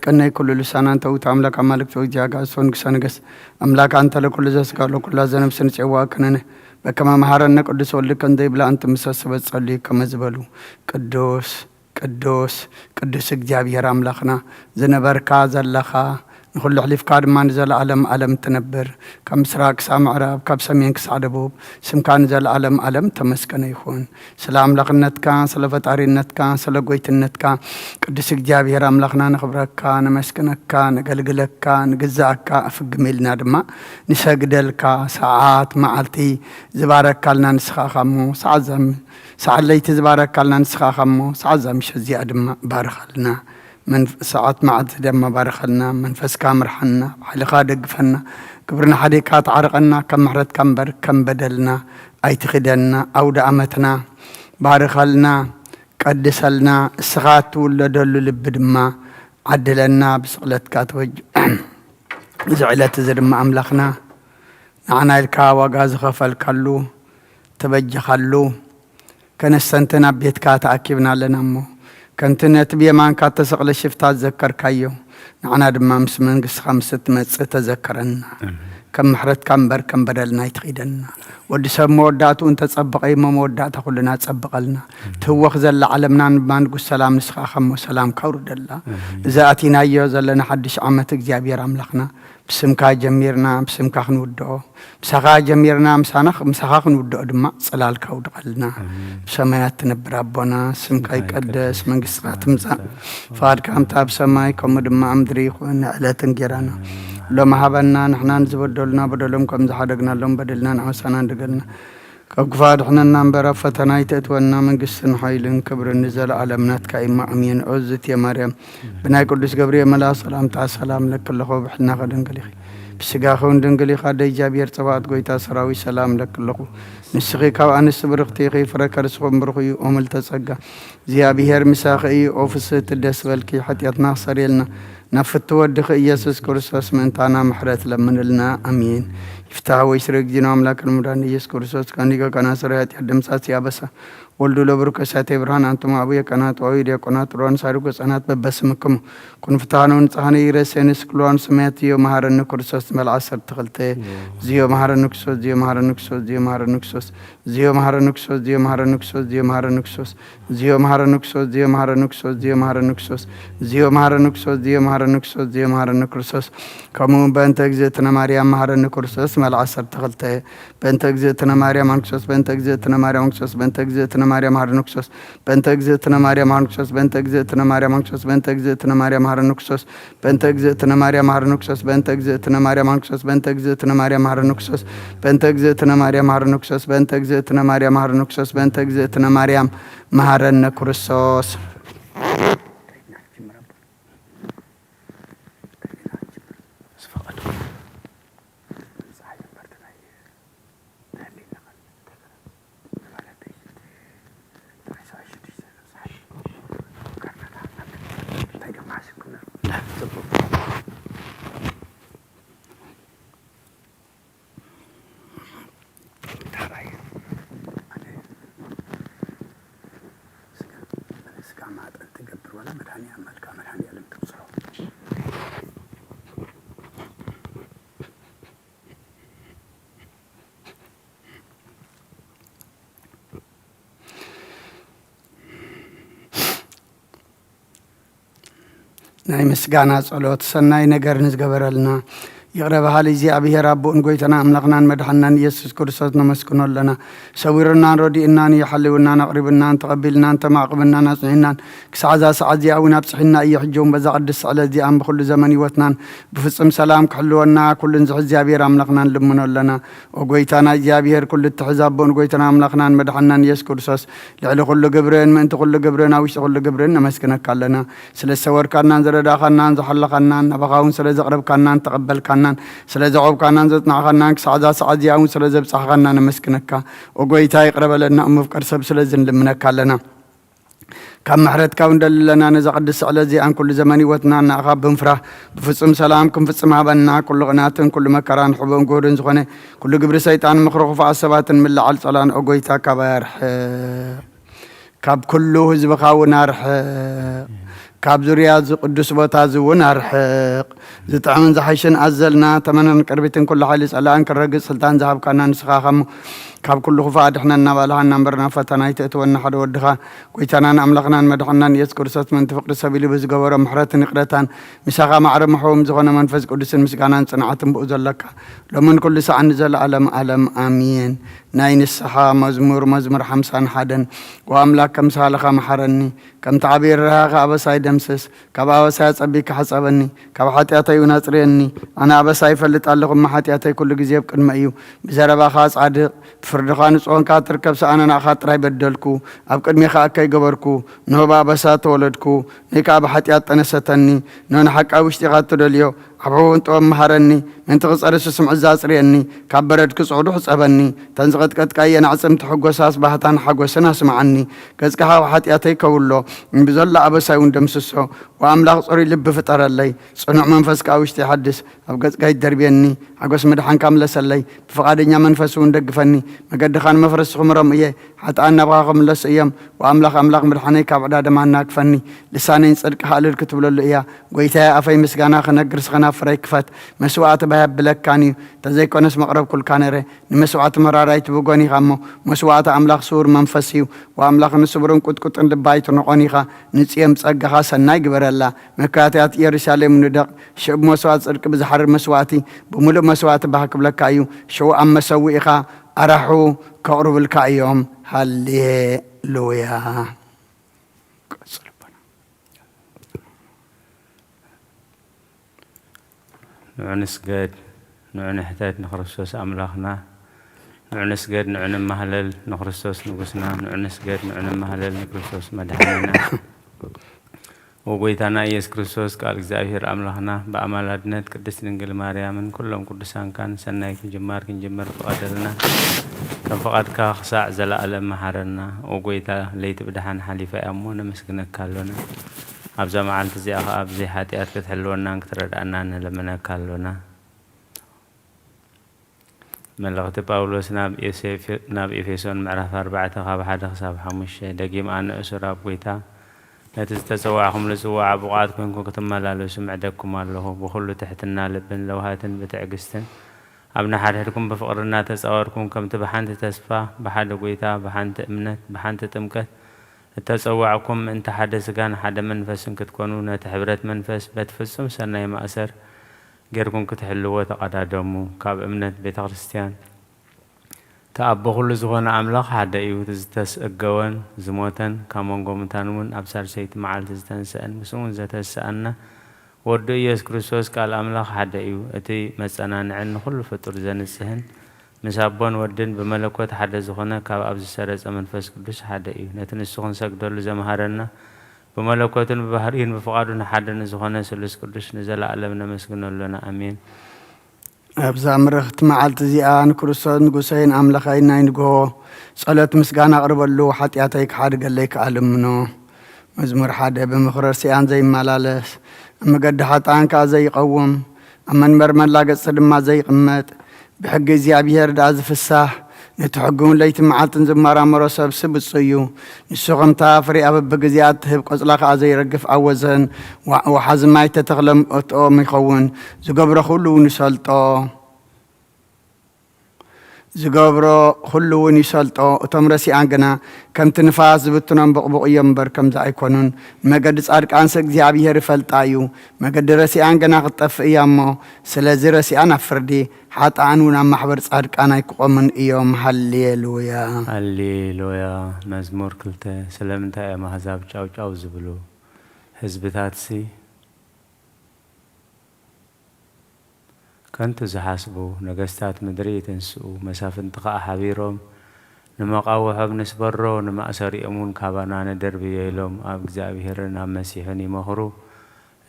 كنا كل لسان أنت وتعملك عملك توجيك سونك سنجس أملاك أنت لكل زسك لكل زنب سنجوا كننه بكما مهارنا قدس ولك أنت بلا أنت مساسبت صلي كما زبلو قدوس قدوس قدوس እግዚአብሔር አምላክና ዝነበርካ ዘለኻ ንኹሉ ሕሊፍካ ድማ ንዘለዓለም ዓለም ትነብር ካብ ምስራቅ ክሳብ ምዕራብ ካብ ሰሜን ክሳብ ደቡብ ስምካ ንዘለዓለም ዓለም ተመስገነ ይኹን ስለ አምላክነትካ ስለ ፈጣሪነትካ ስለ ጎይትነትካ ቅዱስ እግዚአብሔር አምላክና ንኽብረካ ንመስገነካ ንገልግለካ ንግዛእካ አፍግሜልና ድማ ንሰግደልካ ሰዓት መዓልቲ ዝባረካልና ንስኻኸሞ ሰዓለይቲ ዝባረካልና ንስኻኸሞ ሰዓዛ ምሸዚኣ ድማ ባርኻልና من ساعات معد دم بارخلنا من فسكا مرحنا بحلقا دقفنا كبرنا حديقات عرقنا كم محرد كم بدلنا أي تخدلنا أو دعمتنا بارخلنا قدسلنا السغات ولا دلو لبدما عدلنا بسغلت كاتوج زعلت زرم أملخنا نعنا الكاوى غاز خفل كلو تبجي خلو كان السنتنا بيت كات أكيبنا لنمو كنت نتبي مان كات تسقل الشفت تذكر كيو نعنا دم من قص 5 متر تذكرنا كم محرت كم بر كم بدلنا يتخيدنا ودي سموداتو انت تصبقي ما مودات كلنا تصبقلنا توخ زل علمنا ما نقول سلام نسخا خم وسلام كورد الله اذا اتينا يوزلنا حدش عمت እግዚአብሔር አምላክና بسمكا جميرنا بسمكا خنودو بسخا جميرنا مسخا خنودو دما صلال كودقلنا بسمايات تنبر ربنا سمكا يقدس منغستا تمصا فاد كامتا بسماي كم دما امدري يكون علاتن جيرانا لما هبنا نحن نزبدلنا بدلهم كم زحدقنا لهم بدلنا نعسنا ندقلنا كفاد حنا نمبر فتنا يتتونا من قسن حيلن كبر النزل على منات كايما امين عزت يا مريم بناي قدس جبريل ملا سلام تاع سلام لك الله بحنا غدن قليخي بسقاخون دنقلي خاد جابير تبعت قويتا سراوي سلام لك الله نسخي كاو انس برختي خي فركر سوم برخي امل تسقى زيابير مساخي اوفس تدسبلكي حتيتنا صريلنا نفت ودخ يسوع كريستوس من تانا محرت لمن لنا امين يفتح ويسرق جنا املاك المدان يسوع كريستوس كان يقا كان سريات يدم ساسيا بس ولدو لبركة ساتي برهان أنتم أبويا كانت وعيد يا كانت روان سارق سنات ببسمكم كن فتحانون صحني يرسين سكلوان سماتيو مهارن كريستوس ملعصر تخلته زيو مهارن كسوس زيو مهارن كسوس زيو مهارن كسوس زيو مهارن كسوس زيو مهارن كسوس زيو مهارن كسوس زيو مهارن كسوس زيو مهارن كسوس زيو مهارن كسوس زيو مهارن كسوس زيو مهارن كسوس زيو مهارن كريستوس كمون بنت اجزتنا مريم مهارن كريستوس ملعصر تخلته بنت اجزتنا مريم كسوس بنت اجزتنا مريم كسوس بنت اجزتنا مريم هارنوكسوس بنت اجزتنا مريم هارنوكسوس بنت اجزتنا مريم هارنوكسوس بنت اجزتنا مريم هارنوكسوس بنت اجزتنا مريم هارنوكسوس بنت اجزتنا مريم هارنوكسوس بنت اجزتنا مريم هارنوكسوس بنت اجزتنا مريم هارنوكسوس بنت اجزتنا مريم هارنوكسوس بنت اجزتنا مريم مهارن كريستوس ناي مسغانا صلوت سناي نغر نزغبرلنا يقرب حالي زي أبيه رب ونقويتنا أملقنا مدحنا يسوع كريستوس نمسكنا لنا سويرنا ردينا يحلونا نقربنا تقبلنا تماقبنا نصحنا كسعزا سعزي أو نبصحنا أي حجوم بزقدس على دي أم بكل زمن وطنان بفصم سلام كحلونا كل نزحزي أبيه أملقنا لمنا لنا وقويتنا أبيه كل التحزاب ونقويتنا أملقنا مدحنا يسوع كريستوس لعلى كل جبرين من كل جبرين أو كل جبرين نمسكنا كلنا سلسور كنا نزر داخلنا نزحل كنا نبغاون سلزقرب كنا تقبل كنا سلازعوب كانان زتنا خنانك سعدا ياون سلازب صحغنا نمسكنك وقويتا يقرب لنا مفكر سب سلازن لمنك لنا كم محرت كون دلنا نزقدس على زي عن كل زمان وتنا نخاب بنفرح بفصم سلامكم فصم هبنا كل غنات كل مكران حبون قورن زغنه كل قبر سيطان مخرخ فعصبات من لعل صلان وقويتا كبارح كاب كله حزب خاونا رح كاب زريات قدس بوتاز ونرحق زتعمن زحشن أزلنا تمنن كربتن كل حالس الآن كرجس سلطان ذهب كنا نسخاهم كاب كل خفاد احنا نبالها نمبرنا فتنايت اتونا حد ودها كويتنا أملقنا مدحنا يذكر سات من تفقد سبيل بزجورة محرات نقرتان مسخا معرب محوم زغنا منفذ قدس مسكانا صنعتم بأزلك لمن كل ساعة نزل علم آمين ناين السحا مزمور حمسان حدن وأملاك كم سالخا محرني كم تعبير رها أبساي دمسس كبا أبساي صبيك حسبني كبا حتياتي وناصريني أنا أبساي فلت ألقم ما حتياتي كل جزيب كن مأيو بزربا خاص عاد فردخان صون كاتر كبس أنا خاطري بدلكو أبقد ميخا أكي جبركو نوبا أبسات ولدكو نيكا بحتيات تنستني نون حق أوشتي غاتو دليو عبون توم مهرني من تغص أرسو سمع الزاسريني كبرد كسعودو حسبني تنزغت قد كاين عصم تحقو ساس بحتان حقو سنة سمعني كزكها وحتياتي كولو من بزل أبساي وندمسسو وأملاق صوري لب فطر اللي صنع منفس كاوشتي حدث أبقى قايد دربيني عقوس مدحان كاملة سلي بفقادنيا منفس وندقفني مقد خان مفرس خمرم إيه حتى أنا بغاقم لس إيام وأملاق مدحاني كابعدا دمانا كفني لسانين صدق حال الكتب للي إياه قويتها أفاي مسقانا خنقرس خنا فريكفت مسوعات بهاب بلكاني تزيكو نس مقرب كل كانري نمسوعات مرارايت بقوني غامو مسوعات أملاق صور منفسيو وأملاق نسبرون كت اندبايت نقوني خا نسيم صقها سناي قبر الله مكاتيات يرسالم ندق شب مسوعات صدق بزحر مسوعاتي بملو مسوعات بحك بلكايو شو أم مسوي إخا أرحو كقرب الكايوم هاللويا نعنسجد نعنحتات نخرسوس أملاخنا نعنسجد نعن مهلل نخرسوس نقصنا نعنسجد نعن مهلل نخرسوس مدحنا وبيتنا يس كريستوس قال እግዚአብሔር أملاخنا بأمالاتنا قدس ድንግል ማርያምን كلهم قدسان كان سناي كنجمر فقدلنا كم فقدك خساع زلالم محرنا وبيتا ليت بدحان حليفة أمون مسكنك كالونا أبزا معلت زي أخا أبزي حاتيات كتحلونا كترد أننا لمنا كالونا من لغة باولوس ناب إفيسون معرفة 4 خاب 1 خساب 5 دقيم أنا أسراب بيتا لا تستسوعهم لسواع بقعاتكم كتمالالو سمعدكم الله بخل تحتنا لبن لوهاتن بتعقستن أبنا حدكم بفقرنا تسأوركم كم تبحانت تسفى بحد قويتا بحانت أمنت بحانت تمكت تسوعكم انت حدث كان حد منفس كتكونون تحبرت منفس بتفسم سنة ما أسر غيركم كتحلوا تقدادمو كاب أمنت بيت كريستيان تأبو كل زغنا أملاق حدا إيو تزتس أقوان زموتن كامون قومتانون أبصار سيت معال تزتنسأن مسؤون زتسأنا ودو يس كريستوس قال أملاق حدا إيو أتي مسأنا نعن كل فطر زن السهن مسابون ودن بملكوت حدا زغنا كاب أبز سرز أمنفس قدس حدا إيو نتن السخن سقدر لزمهارنا بملكوت ببحرين بفقادنا حدا نزغنا سلس قدس نزل أعلمنا مسكنا لنا أمين أبزا مرخت معالت زيان كرسون نقصين أملخين نينقو صلاة مسقانا قرب اللو حتياتيك حارق الليك ألمنو مزمور حدا بمخرر سيان زي ملالس أما قد حطانك زي قوم أما نمرمن لاقت صدما زي قمت بحق زيابير داز في الساح نتحقون ليت معالتن زمارا مرسب سبصيو نسوغم تافري أبب بقزيات تهب قصلاق عزي رقف عوزن وحزماي تتغلم أتو ميخون زقبر خلو نسالتو زقبر خلو نسالتو أتمرسي عنقنا كم تنفاز بتنام بقبق ينبر كم زعيكونون ما قد صارك عنسك زيابيه رفلتايو ما قد رسي عنقنا غطف إيامو سلازي رسي أنا فردي حتى عنونا محبر صارك أنا يقومن إيوم هالليلويا هالليلويا مزمور كلته سلامتا يا مهزاب چاو زبلو حزبتاتسي كنت زحاسبو نقستات مدري تنسو مسافة انتقاء حبيرهم نما قاوحب نسبرو نما أساري أمون كابانا ندربي يلوم أب እግዚአብሔርና مسيحني مخرو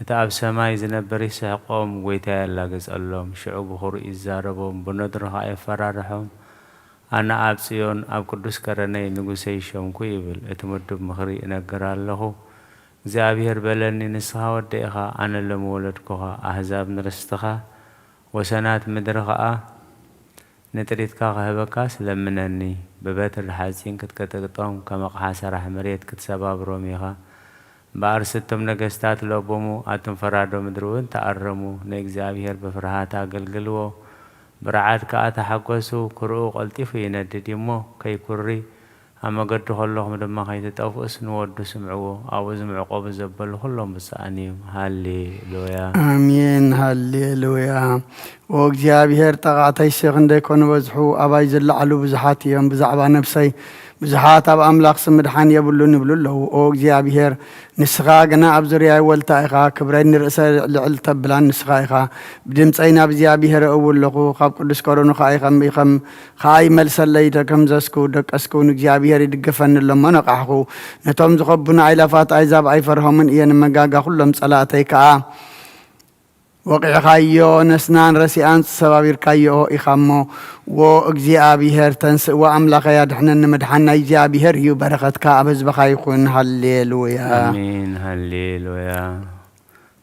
إتاب سماي زنبري سحقوم ويتا يلاقز اللهم شعوب خرو إزاربهم بندرها يفرارحهم أنا أب سيون أب قدس كرني نقسي شوم كويبل اتمدب مخري نقر الله እግዚአብሔር بلني نسخا وديخا أنا لمولدكها أحزاب نرستخا وسنات مدرخا نتريت كاغهبكا سلمنني ببات الحاسين كتكتقطهم كما قحاسر حمريت كتسباب روميخا بأرستم نجستات لبومو أتم فرادو مدرون تأرمو نإجزابير بفرهات أقلقلو برعاد كأتا حقوسو كرو قلتيفو يندد يمو كي كوري أما قد خلوه مدما خيط تأفوس نودو سمعوه أو زمعو قوب زبالو خلوهم بسانيم هاليلويا آمين هاليلويا وእግዚአብሔር ጠቃተይ ሸኽንደ ኮነ በዝሑ ኣባይ ዝለዓሉ ብዙሓት እዮም ብዛዕባ ነፍሰይ ብዙሓት ኣብ ኣምላኽ ስም ምድሓን የብሉን ይብሉ ኣለዉ እግዚአብሔር ንስኻ ግና ኣብ ዙርያይ ወልታ ኢኻ ክብረይ ንርእሰ ልዕል ተብላን ንስኻ ኢኻ ብድምፀይ ናብ እግዚኣብሔር እውል ኣለኹ ካብ ቅዱስ ኮረኑ ከዓ ይመልሰለይ ተከምዘስኩ ደቀስኩ ንእግዚአብሔር ይድገፈኒ እሎሞ ነቃሕኹ ነቶም ዝኸቡና ኣይላፋት ኣይዛብ ኣይፈርሆምን እየ ንመጋጋ ኩሎም ጸላእተይ ከዓ وقعخايو نسنان رسيان سبابير كايو إخامو وإግዚአብሔር تنسئ وأملاك يدحنا نمدحنا إግዚአብሔር يو بركة كابز بخايقون هالليلويا آمين هالليلويا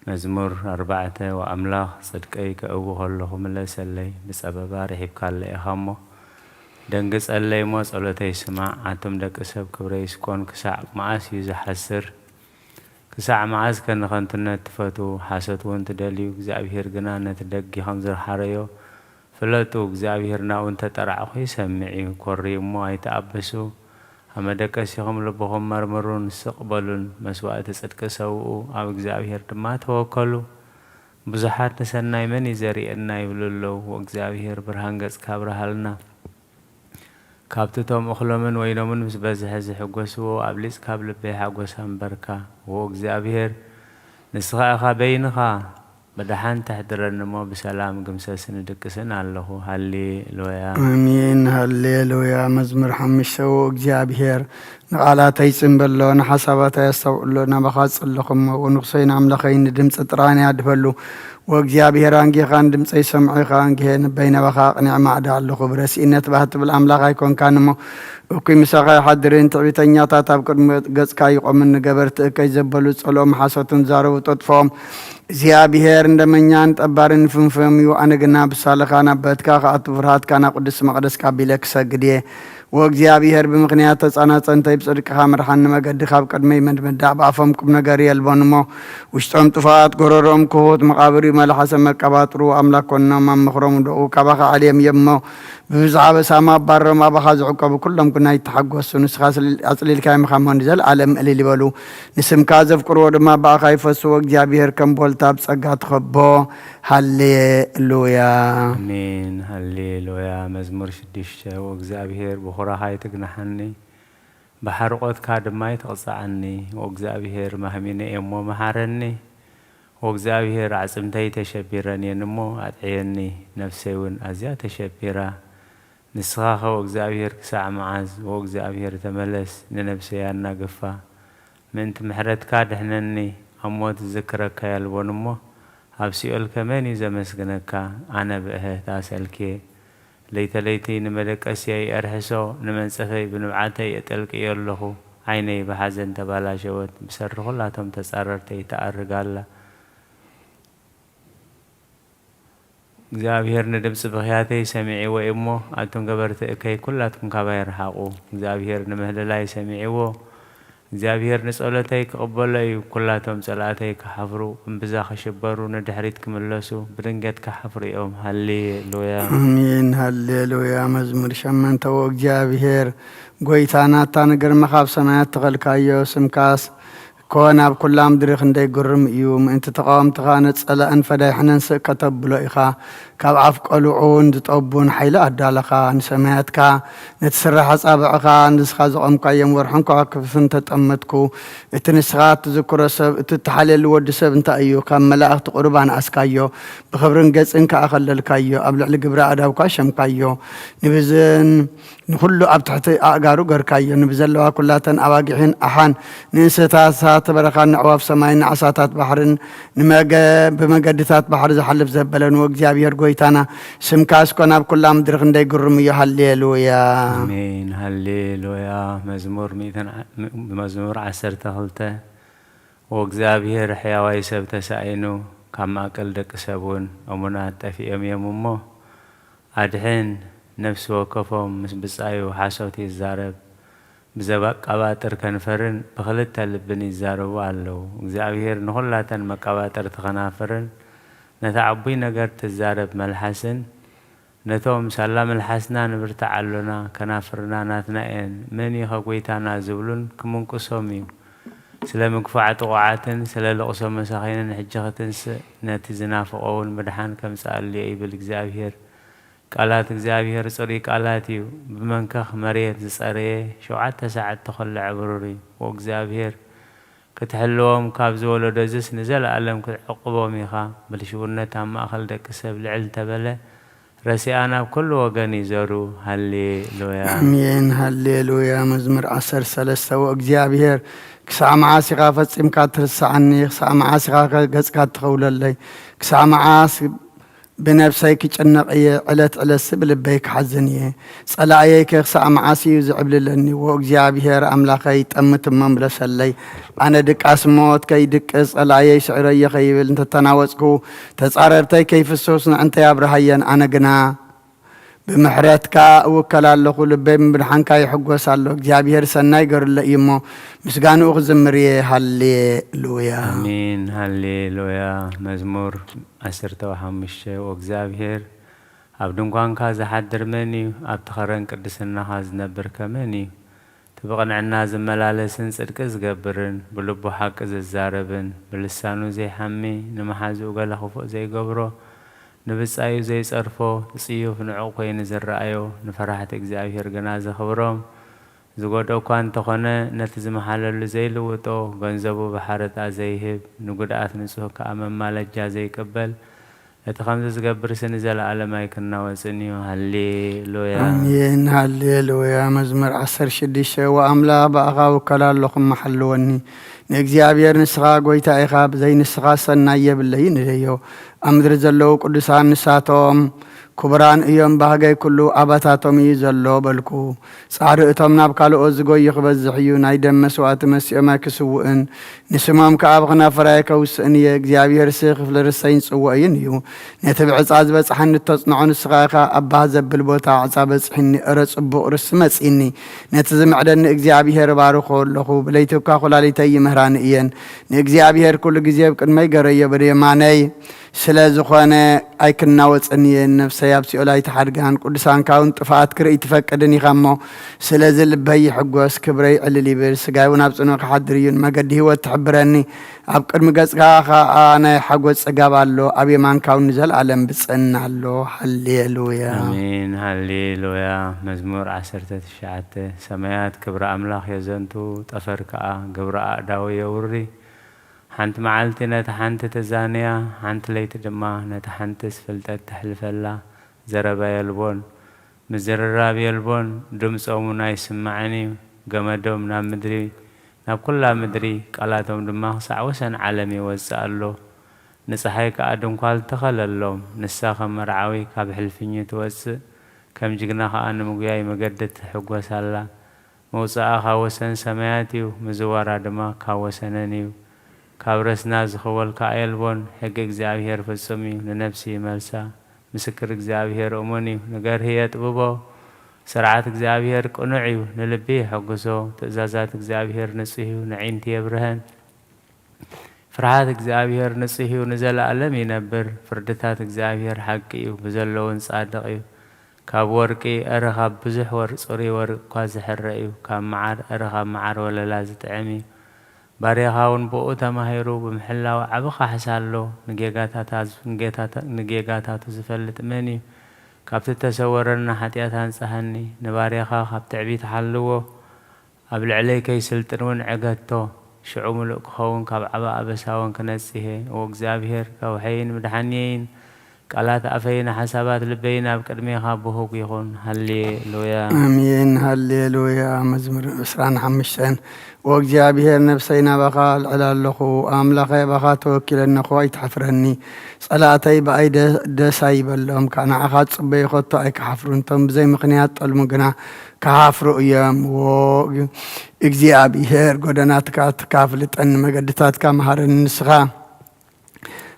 مزمور 4 وأملاك صدقائي كأبوه اللهم لا سلي بسبب رحب كالي إخامو دنقص اللي موس أولتي سماع عتم دك أسب كبريس كون كساع معاس يزحسر كساع معاز كان خانتنا تفتو حاست وانت داليو እግዚአብሔር ግና ነትደግ ኸምዝር ሓረዮ ፍለጡ እግዚአብሔርና ወንተ ተራዕኹ ይሰምዒ ኮሪሞ አይተአበሱ አመደቀሲኹም ልብኹም መርምሩን ስቅበሉን መስዋዕት ጽድቅ ሰውኡ ኣብ እግዚአብሔር ድማ ተወከሉ ብዙሓት ንሰናይ መን ይዘሪአና ይብሉለው ወእግዚአብሔር ብርሃን ገጽ ካብረሃልና ካብትቶም እኽሎምን ወይኖምን ምስ በዝሐ ዝሕጐስዎ ኣብ ሊጽ ካብ ልበይ ሓጐሳ እምበርካ ወእግዚአብሔር ንስኻ ኢኻ በይንኻ بدحان تحضرن مو بسلام قمسسن دقسن الله هاليلويا آمين هاليلويا مزمر حمشو እግዚአብሔር نقالاتي ጽምበሎ نحسابات يستوعلو نبخاص لكم ونقصين عملخين دمص ጥራን ያድፈሉ وእግዚአብሔር አንጌኻን ድምጽ ይሰምዑኻ አንጌን በይነ በኻቅ ንዕማ አዳለኹ ብረሲነት ባህት ብል አምላክ አይኮን ካንሞ እኩይ ምሳኻ ሓድርን ትዕቢተኛታት ኣብ ቅድሚ ገጽካ ይቆምን ገበርት እከይ ዘበሉ ጸሎም ሓሶትን ዛረቡ ተጥፎም እግዚአብሔር እንደመኛን ጠባርን ፍንፍም ዩ አነግና ብሳለኻና በትካ ከአቱ ፍርሃትካና ቅዱስ መቅደስካ ቢለክ ሰግዴ ወእግዚአብሔር ብምክንያት ተጻናጸንተ ይጽድቅኻ መርሃን መገድ ካብ ቅድመይ መድመዳ ባፈም ቁም ነገር የልቦንሞ ውሽጦም ጥፋት ጎረሮም ክሁት መቃብሪ መላሐሰ መቀባጥሩ አምላኮና ማምኽሮም ደኡ ካባኻ ዓለም የሞ ብብዝሓ በሳማ ባረም አባኻ ዝዕቀቡ ኩሎም ኩና ይተሓጐሱ ንስኻ ኣጽሊልካይ ምኻሞን ዘለዓለም እልል ይበሉ ንስምካ ዘፍቅርዎ ድማ በኣኻ ይፈስዎ እግዚአብሔር ከም ቦልታ ብጸጋ ትኸቦ ሃሌሉያ አሜን ሃሌሉያ መዝሙር 6 ወእግዚአብሔር ብኹራኻ ይትግናሐኒ በሓርቆትካ ድማ ይትቕጽዓኒ ወእግዚአብሔር ማህሚነ እሞ መሓረኒ ወእግዚአብሔር ዓጽምተይ ተሸቢረን የንሞ አጥዕየኒ ነፍሰይውን ኣዝያ ተሸቢራ ንስኻ ወእግዚአብሔር ክሳዕ መዓዝ ወእግዚአብሔር ተመለስ ንነፍሰያ እናገፋ ምንቲ ምሕረትካ ድሕነኒ ኣሞት ዝክረካ ያልቦንሞ ኣብ ሲኦል ከመን ዘመስግነካ ኣነ ብእህታ ሰልኬ ለይተለይቲ ንመደቀስየይ ኣርሕሶ ንመንጸፈይ ብንብዓተይ እጠልቅዮ ኣለኹ ዓይነይ ብሓዘን ተባላሸወት ብሰሪ ኩላቶም ተጻረርተይ ተኣርጋላ እግዚአብሔር ንድምጽ ብኽያተይ ሰሚዒዎ እሞ ኣቶም ገበርቲ እከይ ኩላትኩም ካባይ ይርሓቑ እግዚአብሔር ንምህለላይ ሰሚዒዎ እግዚአብሔር ንጸሎተይ ክቕበሎ እዩ ኩላቶም ጸላእተይ ክሓፍሩ እምብዛ ክሽበሩ ንድሕሪት ክምለሱ ብድንገት ክሓፍሩ እዮም ሃሌሉያ አሜን ሃሌሉያ መዝሙር 8 ወእግዚአብሔር ጐይታናታ ነገር መኻብ ሰማያት ተኸልካዮ ስምካስ كون أب كلام دريخ ندي قرم يوم أنت تقام تغانت سألا أنفداي حنن سكتب بلوئخا كاب عفق ألوعون تطبون حيلا أدالخا نسميتك نتسرح أصابعخا نسخا زقمكا يمورحنكو عكفن تتأمتكو اتنسخات تذكر سب تتحلل ود سب انت أيو كام ملاأخ تقربان أسكايو بخبرن قص انك أخللكايو أبلع لقبرا أداوكا شمكايو نبزن نخلو أب تحت أقارو قركايو نبزن لها كلاتن أواقعين أحان ننستاسات برخان نعواف سماين عصاتات بحرن بمقدسات بحر زحلف زبلن وإግዚአብሔር ጐይታና ስምካስ ኮና ኣብ ኩላ ምድርኽ እንደይ ግርም እዩ ሃሌሉያ አሜን ሃሌሉያ መዝሙር 12 ወእግዚአብሔር ሕያዋይ ሰብ ተሳኢኑ ካብ ማእከል ደቂ ሰብውን እሙናት ጠፊኦም እዮም እሞ ኣድሕን ነፍሲ ወከፎም ምስ ብጻዩ ሓሶት ይዛረብ بزبق قباتر كنفرن بخلت لبن يزاروا علو እግዚአብሔር نخلاتن مقباتر تخنافرن نتعبي نجر تزارب ملحسن نتوم سلام الحسنا نبرت علونا كنافرنا ناتنائن من يخويتانا زبلون كمنقصومي سلام كفاعة وعاتن سلام لقصو مساخين حجختن ناتي زنافقون مدحان كم سأل لي ايبل እግዚአብሔር قالات እግዚአብሔር صري قالاتي بمنكخ مريت زصريه 7 ساعات تخلع بروري وእግዚአብሔር كتحلوهم كابز ولد زس نزل علم كعقبهم يخا بالشورنة تام أخل دك سب لعل تبله رسيانا بكل وجن يزوروا هالليلويا امين هالليلويا مزمر 10 وእግዚአብሔር كساع معاسي غافت سمكات رسعني كساع معاسي غافت تخوللي كساع معاسي بنفسي كجنقيه علت سبل بيك حزنيه صلايه كساع معاسي يزعبل لني وእግዚአብሔር املاخي طمت مملسلي انا دق اسموت كي دق صلايه شعريه خيبل انت تناوصكو تصاررتي كيف السوسن انت يا ابراهيم انا جنا بمحرتك وكلالخ لبي بنحنكا يحغوسالو እግዚአብሔር ሰናይ ገርለይሞ ምስጋኑ ዝምርየ ሃሌሉያ امين هالليلويا مزمور 15 وእግዚአብሔር ኣብ ድንኳንካ ዝሓድር መን እዩ ኣብ ተኸረን ቅድስናኻ ዝነብር ከመን እዩ ትብቕንዕና ዝመላለስን ጽድቂ ዝገብርን ብልቡ ሓቂ ዝዛረብን ብልሳኑ ዘይሓሚ ንመሓዝኡ ገለ ክፉእ ዘይገብሮ نبصايو زي صرفو صيوف نعق وين زرعيو نفرحت እግዚአብሔር ገና ዘኽብሮም ዝጎደው ኳን ተኾነ ነቲ ዝመሓለሉ ዘይልውጦ ገንዘቡ በሐረታ ዘይህብ ንጉዳት ንጹህ ከአመማለጃ ዘይቀበል እቲ ከምዚ ዝገብር ስን ዘለዓለማይ ክናወጽንዩ ሃሌሉያ አሜን ሃሌሉያ መዝሙር 16 ወአምላኽ በአኻው ከላለኹም መሐልወኒ ንእግዚአብሔር ንስኻ ጎይታ ኢኻ ብዘይ ንስኻ ሰናይ የብለይ ንደዮ أمدر زلو قدسان نساتهم كبران ايام باقي كلو أباتاتهم يزلو بلكو صار اتهم نابكالو ازغو يخبزحيو نايدم مسوات مسيما كسوئن نسمام كابغنا فرايكا وسئني اكزيابير سيخف لرسين سوئين يو نتبع عزبز حن التصنعون السغاقا أبا زبل بوتا عزبز حني ارس ابو رسمس اني نتزم عدن اكزيابير بارخو لخو بليتوكا خلاليتي مهران ايان اكزيابير كل اكزياب كن ما يقرية بريماني سلازو خوانا ايكنا وصني النفس يابسي اولاي تحرقان قدسان كاون طفات كرئي تفقدني خمو سلازو لبهي حقوس كبري عللي برسقايون ابصنو كحدريون مقد هو تحبرني ابقر مقصقا انا حقوس اقابالو ابي مان كاون نزل عالم بصنالو هالليلويا امين هالليلويا مزمور 19 سمايات كبر املاخ يزنتو طفركا قبراء داوي يوري حنت معلتي نتحنت تزانيا حنت ليت دما نتحنت سفلتت تحلفلا زربا يلبون مزرراب يلبون دمصومنا يسمعني قمدهم ناب مدري ناب كلها مدري قالاتهم دما سعوسن عالمي وزالو نصحيك ادم قال تخللهم نساخ مرعوي كاب حلفني توس كم جغنا انا مغياي مقدت حقوسالا موصا خاوسن سماياتي مزوارا دما كاوسننيو كابرسنا زخول كايلبون حق እግዚአብሔር ፍጹም ለነፍሲ መልሳ ምስክር እግዚአብሔር ኦሞኒ ነገር هي ጥበቦ ስርዓት እግዚአብሔር ቁኑዕ እዩ ንልቢ ሕጉሶ ትእዛዛት እግዚአብሔር ንጽህ ንዒንቲ የብርሃን ፍርሃት እግዚአብሔር ንጽህ ንዘላለም ይነብር ፍርድታት እግዚአብሔር ሐቂ እዩ በዘለውን ጻድቅ እዩ ካብ ወርቂ አረኻብ ብዙሕ ወርቅ ጽሪ ወርቅ ኳዝሕረ እዩ ካብ መዓር አረኻብ መዓር ወለላ ዝጥዕሚ باريخاون بو تماهيرو بمحلاو عبخا حسالو نجيغاتاتو زفلت مني كابت تسورنا حتياتان صحني نباريخا خاب تعبيت حلوو قبل عليك يسلطنون عقدتو شعوم لقخون كاب عبا أبساون كنسيه وإግዚአብሔር كوحين مدحنين قالات أفين حسابات لبينا بقدميها بهوك يخون هالليلويا امين هالليلويا مزمور 25 وإግዚአብሔር نفسينا بخال على اللخو أملخي بخا توكلنا خو يتحفرني صلاتي بأي دساي بلهم كان أخذ صبي خطو أي كحفرنتم بزي مقنيات المقنا كحفروا أيام وإግዚአብሔር قدناتك تكافلت أن مقدتات كمهار النسخة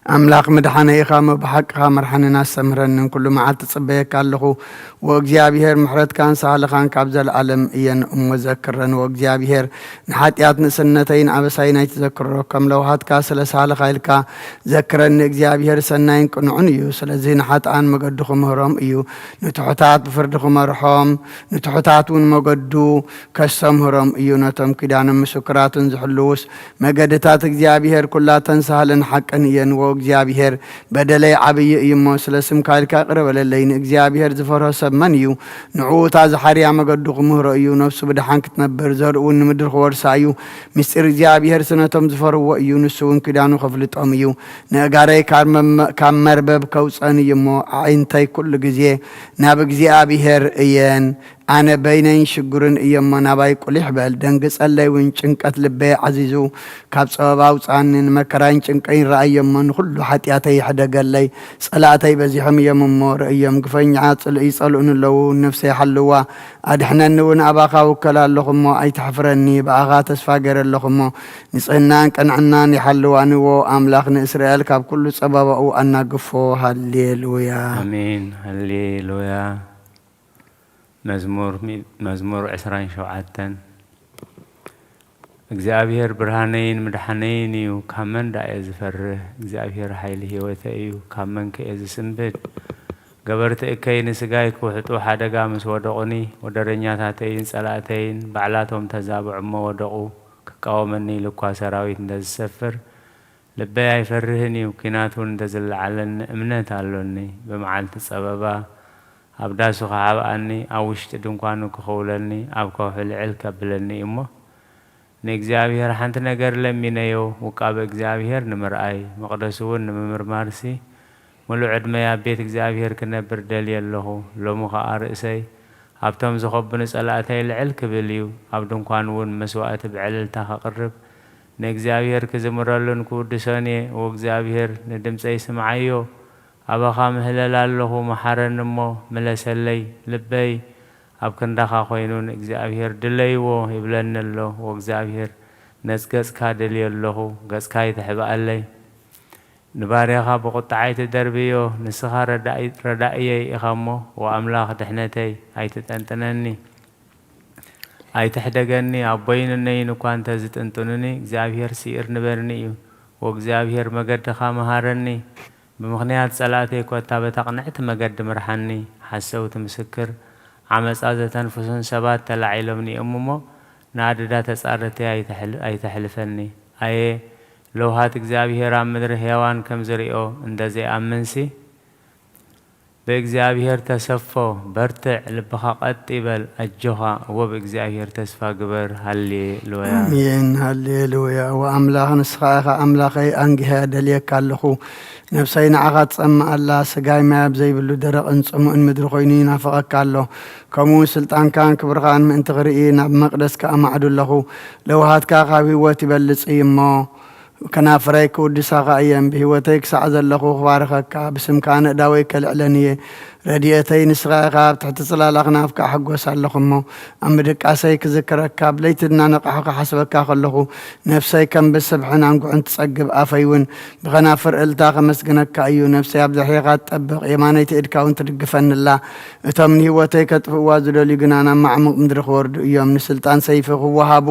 أملاك مدحنا إخام بحقها مرحنا سمرن كل ما عاد تصبيك الله وأجزابير محرت كان سهل خان كابز العالم ين مذكرن وأجزابير نحاتيات سنتين عبسين يتذكروا كم لو هات كاسل سهل خيلك ذكرن أجزابير سنين كنعنيو سلزين حات عن مقدخم هرم إيو نتحتات بفردخم مرحوم نتحتاتون مقدو كسم هرم إيو نتم كدان مسكرات زحلوس مقدتات أجزابير كلها تنسهل حق ين وأجزابير بدلي عبي يمو سلسم كالك أقرب للين أجزابير زفره سبمن يو نعوت از حريا مقدو قمهر أيو نفسه بدحان كتنبر زرقون مدر خوار سايو مستر أجزابير سنتم زفره وأيو نسوون كدانو خفلت أميو نقاري كام مربب كوسان يمو عينتي كل جزيه ناب أجزابير ين أنا بينين شجرن إيام نباي كل حبل دنقص الله وينشنك أتلبي عزيزو كابس أباوس عن مكرين شنكين رأي من كل حتياتي حدا قال لي صلاتي بزيهم يوم مور أيام قفين عاطل يصلون لو نفسي حلوا أدحنا نون أباخا وكلا اللهم أي تحفرني بأغات أسفاقر اللهم نسألنا كان عنان يحلوا أنو أملاخنا إسرائيل كاب كل سبب أو أن قفو هالليلويا آمين هالليلويا مزمور 27 እግዚአብሔር ብርሃነይን መድኃነይን እዩ ካብ መንዳእ እየ ዝፈርህ እግዚአብሔር ሓይሊ ህይወተይ እዩ ካብ መንከ እየ ዝስንብድ ገበርቲ እከይ ንስጋይ ክውሕጡ ሓደጋ ምስ ወደቑኒ ወደረኛታተይን ጸላእተይን ባዕላቶም ተዛብዑ እሞ ወደቑ ክቃወመኒ ልኳ ሰራዊት እንደዝሰፍር ልበይ ኣይፈርህን እዩ ኩናቱን እንደዝለዓለኒ እምነት ኣሎኒ ብመዓልቲ ጸበባ ኣብ ዳሱ ክዓብኣኒ ኣብ ውሽጢ ድንኳኑ ክኸውለኒ ኣብ ከውሒ ልዕል ከብለኒ እሞ ንእግዚአብሔር ሓንቲ ነገር ለሚነዮ ውቃበ እግዚአብሔር ንምርኣይ መቕደሱ እውን ንምምርማርሲ ሙሉእ ዕድመይ ኣብ ቤት እግዚአብሔር ክነብር ደልየ ኣለኹ ሎሚ ኸኣ ርእሰይ ኣብቶም ዝኸብኑ ጸላእተይ ልዕል ክብል እዩ ኣብ ድንኳን እውን መስዋእቲ ብዕልልታ ከቕርብ ንእግዚአብሔር ክዝምረሉን ክውድሶን እየ ወእግዚአብሔር ንድምፀይ ስምዓዮ ኣባኻ ምህለል ኣለኹ መሓረኒ እሞ መለሰለይ ልበይ ኣብ ክንዳኻ ኮይኑን እግዚአብሔር ድለይዎ ይብለኒ ኣሎ ወእግዚአብሔር ነዝ ገጽካ ደልየ ኣለኹ ገጽካ ይትሕብኣለይ ንባርያኻ ብቁጣዓይ ትደርብዮ ንስኻ ረዳእየይ ኢኻ እሞ ወኣምላኽ ድሕነተይ ኣይትጠንጥነኒ ኣይትሕደገኒ ኣብ በይንነይን እኳ እንተ ዝጥንጥኑኒ እግዚአብሔር ሲኢር ንበርኒ እዩ ወእግዚአብሔር መገድኻ መሃረኒ ብምኽንያት ጸላእተይ ኮታ በተቕንዕቲ መገዲ ምርሓኒ ሓሰውቲ ምስክር ዓመፃ ዘተንፍሱን ሰባት ተላዒሎምኒ እሞ ንኣድዳ ተጻረተይ ኣይተሕልፈኒ ኣየ ለውሃት እግዚአብሔር ኣብ ምድሪ ሕያዋን ከም ዝሪኦ እንደዘይኣምንሲ በእግዚአብሔር ተሰፎ በርትዕ ልብኻ ቀጥ ይበል ኣጆኻ ወብእግዚአብሔር ተስፋ ግበር ሃሌሉያ አሜን ሃሌሉያ ወአምላኽ ንስኻ ኢኻ ኣምላኸይ ኣንጊሀ ደልየካ ኣለኹ ነፍሰይ ንዓኻ ትጸምእ ኣላ ስጋይ ማያብ ዘይብሉ ደረቕን ጽሙእን ምድሪ ኮይኑ ይናፍቐካ ኣሎ ከምኡ ስልጣንካን ክብርኻን ምእንቲ ክርኢ ናብ መቕደስካ ኣማዕዱ ኣለኹ ለውሃትካ ካብ ህይወት ይበልጽ እሞ ከናፍረይ ክውድሳኻ እየን ብህይወተይ ክሳዕ ዘለኹ ክባርኸካ ብስምካ ንእዳወይ ከልዕለን እየ ረድኤተይ ንስኻ ኢኻ ኣብ ትሕቲ ጽላል ኣኽናፍካ ሕጐስ ኣለኹ እሞ ኣብ ምድቃሰይ ክዝክረካ ብለይቲ እናነቕሖ ክሓስበካ ከለኹ ነፍሰይ ከም ብስብሕን ኣንጉዕን ትጸግብ ኣፈይ እውን ብኸናፍር እልታ ከመስግነካ እዩ ነፍሰይ ኣብ ዘሕየኻ ትጠብቕ የማነይቲ እድካ እውን ትድግፈንላ እቶም ንህይወተይ ከጥፍእዋ ዝደልዩ ግና ናብ ማዕሙቕ ምድሪ ክወርዱ እዮም ንስልጣን ሰይፊ ክወሃቡ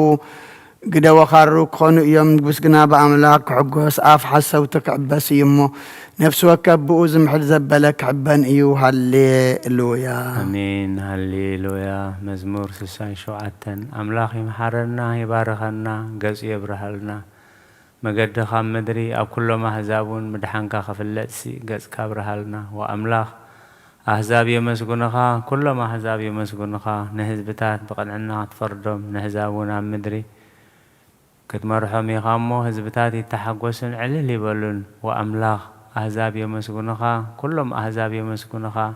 قد وخارو كونو يوم بسقنا بأملاك عقوس آف حسوت كعبس يمو نفس وكبو زمحل زبلك عبان إيو هالليلويا أمين هالليلويا مزمور سسان شوعتن أملاك يمحرنا يبارخنا قز يبرهلنا مقد خام مدري أو كل ما هزابون مدحنكا خفلتسي قز كابرهلنا وأملاك أحزاب يمسقونها كل ما أحزاب يمسقونها نهزبتات بقنعنا تفردهم نهزابونا مدري كتمرحم يغامو هزبتات يتحقوسن علل يبلون وأملاخ أحزاب يمسكونها كلهم أحزاب يمسكونها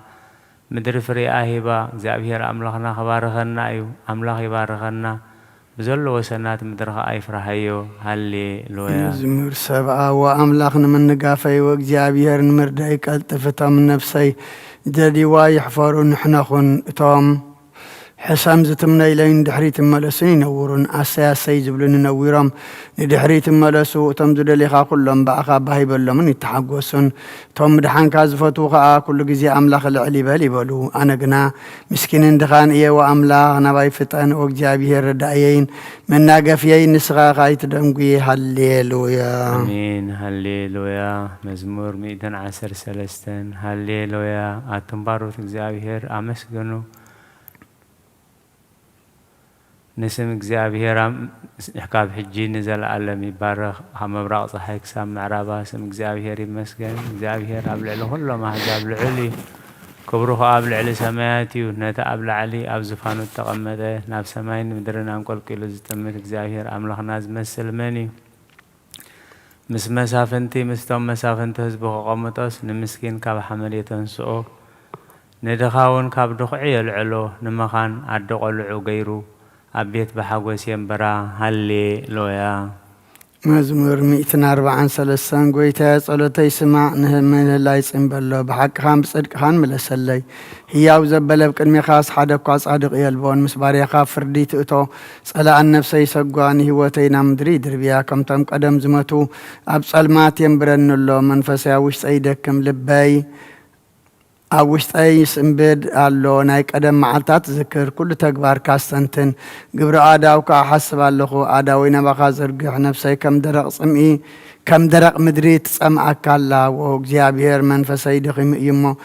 مدري فري آهبا زابير أملاخنا خبارخنا أيو أملاخ يبارخنا بزلو وسنات مدرخ أي فرحيو هالليلويا مزمور 7 وأملاخنا من نقافي وزابير نمرديك التفتا من نفسي جدي وايحفروا نحن خن توم حسام زتمنا إلين دحريت ملسين ينورون أساسي زبلون نويرم ندحريت ملسو تمزد لخا كلهم بأخا باهي بلمن يتحقوسون توم دحان كازفتو خا كل جزي أملاخ العلي بالي بلو أنا قنا مسكين دخان إيه وأملاخ نباي فتان وجابيه الردائيين من ناقفيين نسغا غايت دمقي هالليلويا آمين هالليلويا مزمور 113 هالليلويا أتنبارو تجابيه أمسجنو نسم እግዚአብሔር ካብ ሕጂ ንዘለዓለም ይባረኽ ኣብ ምብራቕ ፀሓይ ክሳብ ምዕራባ ስም እግዚአብሔር ይመስገን እግዚአብሔር ኣብ ልዕሊ ኩሎም ኣሕዛብ ልዑል እዩ ክብሩ ኸ ኣብ ልዕሊ ሰማያት እዩ ነቲ ኣብ ላዕሊ ኣብ ዝፋኑ ተቐመጠ ናብ ሰማይን ምድርን አንቆልቂሉ ዝጥምት እግዚአብሔር ኣምላኽና ዝመስል መን እዩ ምስ መሳፍንቲ ምስቶም መሳፍንቲ ህዝቢ ክቐምጦስ ንምስኪን ካብ ሓመድ የተንስኦ ንድኻውን ካብ ድኹዒ የልዕሎ ንመኻን ኣዲ ቆልዑ ገይሩ أبيت بحاجوس ينبرا هالليلويا مزمور 143 قويتا صلوتي سمع من الله يسنبلو بحق خام بصدق خان ملسلي هي وزبله بقدمي خاص حدا كواس صادق يلبون مسبار يخاف فرديت اتو صلاة النفس يسقوان هوتينا مدري دربيا كم تم قدم زمتو اب صلمات ينبرن له منفسي وش سيدكم لبي أوشت أي سنبد الله نايك أدم معلتات ذكر كل تكبار كاستنتن قبر آداو كحسب الله آداوينا بخازر قح نفسي كم درق سمئي كم درق مدريت سمعك الله وجابير منفسي دخيم يمو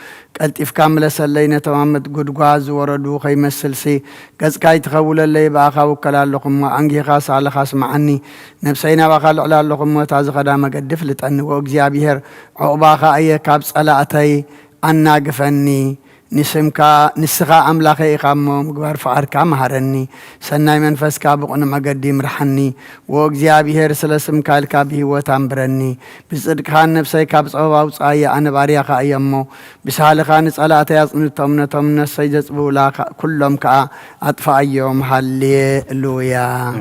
قلت إفكامل سلينا تمامت قد قواز وردو خيم السلسي قز كاي تخول اللي باخا وكلا لكم وانجي خاص على خاص معني نفسينا باخا على لكم وتعز خدامة قد دفلت أنه وجابير عقباخا أي كابس على أتي أنا قفني نسخا أملاخي إقامو مقبار فعركا مهرني سناي منفس كابقنا مقدم رحني وقزيابي هيرسل اسم كالكابي وتامبرني بصدق خان نفسي كابس أوباو صايا أنا باريخا أيامو بسهال خان صلاة يصن تمنا سيجز بولا كلهم كا أطفى يوم هالليلويا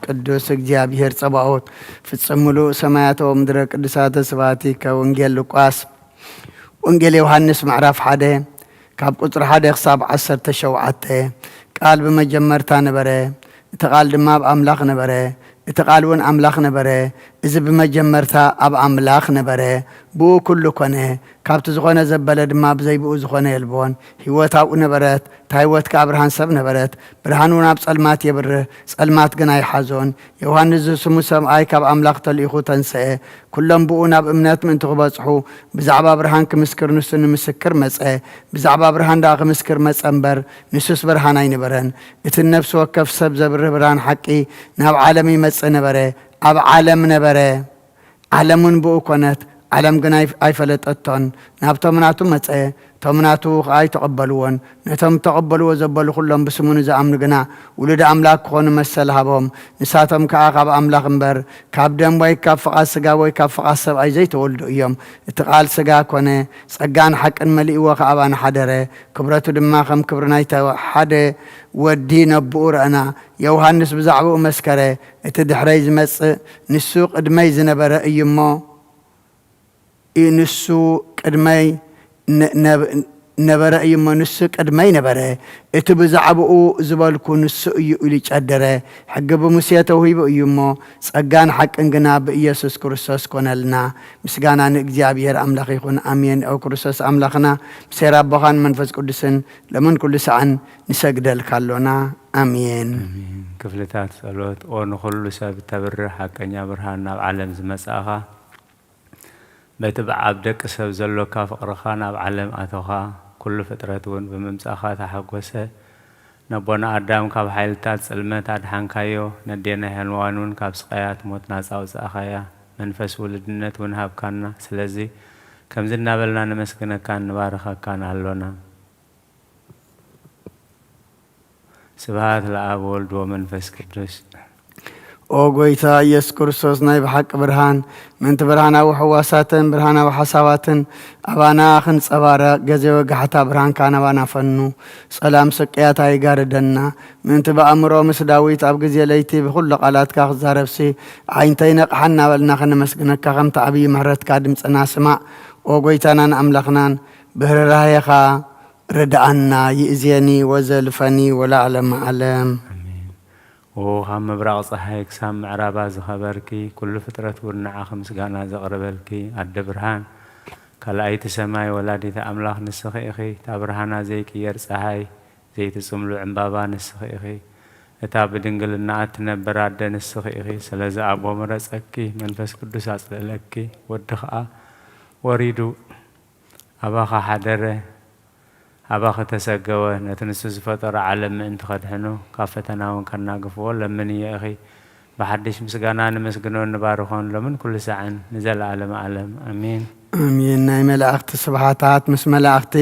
قدوس قزيابي هيرس أباوت فتسملو سماياتو مدر قدسات سباتي كونجيل لقواس وانجيل يوحنس معرف حدا كاب قطر حدا خصاب 10 شوعته قال بمجمرتا نبره تقال دما بأملاخ نبره تقالون أملاخ نبره إذا بمجمرتا أب أملاخ نبره بو كل كونه كاب تزغونه زبله دما بزي بو زغونه يلبون هيوتا نبرت تايوت كابرهان سب نبرت برهانون اب صلمات يبره صلمات غنا يحزون يوحنس سمو سم اي كاب أملاخ تليخو تنسئ كلهم بؤنا بأمنات من تغبصحو بزعبا برهان كمسكر نسن مسكر مسئ بزعبا برهان داغ مسكر مسأمبر نسوس برهان اي نبرن ات النفس وكف سب زبر برهان حقي ناب عالمي مسئ نبره اب عالم نبره عالمون بؤ كونت عالم غنا اي فلطتون ناب تمناتو مسئ تمناتو اي تقبلون نتم تقبلوا زبلوا كلهم بسمون ذا امن غنا ولد املاك كون مسل هبهم نساتم كعقب املاك امبر كاب دم واي كاف اسغا واي كاف اسب اي زي تولد يوم اتقال سغا كونه صغان حقن ملئ وخابان حدره كبرته دما خم كبرناي حده ودي نبور انا يوحنس بزعبو مسكره اتدحري زمص نسو قدمي زنبره ايمو نسو قدمي نبره ايما نسو قدمي نبره اتو بزعبو زبالكو نسو يولي قدره حق بمسيته هيبو ايمو صغان حق انغنا بإيسوس كريستوس كونلنا مسغانا نእግዚአብሔር አምላክ ይሁን አሜን او كريستوس አምላክና مسير ابخان منفس قدسن لمن كل سعن نسجدل كالونا آمين كفلتات صلوت اون كل سب تبر حقنيا برهان ناب عالم زمصاخا بتبع عبدك سب زلو كفقرخا ناب عالم اتوخا كل فترتون بممصاخا تحقوسه نبونا ادم كاب حيلتات صلمت ادحنكايو ندينا هنوانون كاب سقيات موتنا صاوصاخايا منفس ولدنت ونهبكنا سلازي كم زلنا بلنا نمسكنك كان نبارخك كان هلونا سبحات الآب والد ومنفس قدوس او قويتا يس كرسوس ناي بحق برهان من تبرهانا وحواساتن برهانا وحساواتن ابانا خن صبارا غزي وغحتا برهان كان ابانا فنو سلام سقياتا يغاردنا من تبا امرو مسداويت اب غزي ليتي بكل قالات كاخ زاربسي عينتين قحنا بلنا خن مسكنك خمت ابي مهرت كادم صنا سما او قويتانا املخنان بهررايخا ردعنا يأذيني وزلفني ولا علم علم امين وخام مبراق صحيك سام معرابا زخبركي كل فترة ورنعا خمس قانا زغربلكي الدبرهان كالأيت سماي ولادي تأملاخ نسخي إخي تابرهانا زيك يرسحاي زي تسملو عمبابا نسخي إخي እታብ ድንግልና አትነበራደ ንስኺ ኢኺ ስለዚ አቦ መረጸኪ መንፈስ ቅዱስ አጽለለኪ ወድኻ ወሪዱ አባኻ ሓደረ አባኻ ተሰገወ ነቲ ንሱ ዝፈጠረ ዓለም ምእንቲ ኸድሕኑ ካብ ፈተናውን ከናግፍዎ ለምን እየ ኢኺ ብሓድሽ ምስጋና ንመስግኖ ንባርኾን ሎምን ኩሉ ሰዓን ንዘለዓለመ ዓለም አሜን አሜን ናይ መላእክት ስብሐታት ምስ መላእክቲ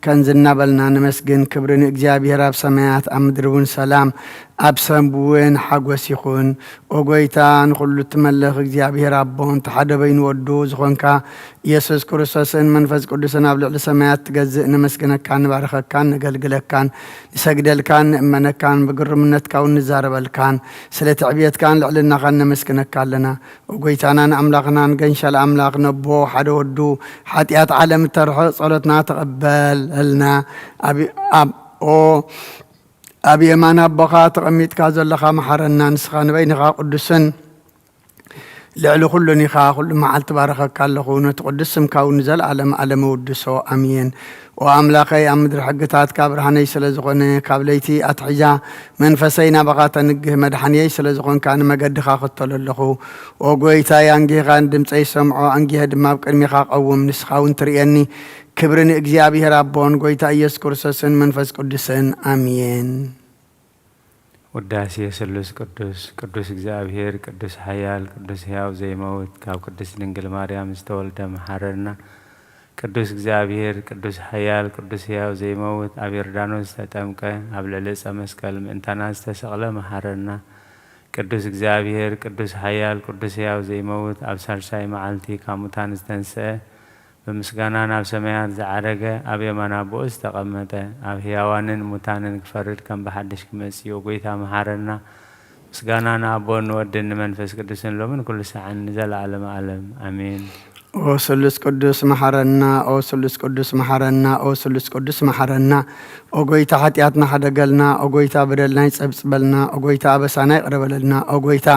ከንዝና በልና ንመስግን ክብርን እግዚአብሔር ኣብ ሰማያት ኣብ ምድሪ እውን ሰላም ኣብ ሰንብውን ሓጎስ ይኹን ኦጎይታ ንኹሉ ትመለኽ እግዚአብሔር ኣቦን ተሓደ በይኑ ወዱ ዝኾንካ ኢየሱስ ክርስቶስን መንፈስ ቅዱስን ኣብ ልዕሊ ሰማያት ትገዝእ ንመስግነካን ንባርኸካን ነገልግለካን ንሰግደልካን ንእመነካን ብግርምነትካ እውን ንዛረበልካን ስለ ትዕብየትካን ልዕልናኻን ነመስግነካ ኣለና ኦጎይታናን ኣምላኽናን ገንሸል ኣምላኽ ነቦ ሓደ ወዱ ሓጢአት ዓለም ተርሖ ጸሎትና ተቐበል አልና ኣብ የማን ኣቦኻ ተቐሚጥካ ዘለኻ መሓረና ንስኻ ንበይንኻ ቅዱስን ልዕሊ ኩሉን ኢኻ ኩሉ መዓልቲ ባረኸካ ኣለኹ ነቲ ቅዱስ ስምካ እውን ንዘለዓለመ ዓለመ ውድሶ ኣሜን ወኣምላኸይ ኣብ ምድሪ ሕግታትካ ብርሃነይ ስለ ዝኾነ ካብ ለይቲ ኣትሒዛ መንፈሰይ ናባኻ ተንግህ መድሓንየይ ስለ ዝኾንካ ንመገድኻ ክተሎ ኣለኹ ወጎይታይ ኣንጊኻ ድምፀይ ሰምዖ ኣንጊኸ ድማ ኣብ ቅድሚኻ ቀውም ንስኻ እውን ትርእየኒ ክብሪ ንእግዚአብሔር ኣቦን ጎይታ ኢየሱስ ክርስቶስን መንፈስ ቅዱስን አሜን ውዳሴ ስሉስ ቅዱስ ቅዱስ እግዚአብሔር ቅዱስ ኃያል ቅዱስ ሕያው ዘይመውት ካብ ቅዱስ ድንግል ማርያም ዝተወልደ መሓረና ቅዱስ እግዚአብሔር ቅዱስ ኃያል ቅዱስ ሕያው ዘይመውት ኣብ ዮርዳኖስ ዝተጠምቀ ኣብ ልዕሊ ዕፀ መስቀል ምእንታና ዝተሰቕለ መሓረና ቅዱስ እግዚአብሔር ቅዱስ ኃያል ቅዱስ ሕያው ዘይመውት ኣብ ሳልሳይ መዓልቲ ካብ ሙታን ዝተንስአ በምስጋና ናብ ሰማያት ዝዓረገ ኣብ የማን ኣቦኡ ዝተቐመጠ ኣብ ሕያዋንን ሙታንን ክፈርድ ከም ብሓድሽ ክመጽእ ጎይታ መሓረና ምስጋና ንኣቦን ንወድን ንመንፈስ ቅዱስን ሎምን ኩሉ ሰዓን ንዘለዓለመ ዓለም አሜን ኦ ስሉስ ቅዱስ መሓረና ኦ ስሉስ ቅዱስ መሓረና ኦ ስሉስ ቅዱስ መሓረና ኦ ጎይታ ሓጢአትና ሓደገልና ኦ ጎይታ በደልና ይጸብጽበልና ኦ ጎይታ ኣበሳና ይቕረበለልና ኦ ጎይታ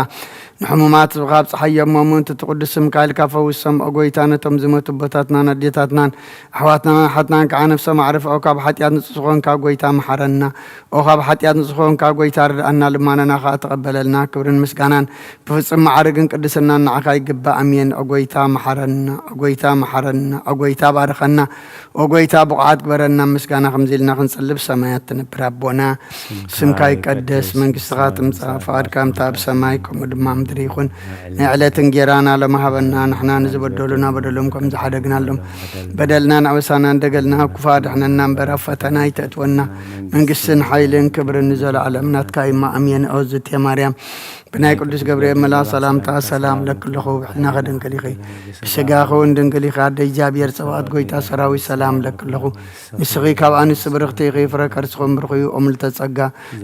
ንሕሙማት ካብ ፀሓዮም ሞሙንት ትቅዱስ ስምካ ኢልካ ፈውሶም ኦ ጎይታ ነቶም ዝሞቱ ቦታትናን ኣዴታትናን ኣሕዋትናን ሓትናን ከዓ ነፍሶም ኣዕርፍኦ ካብ ሓጢአት ንጹህ ዝኾንካ ጎይታ መሓረና ኦ ካብ ሓጢአት ንጹህ ዝኾንካ ጎይታ ርድኣና ልማነና ከዓ ተቐበለልና ክብርን ምስጋናን ብፍጹም ማዕርግን ቅድስናን ንዓኻ ይግባእ ኣሜን ኦ ጎይታ መሓረና ኦ ጎይታ መሓረና ኦ ጎይታ ባርኸና ኦ ጎይታ ብቑዓት ግበረና ምስጋና ከምዚ ኢልና ክንጽልብ ሰማያት ትነብር ኣቦና ስምካ ይቀደስ መንግስትኻ ትምጻእ ፈቃድካ ምታ ኣብ ሰማይ ከምኡ ድማ ምድሪ ይኹን ንዕለት እንጀራና ለማህበና ንሕና ንዝበደሉና በደሎም ከም ዝሓደግናሎም በደልና ንኣበሳና እንደገልና ኩፋ ድሕነና እምበር ኣብ ፈተና ይተእትወና መንግስትን ሓይልን ክብርን ንዘለዓለም ናትካ ኢማ ኣሜን ኦ ዝእትየ ማርያም ብናይ ቅዱስ ገብርኤል መልኣክ ሰላምታ ሰላም ለክለኹ ብሕና ኸድንግል ኢኺ ብስጋኸ እውን ድንግል ኢኻ ኣደ እግዚኣብሔር ፀባኦት ጎይታ ሰራዊት ሰላም ለክለኹ ንስኺ ካብ ኣንስቲ ብርኽቲ ኢኺ ፍረ ከርስኹም ብርኽዩ ኦ ምልዕተ ጸጋ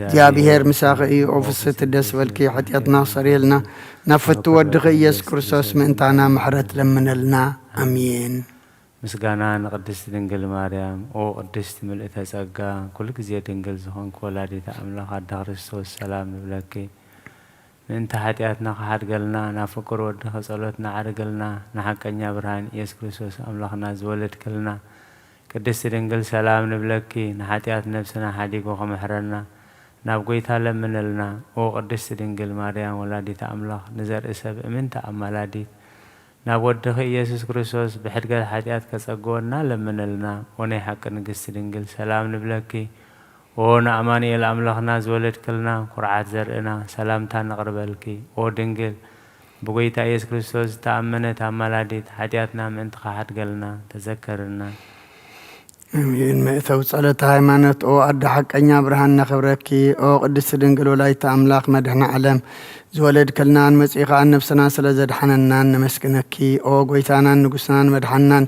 እግዚኣብሔር ምሳኺ እዩ ኦ ፍስሕቲ ደስ በልኪ ሓጢአትና ሰሪየልና ናብ ፍቱ ወድኺ ኢየሱስ ክርስቶስ ምእንታና ምሕረት ለምነልና አሜን ምስጋና ንቅድስቲ ድንግል ማርያም ኦ ቅድስቲ ምልእተ ጸጋ ኩሉ ግዜ ድንግል ዝኾንክ ወላዲተ ኣምላኽ ኣደ ክርስቶስ ሰላም ንብለኪ ምእንቲ ሓጢአትና ክሓድገልና ናብ ፍቅር ወድኺ ጸሎት ናዓርገልና ንሓቀኛ ብርሃን ኢየሱስ ክርስቶስ ኣምላኽና ዝወለድክልና ቅድስቲ ድንግል ሰላም ንብለኪ ንሓጢአት ነብስና ሓዲጉ ከመሕረና ናብ ጎይታ ለምነልና ኦ ቅድስቲ ድንግል ማርያም ወላዲተ ኣምላኽ ንዘርኢ ሰብ እምንቲ ኣማላዲት ናብ ወድኺ ኢየሱስ ክርስቶስ ብሕድገት ሓጢአት ከጸግወና ለምነልና ኦ ናይ ሓቂ ንግስቲ ድንግል ሰላም ንብለኪ ኦ ንኣማኑኤል ኣምላኽና ዝወለድክልና ኩርዓት ዘርእና ሰላምታ ነቕርበልኪ ኦ ድንግል ብጎይታ ኢየሱስ ክርስቶስ ዝተኣመነት ኣማላዲት ሓጢአትና ምእንቲ ሓድገልና ተዘከርና አሜን መእተው ጸሎተ ሃይማኖት ኦ ኣደ ሓቀኛ ብርሃን ነኽብረኪ ኦ ቅድስቲ ድንግል ወላዲተ ኣምላኽ መድሕኒ ዓለም ዝወለድክልናን መጺኻ ነፍስና ስለ ዘድሓነናን ነመስግነኪ ኦ ጎይታናን ንጉስናን መድሓናን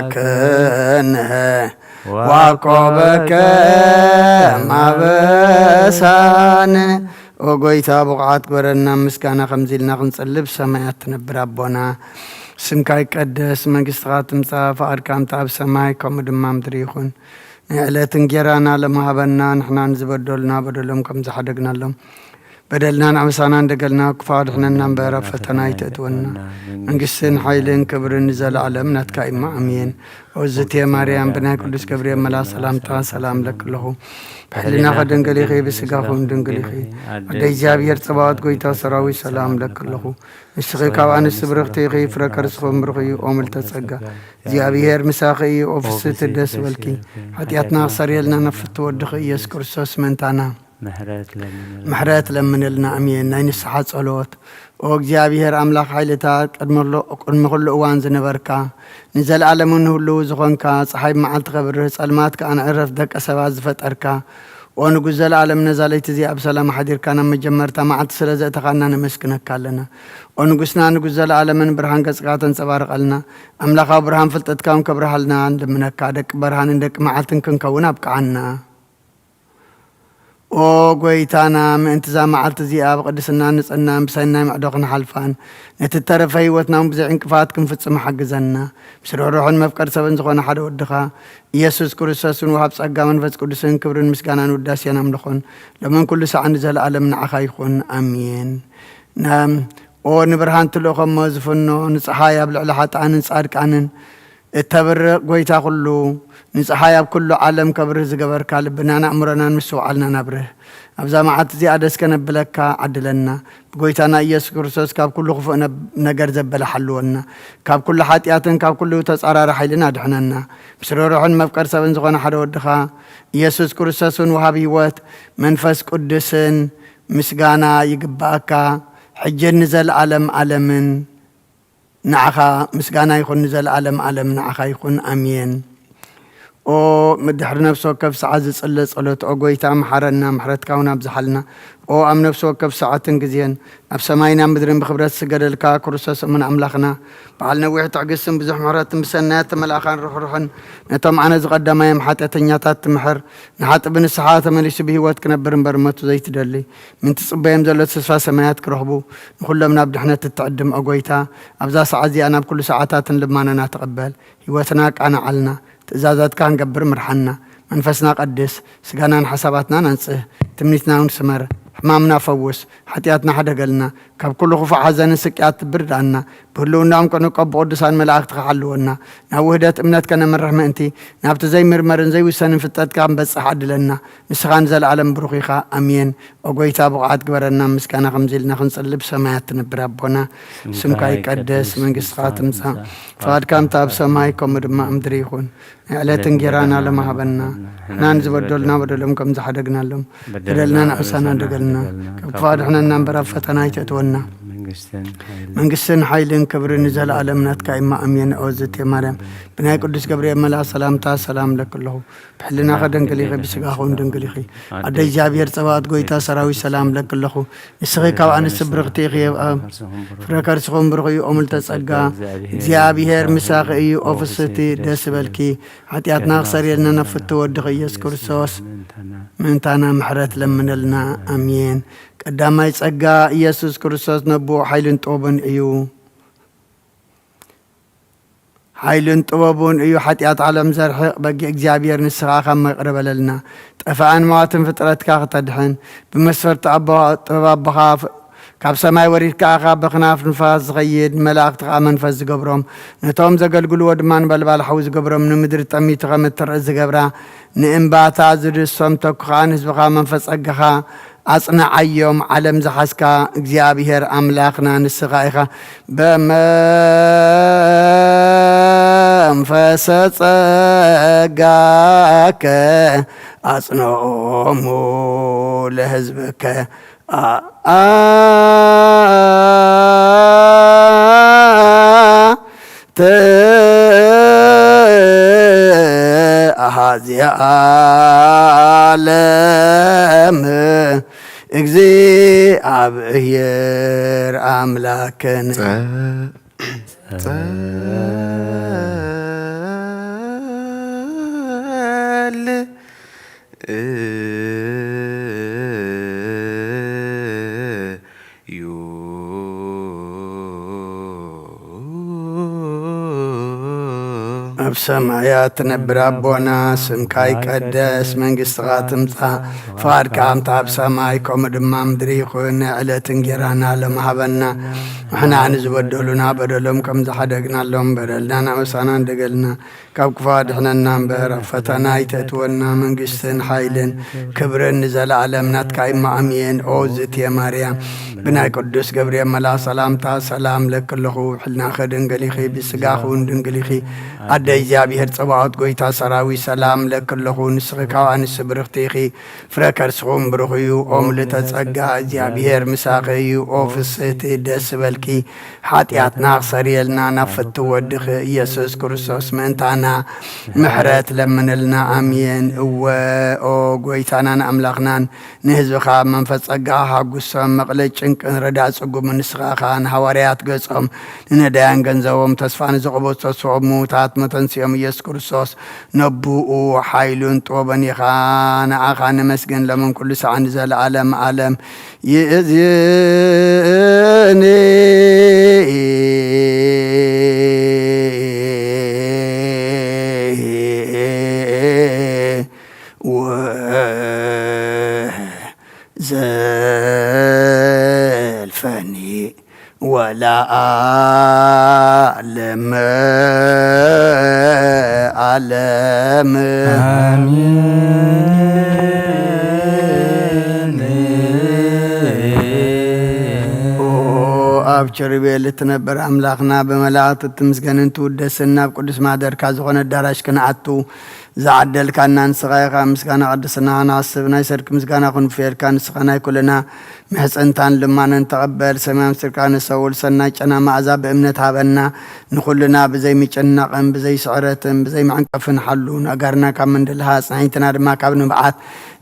كنه وعقوبك معبسان وقويتا بقعات قرنا مسكانا خمزيلنا خنصلب سمايات تنبر أبونا سمكاي قدس منقستغات تمسا فأركام تاب سماي كم دمام دريخون نعلا تنجرانا لما هبنا نحنا نزبدلنا بدلهم كم زحدقنا لهم بدلنا نعمسانا ندقلنا كفار حنا ننبرا فتنا يتأتونا منقسن حيلين كبر نزل على منات كايما أمين وزت يا مريم بنا كلش كبريم ملا سلامتا سلام لك له بحلنا خدن قليخي بسقاهم دن قليخي ودي جابير صبات قويتا سراوي سلام لك له الشغي كوان السبرختي غي فركرسخهم برغي أمل تسقى جابير مساقي وفسة الدس والكي حتياتنا صريلنا نفت ودخي يسكر سوس منتانا محرات لمن لنا أمين نين الصحات صلوات وجابير أملاك حيلتات قدم كل أوان زنبركا نزل علمون هلو زخونكا صحيب معال تغبر سلماتك أنا عرف دك أسواز فتركا ونقزل علم نزاليت زي أبسلام حدير كان مجمرتا معال تسلزة تقانا نمسكنك كالنا ونقسنا نقزل علمن برهان قسقاتا سبارق لنا أملاك برهان فلتت كون كبرهالنا عند منك دك برهان دك معال تنكن كونا بكعنا وقويتانا من انتزام عالت زياب قدسنا نسألنا بسينا معدوقنا حلفان نتترف هيوتنا مبزع انكفاتكم في السماء حق زنا بسرعو روحون مفكر سبن زخونا حدا ودخا يسوس كرساسون وحب سأقا منفس قدسين كبرين مسكانا وداسيانا ملخون لمن كل ساعة نزل عالمنا عخايخون أمين نام ونبرهان تلوخم موزفنو نصحايا بالعلاحات عن نصارك عنن التبرق قويتا كله نصحايا بكل عالم كبر زقبر كالبنا نأمرنا نمسو علنا نبره أبزا معات زيادة سكنبلك عدلنا بقويتانا إيسو كرسوس كاب كل خفونا نقر زبل حلونا كاب كل حاتياتن كاب كل تسعر رحيلنا دحننا بسرور روحن مفكر سبن زغانا حدا ودخا إيسوس كرسوسون وهابي وات منفس قدسن مسقانا يقباكا حجر نزل عالم عالمن نعخا مسقانا يخون نزل عالم عالم نعخا يخون أمين او مدحر نفسه كف ساعة صلت او قويتا محرنا محرت كونا بزحلنا او ام نفسه كف ساعة تنقزين اب سماينا مدرين بخبرات سقر الكا كرسوس من املاخنا بعلنا ويحت عقسم بزح محرات مسنات ملاخان روحن نتم عنا زقدما يم حتى تنياتات محر نحط بن الساعات مليش بهوات كنبر برمتو زيت دلي من تصبيم زلت سفا سمايات كرهبو كلنا بدحنا تتعدم او قويتا ابزا ساعات زي انا بكل ساعاتات لما انا نتقبل هواتناك انا علنا تزازات كان قبر مرحنا منفسنا قدس سقانا حساباتنا ننسه تمنيتنا ونسمر حمامنا فوس حتياتنا حدا قلنا كاب كل خفا حزن سكيات برد عنا بهلونا مكنو قب قدسان ملاك تخحلونا ناوهدات امنات كان من رحمة انتي نابت زي مرمرن زي وسان فتات كان بس حد لنا نسخان زل عالم بروخيخا امين وقويتا بقعات قبرنا مسكانا خمزيلنا خنصلب سمايات نبر ربنا سمكاي قدس من قسقات مسا فاد كام تاب سماي كومر ما امدريخون على تنجرانا لما هبنا نان زبدلنا بدلهم كم زحدقنا لهم بدلنا نعسانا دقلنا كفار احنا ننبر فتنا يتأتونا منقسن حيلين كبر نزل عالمنات كايما أمين أوزت يا مريم بناي قدس كبريم ملا سلامتا سلام لك الله بحلنا خدن قليخي بسقاخون دن قليخي عدي جابير صبات قويتا سراوي سلام لك الله السغي كوان السبرغتيخي فركر سخون برغي أمل تسقا جابير مساقي أوفستي دسبالكي حتياتنا خسر يلنا نفتو ودغي يسكر سوس من تانا محرات لمن لنا أمين قدام يسقى يسوس كريستوس نبو حيلن طوبن ايو حيلن طوبن ايو حتيات عالم زرح بقي اجابير نسخا خم يقرب لنا طفعان مواتن فطرت كاخ تدحن بمسفر طباب بخاف كاب سماي وريد كاخا بخناف نفاس غيد ملاك تقا منفس قبرهم نتوم زقل قلو ودمان بلبال حوز قبرهم نمدر تمي تغمت ترأز قبرا نئنباتا زر السومتك خانس بخا منفس اقخا أصنع أيوم علم زحسكا እግዚአብሔር أملاخنا نسخايخا بمنفس ጸጋከ أصنعهم لحزبك أهازي عالم እግዚአብሔር አምላክን በሰማያት ትነብር አቦና ስምካ ይቀደስ መንግሥትኻ ትምጻእ ፍቃድካ ከምቲ ኣብ ሰማይ ከምኡ ድማ ምድሪ ይኹን ዕለት እንጀራና ሎሚ ሃበና ንሕና ንዝበደሉና በደሎም ከም ዝሓደግናሎም በደልና ናበሳና እንደገልና ካብ ክፉ ኣድሕነና እምበር ኣብ ፈተና ኣይተእትወና መንግስትን ሓይልን ክብርን ንዘለኣለም ናትካ ኢማ ኣሜን ኦ ዝእትየ ማርያም ብናይ ቅዱስ ገብርኤል መልኣክ ሰላምታ ሰላም ለክለኹ ሕልናኸ ድንግል ኢኺ ብስጋኹ ድንግል ኢኺ ኣደ እግዚኣብሔር ፀባዖት ጎይታ ሰራዊት ሰላም ለክለኹ ንስኺ ካብ ኣንስቲ ብርኽቲ ኢኺ ፍረ ከርስኹም ብሩኽ እዩ ኦ ምልዕተ ጸጋ እግዚኣብሔር ምሳኺ እዩ ኦ ፍስሕቲ ደስ በልኪ ሓጢኣትና ክሰርየልና ናብ ፍቲ ወድኺ ኢየሱስ ክርስቶስ ምእንታና ምሕረት ለምንልና ኣሜን እወ ኦ ጎይታናን ኣምላኽናን ንህዝብኻ መንፈስ ጸጋ ሓጉሶም መቕለጭ ጭንቅን ረዳእ ጽጉም ንስኻኻ ንሃዋርያት ገጾም ንነዳያን ገንዘቦም ተስፋ ንዘቕቦት ተስፎም ሙታት መተንስኦም ኢየሱስ ክርስቶስ ነብኡ ሓይሉን ጥበበን ኢኻ ንዓኻ ንመስግን ለመን ኩሉ ሰዓት ንዘለዓለም ዓለም ይእዝየኒ زلفني ولا أعلم علم أبشر بيلتنبر أملاخنا بملاءة التمسكن تودسنا بقدس ما درك زغن الدرج كنعتو زعدل كان نسخايا مسكانا قدسنا نعصبنا يسرك مسكانا خن فير كان سخنا كلنا محسنتان لما نتقبل سمام سركان سول سنا جنا مع عذاب امنتها بنا نخلنا بزي ميچنقن بزي سعرتن بزي معنقفن حلون اغرنا كم من دلها صحيتنا دما كابن بعات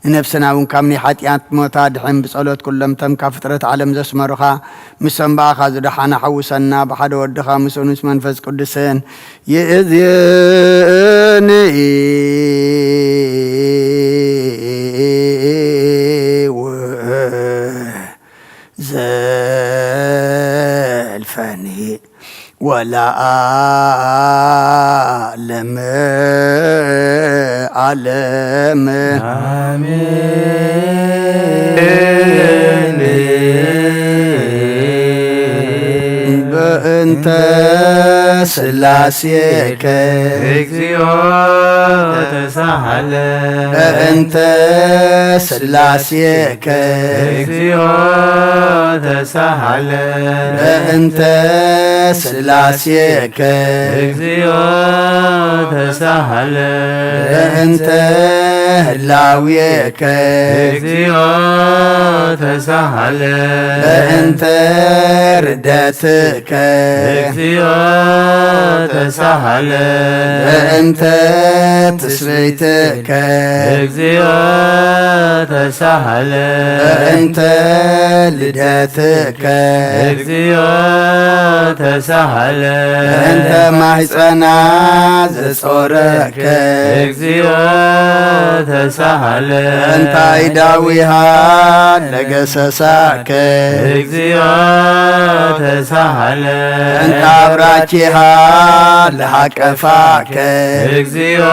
نفسنا ونكمني حاتيات موتا دحين بصلوت كلم تم كفترة عالم زسمرخا مسنبا خاز دحانا حوسنا بحد ودخا مسونس منفس قدسين يأذيني زلفني ولا أعلم علم آمين بأنت سلاسيك اكزيو تسهل بأنت سلاسيك اكزيو تسهل بأنت سلاسيك اكزيو تسهل بأنت هلاويك اكزيو تسهل بأنت ردتك اكزيو تسهل بأنت تسبيتك اكزيو تسهل بأنت لدتك اكزيو تسهل بأنت محسنا زصورك اكزيو تسهل أنت عداويها لقسساك اكزيو تسهل أنت عبراتها لحقفاك اكزيو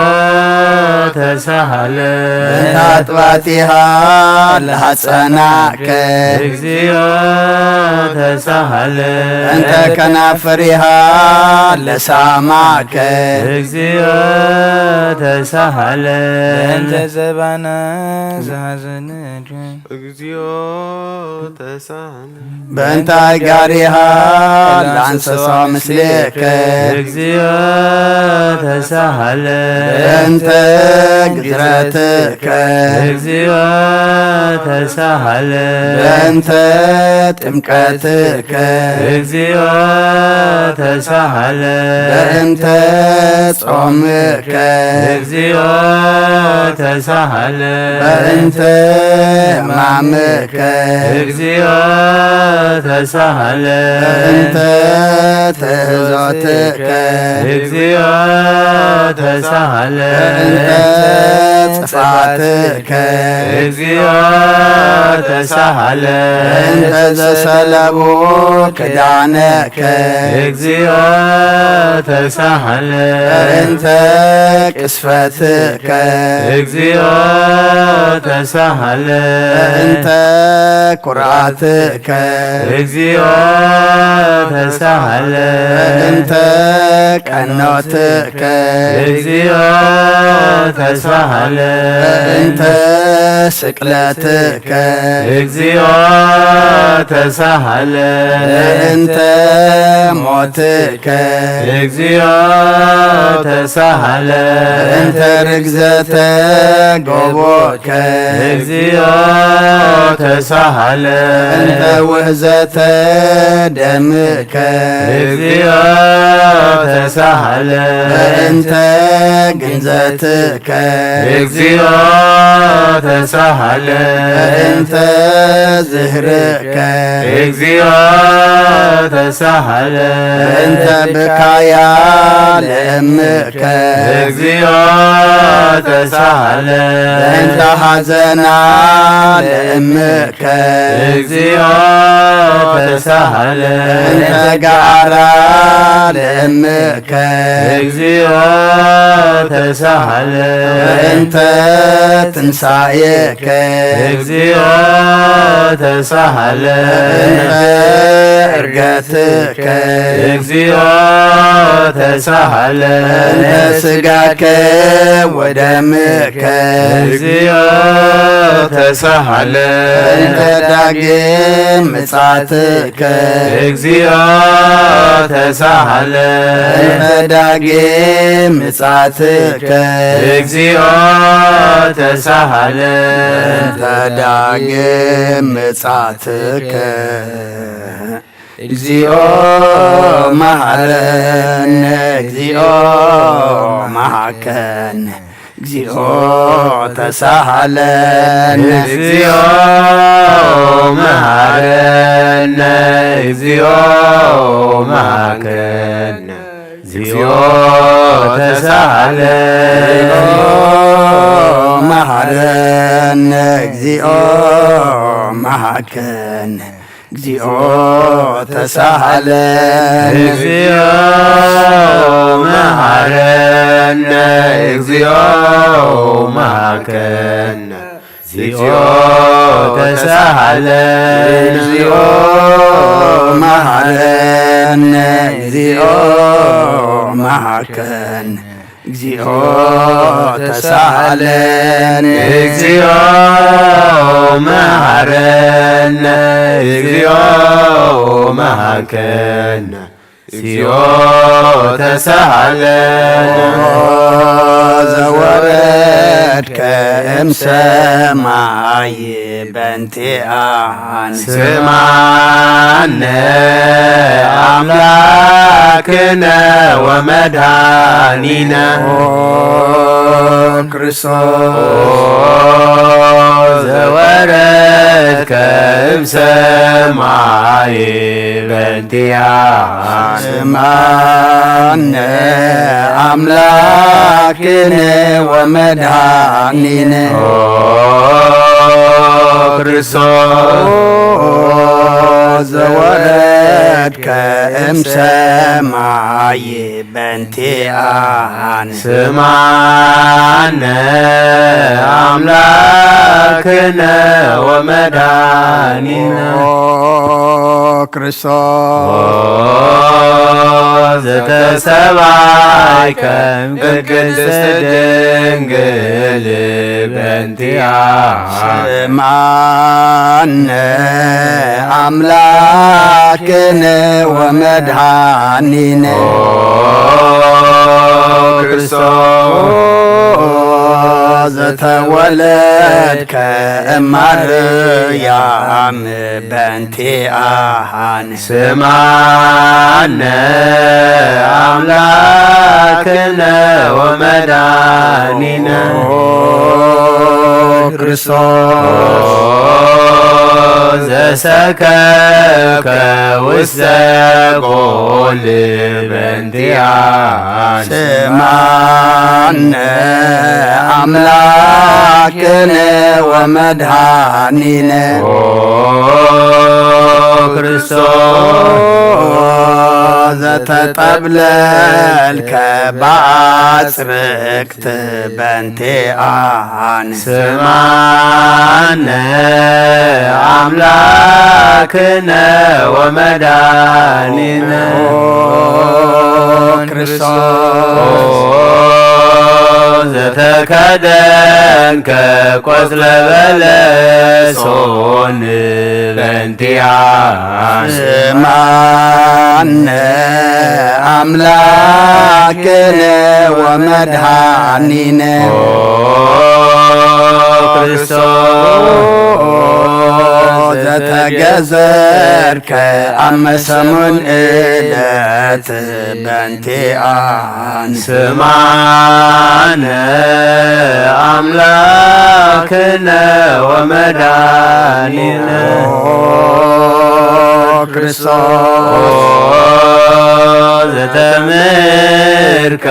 تسهل أنت عطباتها لحسناك اكزيو تسهل أنت كنافرها لسامعك اكزيو تسهل أنت زبانا زهزنك اكزيو تسهل بأنت قاريها لعنسسا مثلك اكزيو تسهل بأنت قدرتك اكزيو تسهل بأنت تمكتك اكزيو تسهل بأنت صومك اكزيو تسهل بأنت معمك اكزيو تسهل بأنت تهزوتك اكزيو تسهل بأنت ጽፋትከ እግዚኦ ተሳሃለ እንተ ዘሰለቡ ክዳነከ እግዚኦ ተሳሃለ እንተ ቅስፈትከ እግዚኦ ተሳሃለ እንተ ኩርዓትከ እግዚኦ ተሳሃለ እንተ ቀኖትከ እግዚኦ ተሳሃለ እንተ ስቅለትከ እግዚኦ ተሳሃለ እንተ ሞትከ እግዚኦ ተሳሃለ እንተ ርግዘተ ጎቦከ እግዚኦ ተሳሃለ እንተ ውህዘተ ደምከ እግዚኦ ተሳሃለ እንተ ግንዘትከ እግዚኦ ተሳሃለ እንተ ዝህርከ እግዚኦ ተሳሃለ እንተ ብካያ ለእምከ እግዚኦ ተሳሃለ እንተ ሐዘና ለእምከ እግዚኦ ተሳሃለ እንተ ጋራ ለእምከ እግዚኦ ተሳሃለ እንተ ትንሣኤከ እግዚኦ ተሳሃለ እንተ ዕርገትከ እግዚኦ ተሳሃለ እንተ ሥጋከ ወደምከ እግዚኦ ተሳሃለ እንተ ዳግም ምጽአትከ እግዚኦ ተሳሃለ እንተ ዳግም ምጽአትከ እግዚኦ ተሳሃለ እንተ ዳግም ምጽአትከ እግዚኦ መሐረነ እግዚኦ መሐከነ እግዚኦ ተሳሃለነ እግዚኦ መሐረነ እግዚኦ መሐከነ እግዚኦ ተሳሃለ መሐረነ እግዚኦ መሐከነ እግዚኦ ተሳሃለነ እግዚኦ መሐረነ እግዚኦ መሐከነ እግዚኦ ተሳሃለ እግዚኦ መሐረነ እግዚኦ መሐከነ እግዚኦ ተሳሃለነ እግዚኦ መሐረነ እግዚኦ መሐከነ እግዚኦ ተሳሃለ ዘወረድከ እምሰማይ በእንቲአነ ስማነ አምላክነ ወመድኃኒነ ክርስቶስ ዘወረድከ እምሰማይ በእንቲአነ ስማነ አምላክነ ወመድኃኒነ ክርስቶስ ዘወረድከ እምሰማይ በእንቲአነ ስማነ አምላክነ ወመድኃኒነ ክርስቶስ ዘተሰባይከ እምቅድስት ድንግል በእንቲአነ ስማነ አምላክነ ወመድኃኒነ ክርስቶስ ዘተወለድከ እማርያም በእንቲአነ ስማነ አምላክነ ወመድኃኒነ ክርስቶስ ዘሰከከ ውስተ ጎል በእንቲአነ ስማነ አምላክነ ወመድኃኒነ ክርስቶስ ዘተጠብለልከ በአጽርቅት በእንቲአነ ስማነ አምላክነ ወመድኃኒነ ክርስቶስ ዘተከደንከ ቆጽለ በለሶን በእንቲአነ ስማነ አምላክነ ወመድኃኒነ ክርስቶስ ዘተገዘርከ አመሰሙን ዕለት በእንቲአነ ስማነ አምላክነ ወመድኃኒነ ክርስቶስ ዘተምርከ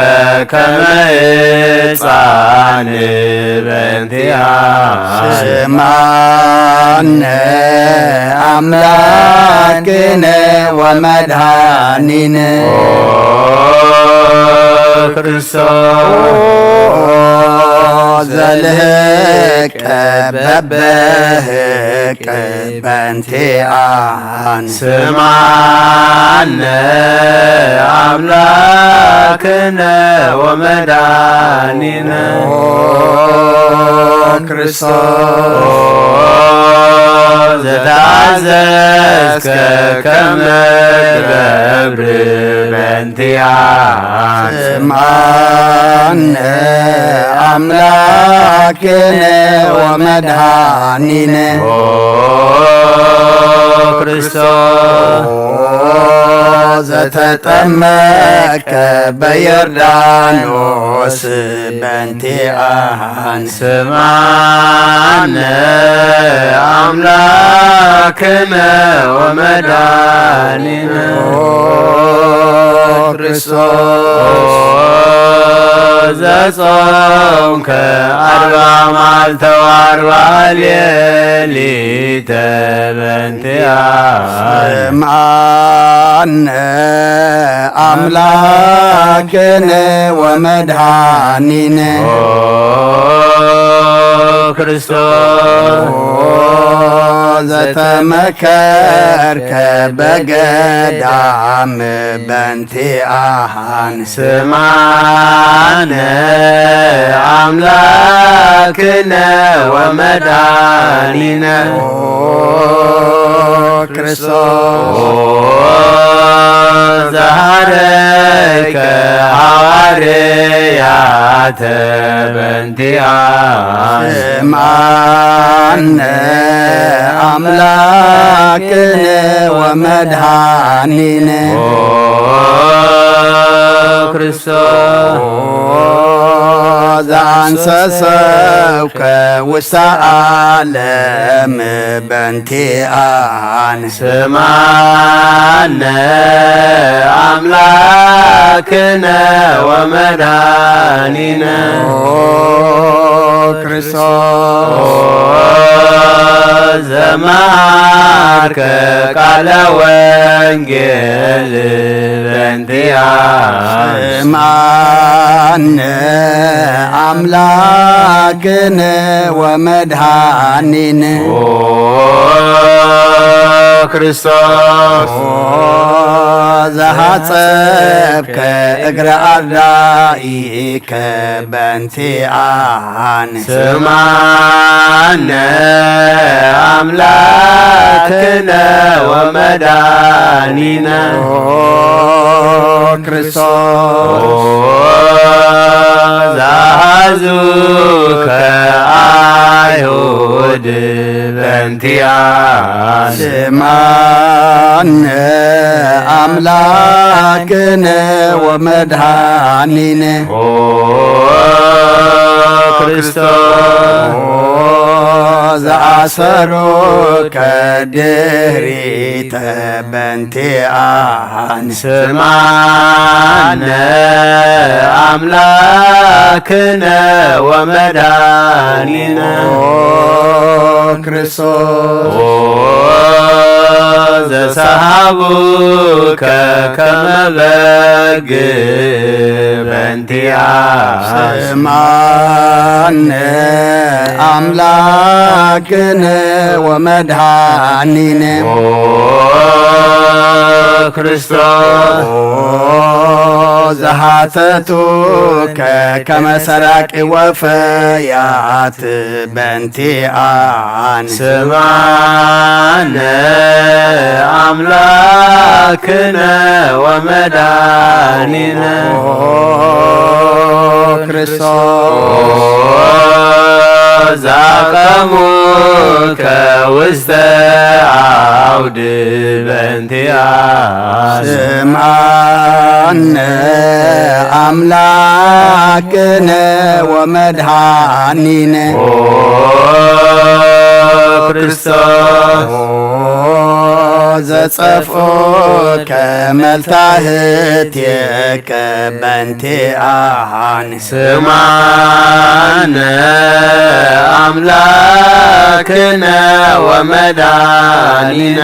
ከመ ሕፃን በእንቲአነ ስማነ አምላክነ ወመድኃኒነ ክርስቶስ ዘልህቀ በበህቀ በእንቲአነ ስማነ አምላክነ ወመድኃኒነ ክርስቶስ ዘታዘዝከ ከመ ገብር በእንቲአነ ስማነ አምላክነ ወመድኃኒነ ክርስቶስ ዘተጠመቀ በዮርዳኖስ በእንቲአነ ስማነ አምላክነ ወመድኃኒነ ክርስቶስ ዘጾምከ አርባ መዓልተ ወአርባ ሌሊተ በእንቲአነ ስማነ አምላክነ ወመድኃኒነ ክርስቶስ ዘተመከርከ በገዳም በእንቲአነ ስማነ አምላክነ ወመድኃኒነ ክርስቶስ ዘሃረከ ሐዋርያተ በእንቲአነ ስማነ አምላክነ ወመድኃኒነ ክርስቶስ ዘአንሰሰብከ ውስተ ዓለም በእንቲአነ ስማነ አምላክነ ወመድኃኒነ ክርስቶስ ዘመሃርከ ቃለ ወንጌል በእንቲአነ ስማነ አምላክነ ወመድኃኒነ ክርስቶስ ዘሐጸብከ እግረ አርዳኢከ በእንቲአነ ስማነ አምላክነ ወመድኃኒነ ክርስቶስ ዘአሐዙከ አይሁድ በእንቲአነ ስማነ አምላክነ ወመድኃኒነ ክርስቶስ ዘአሰሮከ ድኅሪተ በእንቲአነ ስምዓነ አምላክነ ወመድኃኒነ ክርስቶስ ዘሰሃቡከ ከመ በግ በእንቲአነ ስምዓነ አምላክነ ወመድኃኒነ ክርስቶስ ዘሃተቱከ ከመ ሰራቂ ወፈያት በእንቲአነ ስምዓነ አምላክነ ወመድኃኒነ ክርስቶስ ዘአቀሙከ ውስተ አውድ በእንቲአነ ስምዓነ አምላክነ ወመድኃኒነ ክርስቶስ ዘጸፍኦከ መልታህትከ በእንቲአነ ስምዓነ አምላክነ ወመድኃኒነ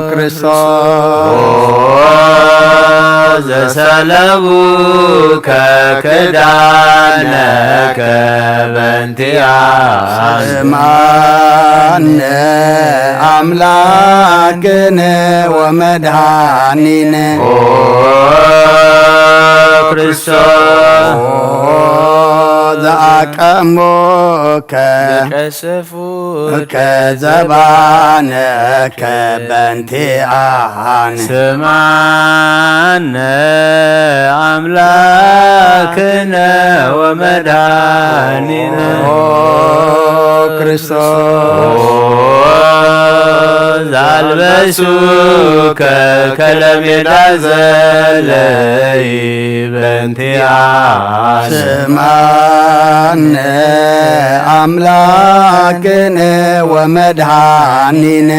ክርስቶስ ዘሰለቡከ ክዳነከ በእንቲአነ ስምዓነ አምላክነ ወመድኃኒነ ክርስቶስ ዘአቀሞከ ቀሰፉከ ዘባነከ በእንቲአነ ስምዓነ አምላክነ ወመድኃኒነ ክርስቶስ ዘአልበሱከ ከለሜዳ ዘለይ በእንቲአነ ስምዓነ አምላክነ ወመድኃኒነ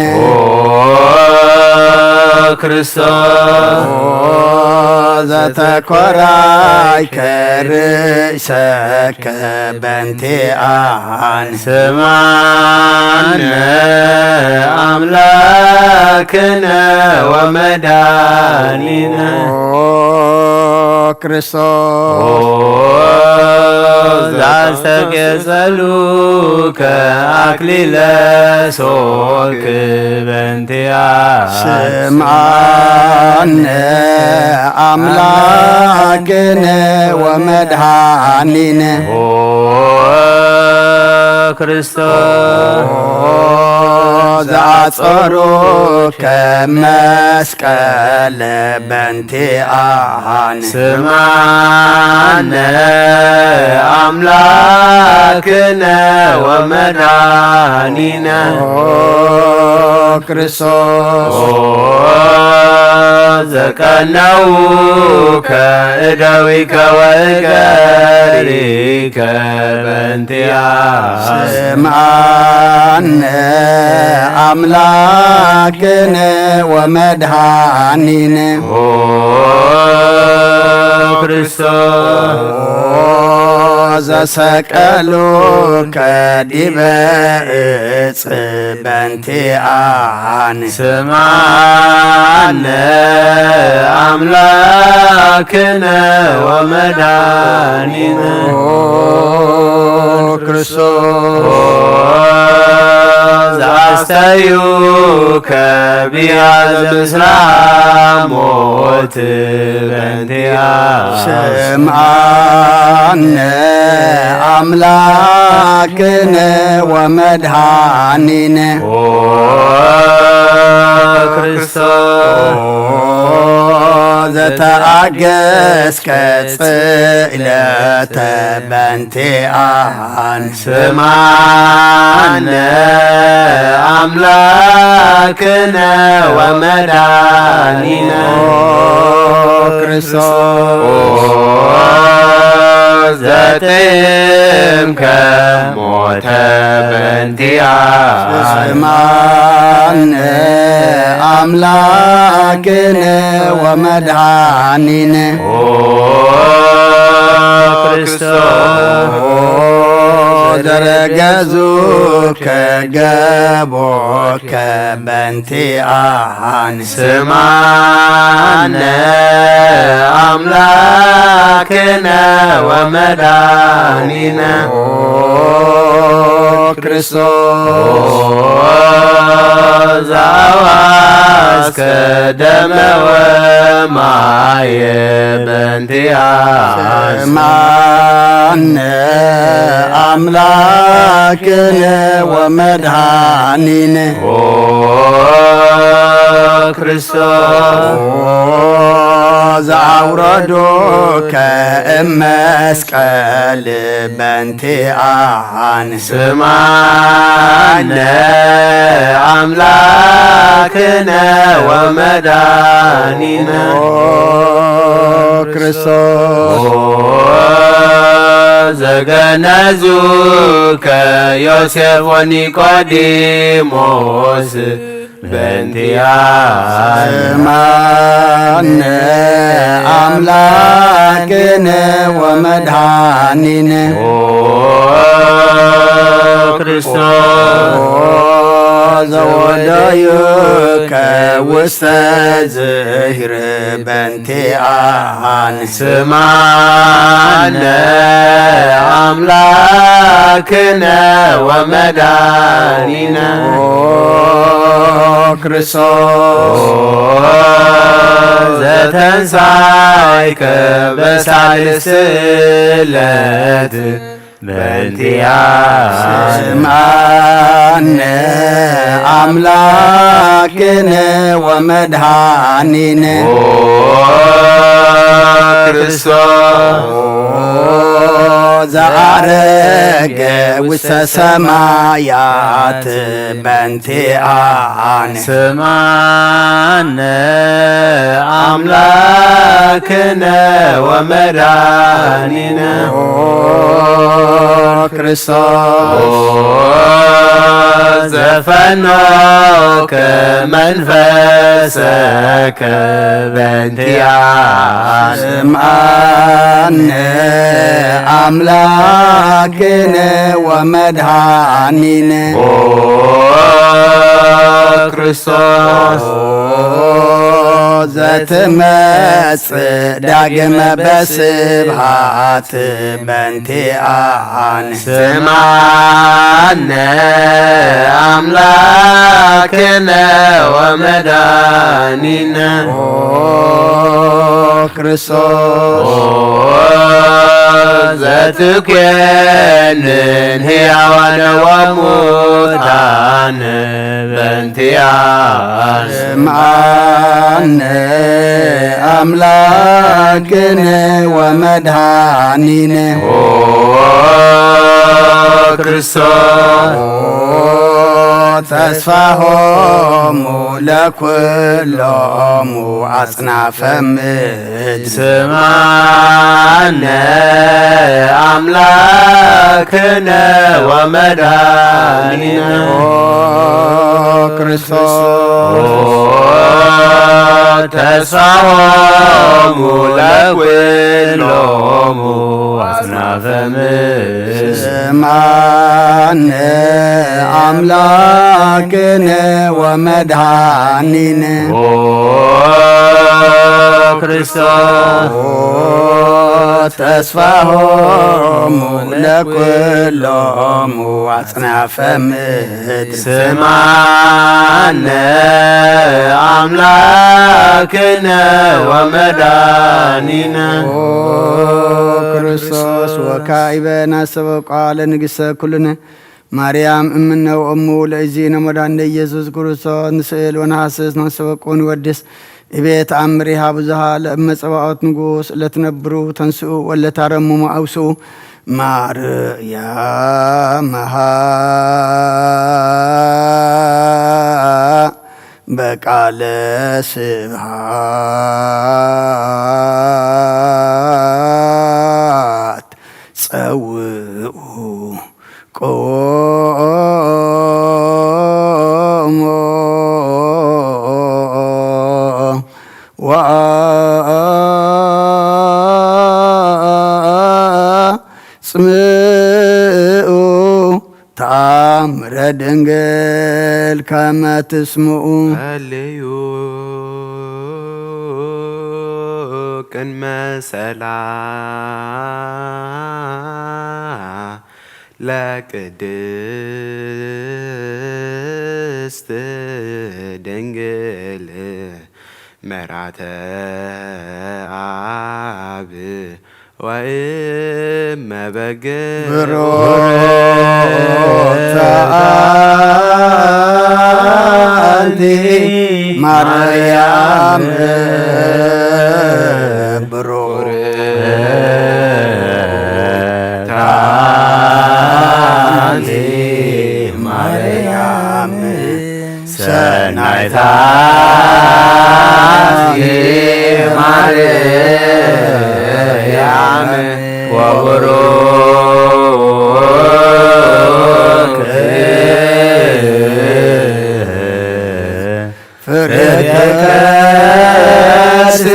ክርስቶስ ዘተኰራይከ ርእሰከ በእንቲአነ ስምዓነ አምላክነ ወመድኃኒነ ክርስቶስ ዘአስተቄጸሉከ አክሊለ ሦክ በእንቲአነ ስምዓነ አምላክነ ወመድኃኒነ ክርስቶስ ዘአጽሮከ መስቀለ በእንቲአነ ስምዓነ አምላክነ ወመድኃኒነ ክርስቶስ ዘቀነውከ እደዊከ ወእገሪከ በእንቲአነ ስምዓነ አምላክነ ወመድኃኒነ ክርስቶስ ዘሰቀሉከ ዲበ ዕፅ በእንቲአነ ስምዓነ አምላክነ ወመድኃኒነ ክርስቶስ ዘአስተዩከ ቢያዘ ምስራቅ ሞት በእንቲአነ ስምዓነ አምላክነ ወመድኃኒነ ክርስቶስ ዘተአገስከ ጽዕለተ በእንቲአነ ስምዓነ አምላክነ ወመድኃኒነ ክርስቶስ ዘጥምከ ሞተ በእንቲአነ ስማነ አምላክነ ወመድኃኒነ ክርስቶስ ዘረገዙከ ገቦከ በእንቲአነ ስማነ አምላክነ ወመድኃኒነ ክርስቶስ ዘአዋስከ ደመ ወማየ በእንቲአነ ስማነ አምላክነ ወመድኃኒነ ክርስቶስ ዘአውረዶከ እመስቀል በእንቲአነ ስማነ አምላክነ ወመድኃኒነ ክርስቶስ ዘገነዙከ ዮሴፍ ወኒቆዲሞስ በእንቲአነ ስማነ አምላክነ ወመድኃኒነ ክርስቶስ ዘወደዩከ ውስተ ዝሂር በእንቲአነ ስማነ አምላክነ ወመድኃኒነ ክርስቶስ ዘተንሣእከ በሳልስት ዕለት በእንቲአነ ስማነ አምላክነ ወመድኃኒነ ክርስቶስ ዘአረገ ውስተ ሰማያት በእንቲአነ ስማነ አምላክነ ወመድኃኒነ ክርስቶስ ዘፈኖከ መንፈሰከ በእንቲአነ ስማነ አምላክነ ወመድኃኒነ ክርስቶስ ዘትመጽእ ዳግመ በስብሐት በእንቲአነ ስማነ አምላክነ ወመድኃኒነ ክርስቶስ ዘትኮንን ሕያዋነ ወሙታነ በእንቲአነ ስማነ አምላክነ ወመድኃኒነ ክርስቶስ ተስፋሆሙ ለኩሎሙ አጽናፈ ምድር ስማነ አምላክነ ወመድኃኒነ ክርስቶስ ተስፋሆሙ ለኩሎሙ አጽናፈ ምድር ስማነ አምላክነ ወመድኃኒነ ክርስቶስ ተስፋሆሙ ለኩሎሙ አጽናፈ ምድር ስማነ አምላክነ ወመድኃኒነ ክርስቶስ ወካዕበ ናሰበ ቃለ ንግሥተ ኩልነ ማርያም እምነ ወእሙ ለእግዚእነ መድኃኒነ ኢየሱስ ክርስቶስ ንስእል ወነሐስስ ናሰበቁን ይወድስ እቤት አምሪሃ ብዙሃ ለእመ ጸባኦት ንጉሥ ለትነብሩ ተንስኡ ወለታረሙሙ አውስኡ ማርያም በቃለ ስብሐት ጸውኡ ቆሞ ወአጽምዑ ተአምረ ድንግል ከመ ትስምዑ ጸልዩ ቅድመ ሰላም ለቅድስት ድንግል መራተ አብ ወእመ በግ ብሩክተ አንቲ ማርያም ብሩክተ አንቲ ማርያም ሰናይታ ማርያም ወቡሩክ ፍሬተ ከርስኪ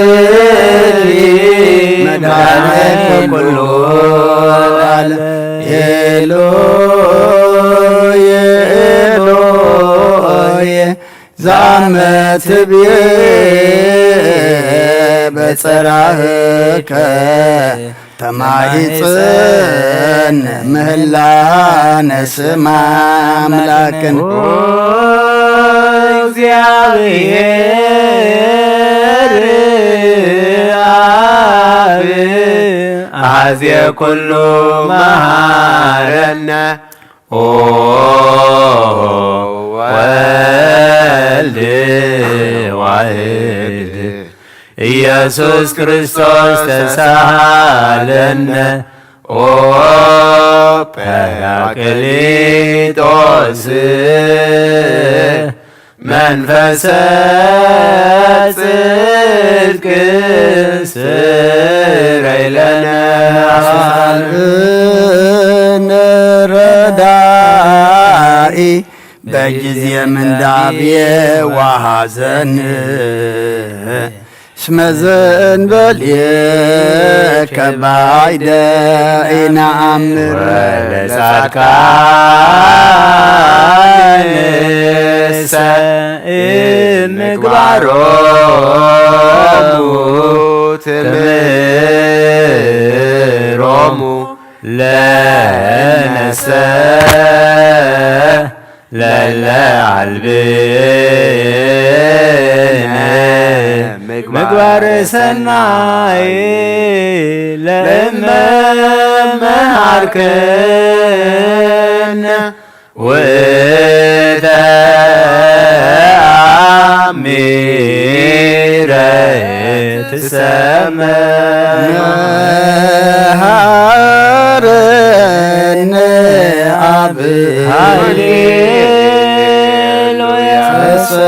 መድኃኒተ ኩሉ ዓለም ኤሎይ ኤሎይ ዛመትብየ በጽራህከ ተማይጽን ምህላነ ስማ አምላክን እግዚአብሔር አብ አዝየ ኩሉ መሃረነ ወልድ ዋሕድ ኢየሱስ ክርስቶስ ተሳሃለነ ጰራቅሊጦስ መንፈሰ ጽድቅ ስረይ ለነ ረዳኢ በጊዜ ምንዳብየ ወሐዘን እስመ ዘእንበሌከ ባዕደ ኢነአምር ወለጻድቃንሰ ምግባሮሙ ትምህሮሙ ለነሰ ለለ አልብነ ምግባረ ሰናይ ለእመ መሃርከነ ወተአሚረ ትሰመዕ መሃረነ አብ ሃሌሉያ ተሰሃለነ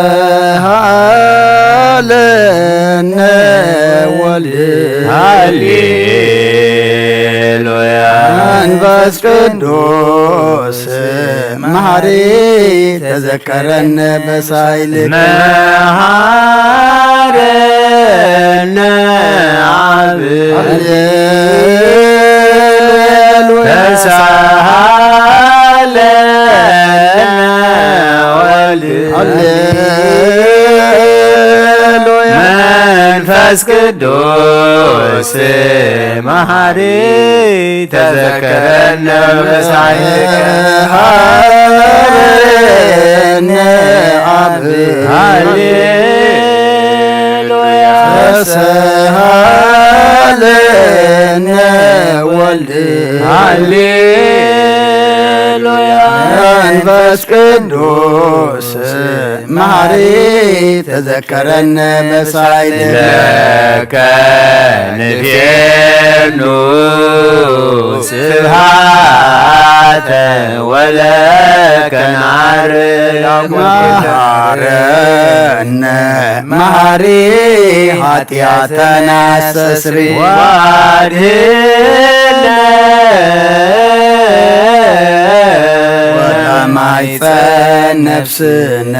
ወልድ ሃሌሉያ መንፈስ ቅዱስ መሐሪ ተዘከረነ በሳይልከ መሐረነ አብ ሃሌሉያ ተሰሃለነ ወልድ ሃሌሉያ መንፈስ ቅዱስ መሐሪ ተዘከረነ በሳይልከ መሐረነ አብ ሃሌሉያ ተሰሃለነ ወልድ ሃሌሉያ መንፈስ ቅዱስ መሐሪ ተዘከረነ በሳይልከ ንቤኑ ስብሐተ ወለከ ናርግ መሐረነ መሐሪ ኃጢአተነ አስተስርይ ዋድኅነ ማይፀን ነፍስነ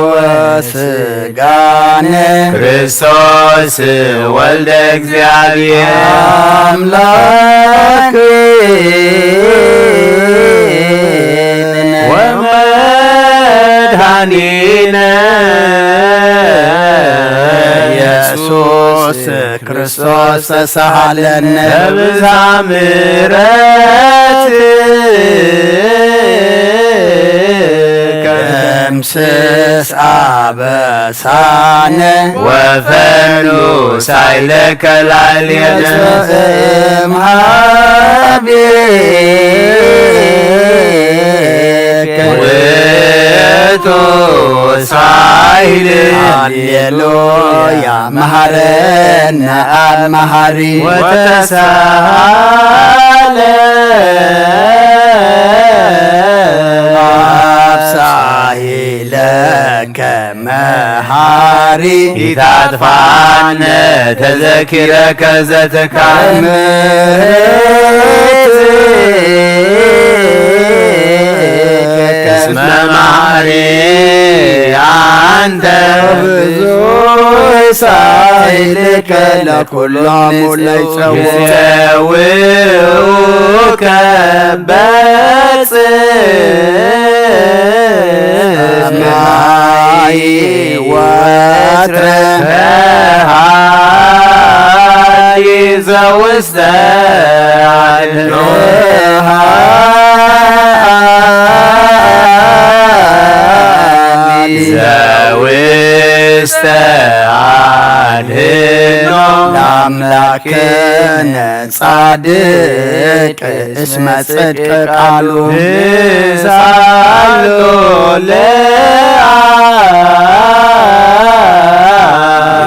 ወስጋነ ክርስቶስ ወልደ እግዚአብሔር አምላክ ወመድኃኒነ ኢየሱስ ክርስቶስ ተሳሃለነ በብዛ ምሕረት ደምስስ አበሳነ ወፈኑ ሳይለከ ላዕሌነ ውእቱ ሳይል ሃሌሉያ መሐረነ አብ መሐሪ ወተሳሃለ አብሳሂለከ መሐሪ ኢታጥፋነ ተዘኪረከ ዘተካል እስመ መሐሪ አንተ ብዙ ሳይልከ ለኩሎም ይፄውኡከ በጽማይ ወትረ ዘውስተ አድኅኖ ዘውስተ አድኅኖ ለአምላክነ ጻድቅ እስመ ጽድቅ ቃሉ ንሳሎ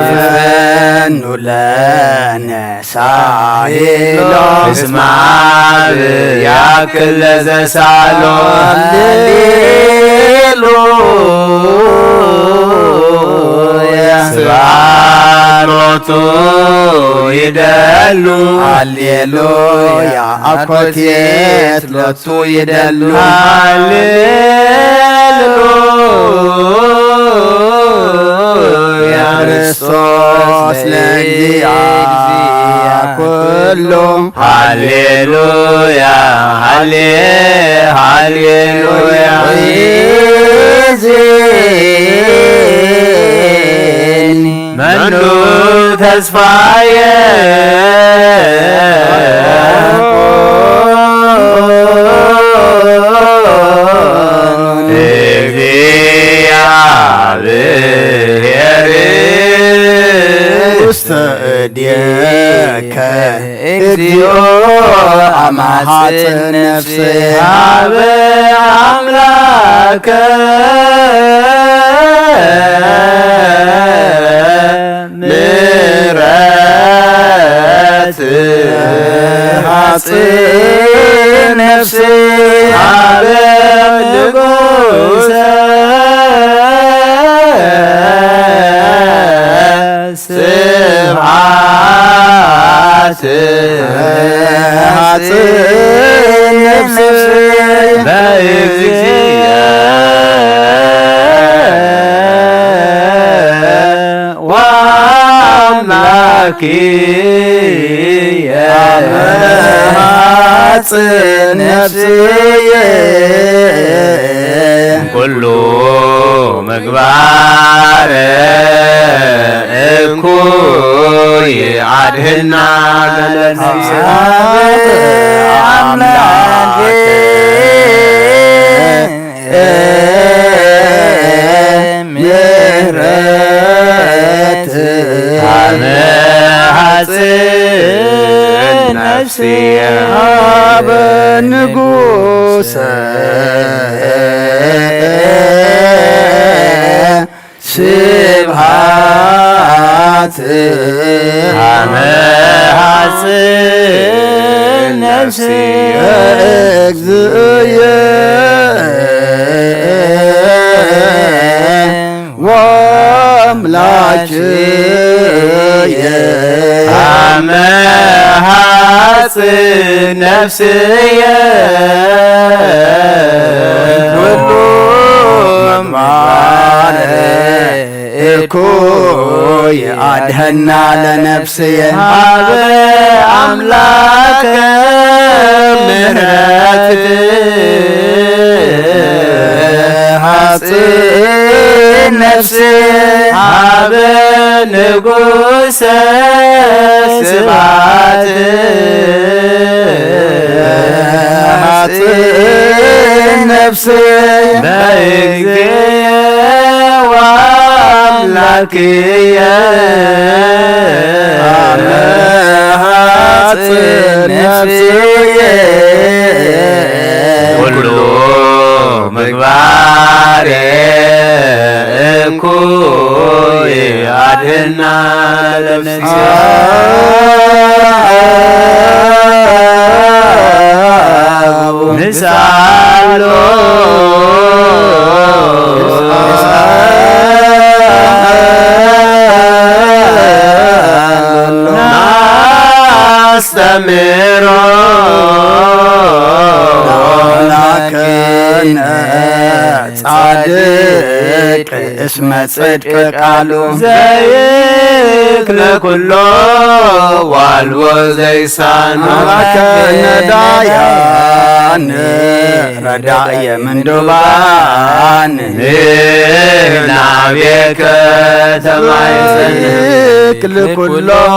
ይፈኑ ለነ ሳይሎ እስመ አብ ያክል ለዘሳሎ ስብሐት ይደሉ ሃሌሉያ አኮቴት ሎቱ ይደሉ ሃሌሉያ ክርስቶስ ለእግዚአ ኩሉ ሃሌሉያ ሃሌሉያ መኑ ተስፋየ እግዚአብሔር ውስተ እዴከ እግዚኦ አማሐጽን ነፍሴ ሀበ አምላከ ምሕረት ሐጽን ነፍሴ ሀበ ንጉሠ ስብሐት ሐጽን ነፍሴ ወአምላኪየ ሐጽን ነፍስየ ኩሉ ምግባረ እኩይ አድኅና አምላኬ ምሕረት አነ ሐጽን ነፍስየ ሀበ ንጉሠ ስብሐት አነ ሐጽን ነፍስየ እግዚእየ ወአምላክየ አነ ሐጽን ነፍስየ ኩሉ أدهنا لنفسي هاب أملاك مهرت حصين نفسي هاب نقوس سبعات حصين نفسي بيكي واملاكي حصين نفسي كله مقبار كوي عدنا لنفسي نسألو نستمرو صادق اسم صدق قالوا زيك لكله والو زيسان ندايان رداي من دبان نابيك تمايزك لكله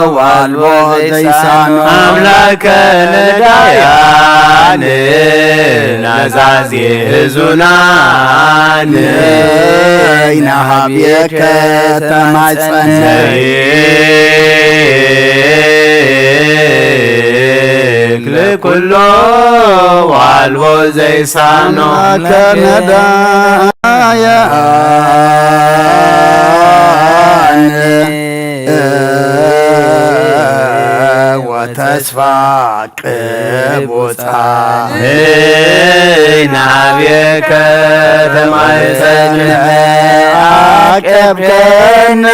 والو زيسان أملاك ندايان نزازي زنان نهابيك تمايزنك لكله والو زيسانو كندايان وتسفى قبوتا نابيك تمايزن عقبكن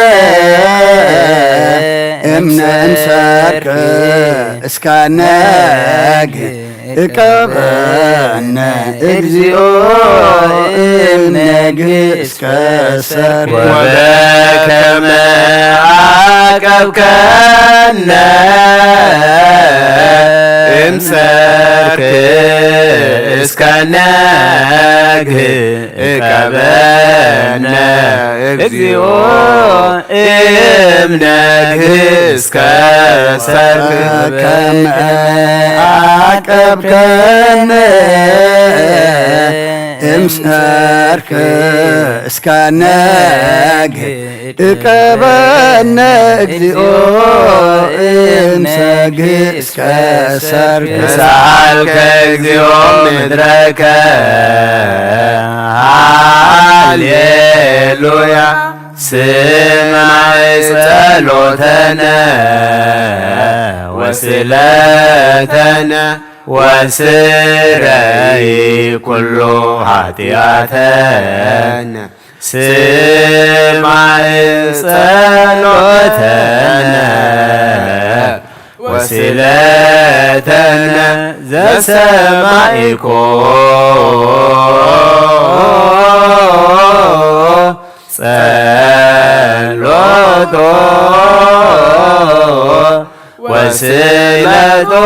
امنن سرك اسكانك اقبن اجزيو امنك اسكسر وبكم عقبكن امسك اسكنك اقبلنا اجزيو امنك اسكسر كم عقبكن امسك اسكنك اقبلنا اجزيو امسك اسكسر سألك اجزيو مدرك هاليلويا سمع صلوتنا وصلاتنا وسري كل حياتنا سمع صلوتنا وصلاتنا ذا سمائكم صلوتو وصلتو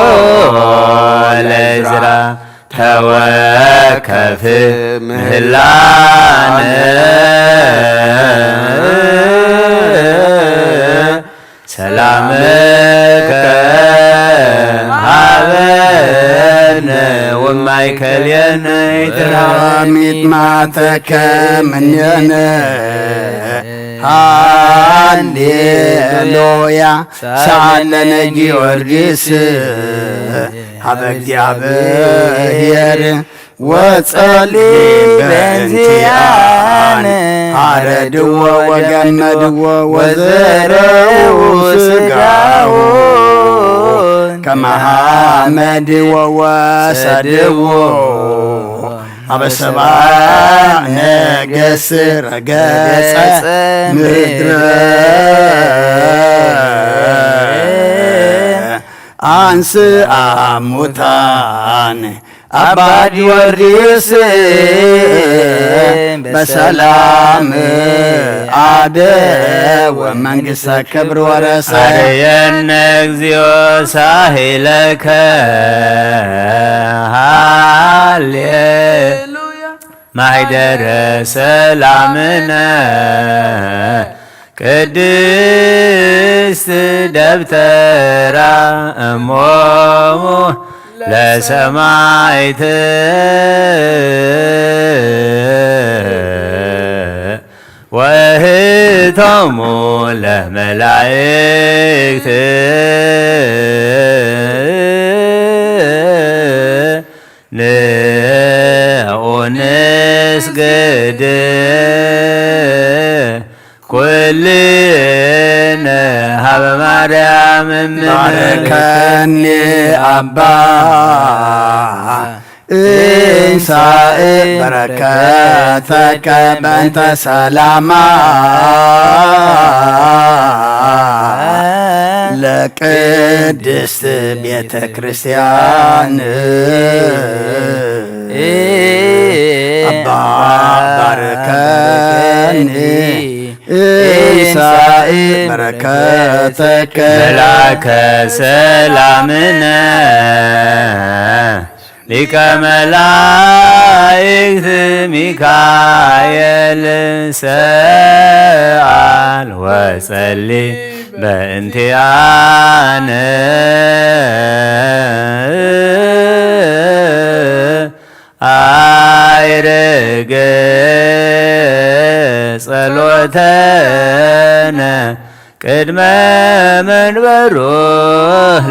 لزرا توكف مهلانا سلامك هابنا ومايكل ينيتراميت معتك من ينا هاليلويا سعلنا جيورجيس هذا ديابير وصلي بنزيان عردو وجمدو وزرو سقاو كمحمد وواسدو أبسبع نجسر جسس مدر أنس أموتان አባ ጊዮርጊስ በሰላም አደወ መንግሥተ ክብር ወረሰ አርየነ እግዚኦ ሳሂለከ ሃሌሉያ ማኅደረ ሰላምነ ቅድስት ደብተራ እሞሙ ለሰማዕት ወእህቶሙ ለመላእክት ንዑ ንስግድ ኩልነ ሀበ ማርያም ባረከኒ አባ እንሳእ በረከተከ በእንተ ሰላማ ለቅድስት ቤተ ክርስቲያን አባ ባረከኒ እንሳእ በረከተከ መላከ ሰላምነ ሊቀ መላእክት ሚካኤል ሰአል ወጸሊ በእንቲአነ አይርግ ጸሎተነ ቅድመ መንበሮ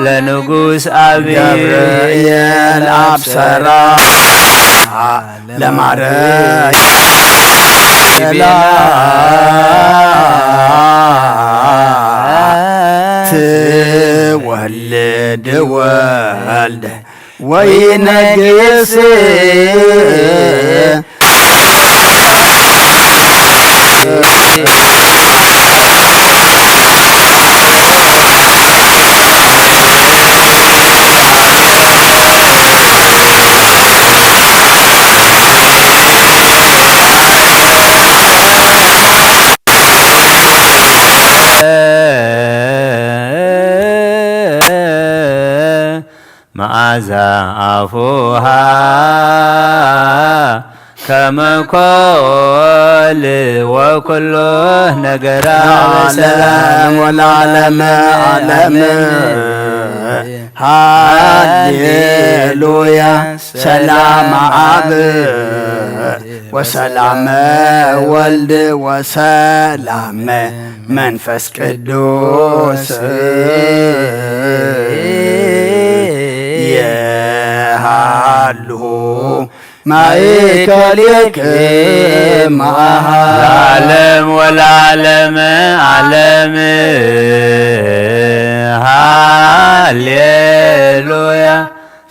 ለንጉሥ አብይ ገብርኤል አብሰራ ትወልድ ወልደ ወይነግስ መዓዛ አፉሃ ከመኮል ወኩሎ ነገራ ለዓለም ወለዓለመ ዓለም ሃሌሉያ ሰላም አብ ወሰላም ወልድ ወሰላም መንፈስ ቅዱስ የሃሉ ማእከሌክም ለዓለም ወለዓለመ ዓለም ሃሌሉያ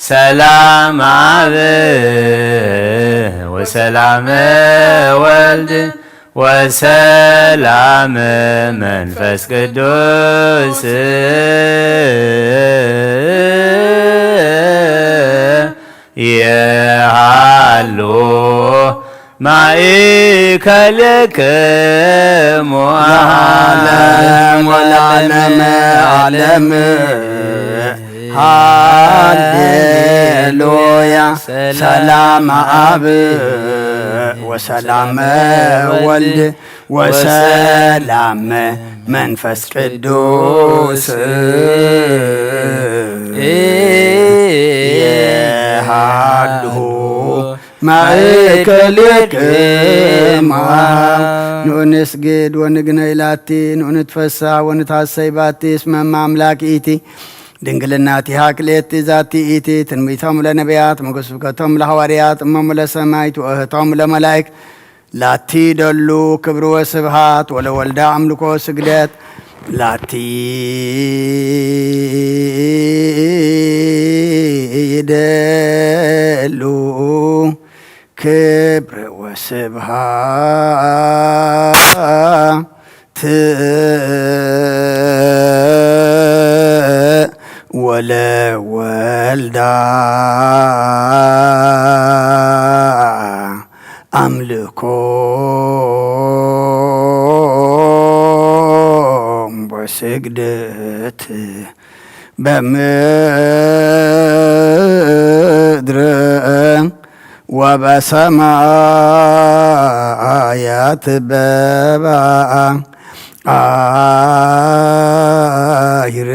ሰላም አብ ወሰላም ወልድ ወሰላም መንፈስ ቅዱስ የሃሎ ማእከሌክሙ ለዓለም ወለዓለመ ዓለም ሃሌሉያ ሰላም አብ ወሰላም ወልድ ወሰላም መንፈስ ቅዱስ የሃሉ ማእከሌክም ንስግድ ወንግነይ ላቲ ንትፈሳ ወንታሰይ ባቲ እስመ አምላክ ኢቲ ድንግልናቲሃ ክልኤቲ ዛቲ ኢቲ ትንቢቶሙ ለነቢያት ሞገስ ስብከቶሙ ለሐዋርያት እሞሙ ለሰማዕት ወእህቶሙ ለመላእክት ላቲ ደሉ ክብር ወስብሃት ወለወልዳ አምልኮ ስግደት ላቲ ይደሉ ክብር ወስብሃት ወለወልዳ አምልኮ በስግደት በምድር ወበሰማያት በባሕር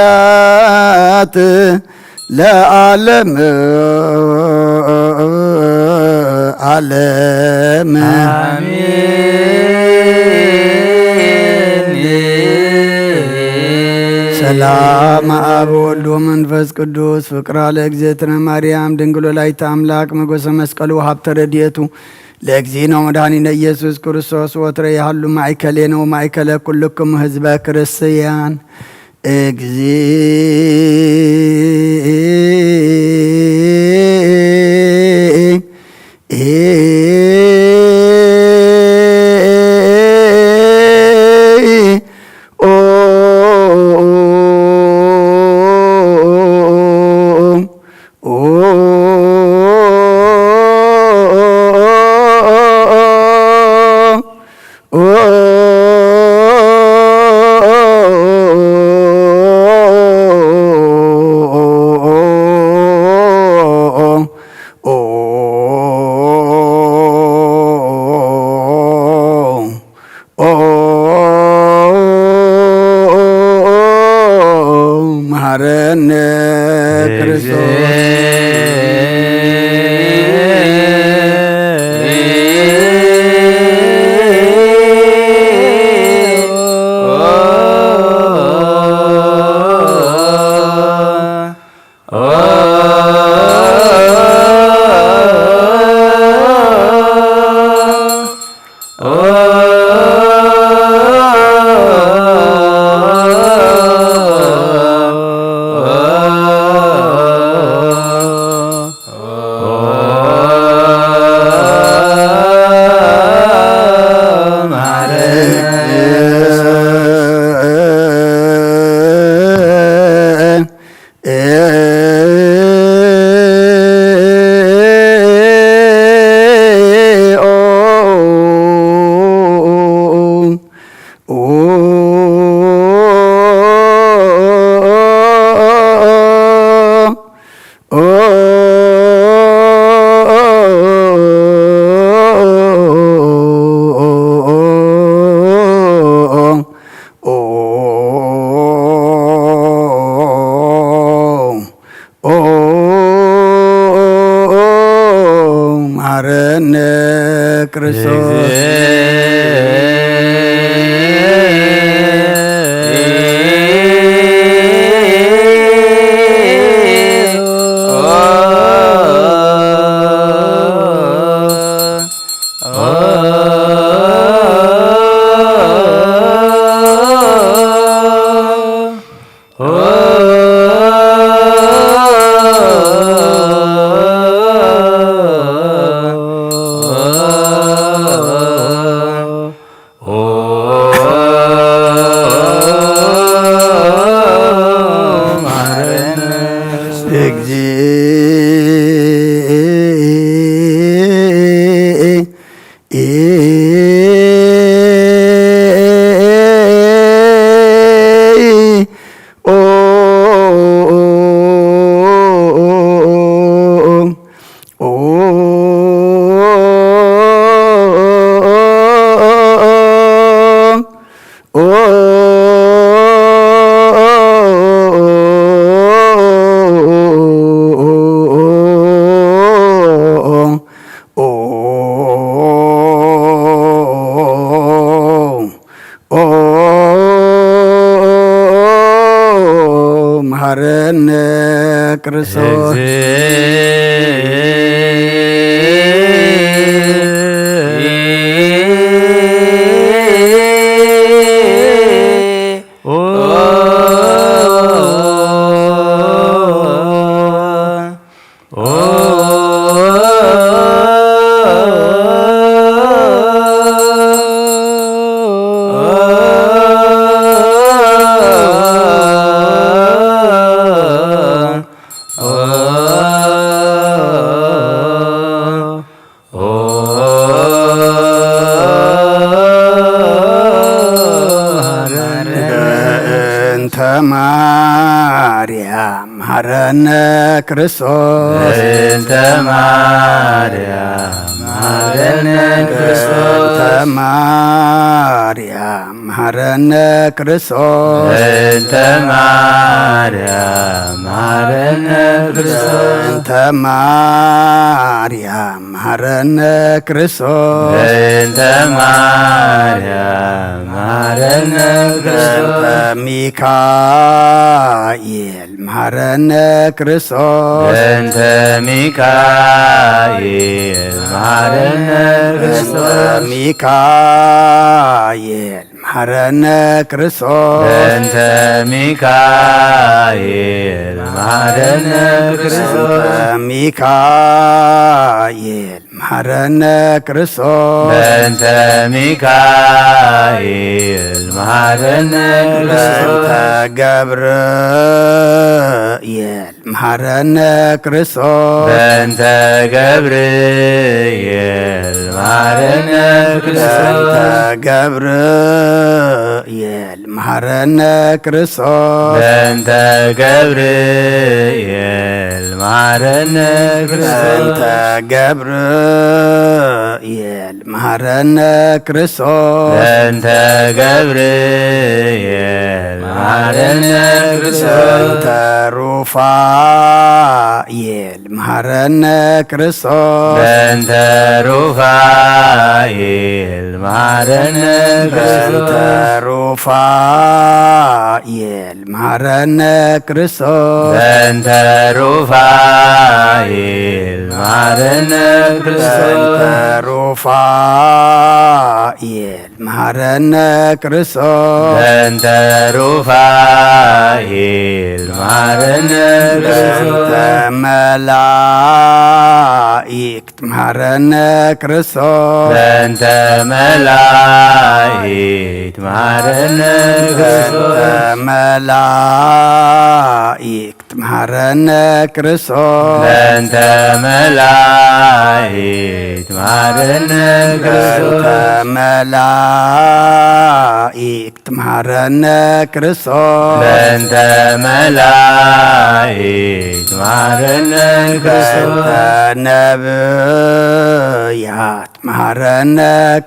ወበቀላያት ለዓለም ዓለም ሰላም አብ ወወልድ ወመንፈስ ቅዱስ ፍቅራ ለእግዝእትነ ማርያም ድንግል ወላዲተ አምላክ መጎሰ መስቀሉ ሀብተ ረድኤቱ ለእግዚእነ መድኃኒነ ኢየሱስ ክርስቶስ ወትረ ያህሉ ማእከሌነ ወማእከለ ኩልክሙ ህዝበ ክርስቲያን መሐረነ ክርስቶስ መሐረነ ክርስቶስ መሐረነ ክርስቶስ በእንተ ማርያም መሐረነ ክርስቶስ ማርያም መሐረነ ክርስቶስ በእንተ ማርያም መሐረነ ክርስቶስ እንተ ማርያም መሐረነ ክርስቶስ በእንተ ማርያም መሐረነ ክርስቶስ ሚካኤል መሐረነ ክርስቶስ በእንተ ሚካኤል መሐረነ ክርስቶስ ሚካኤል መሐረነ ክርስቶስ በእንተ ሚካኤል መሐረነ ክርስቶስ ሚካኤል መሐረነ ክርስቶስ በእንተ ሚካኤል መሐረነ ክርስቶስ ገብርኤል መሐረነ ክርስቶስ በእንተ ገብርኤል መሐረነ ክርስቶስ ገብርኤል መሐረነ ክርስቶስ በእንተ ገብርኤል መሐረነ ክርስቶስ ገብርኤል መሐረነ ክርስቶስ በእንተ ገብርኤል መሐረነ ክርስቶስ ሩፋኤል መሐረነ ክርስቶስ በእንተ ሩፋኤል መሐረነ ክርስቶስ ሩፋኤል መሐረነ ክርስቶስ በእንተ ሩፋኤል መሐረነ ክርስቶስ ሩፋኤል መሐረነ ክርስቶስ በእንተ ሩፋኤል መሐረነ ክርስቶስ መላእክት መሐረነ ክርስቶስ በእንተ መላእክት መሐረነ ክርስቶስ መላእክት መሐረነ ክርስቶስ በእንተ መላእክት መሐረነ ክርስቶስ መላእክት መሐረነ ክርስቶስ በእንተ መላእክት መሐረነ ክርስቶስ ነብያት መሐረነ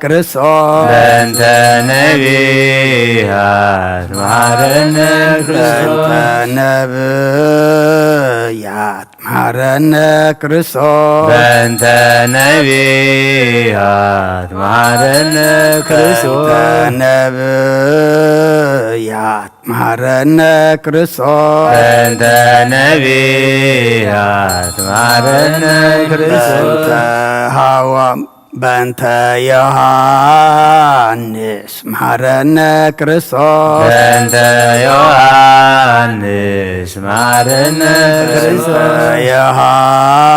ክርስቶስ በእንተ ነቢያት መሐረነ ክርስቶስ ነብያት መሐረነ ክርስቶስ በእንተ ነቢያት መሐረነ ክርስቶስ ነብያት መሐረነ ክርስቶስ በእንተ ነቢያት መሐረነ ክርስቶስ በእንተ ዮሐንስ መሐረነ ክርስቶስ በእንተ ዮሐንስ መሐረነ ክርስቶስ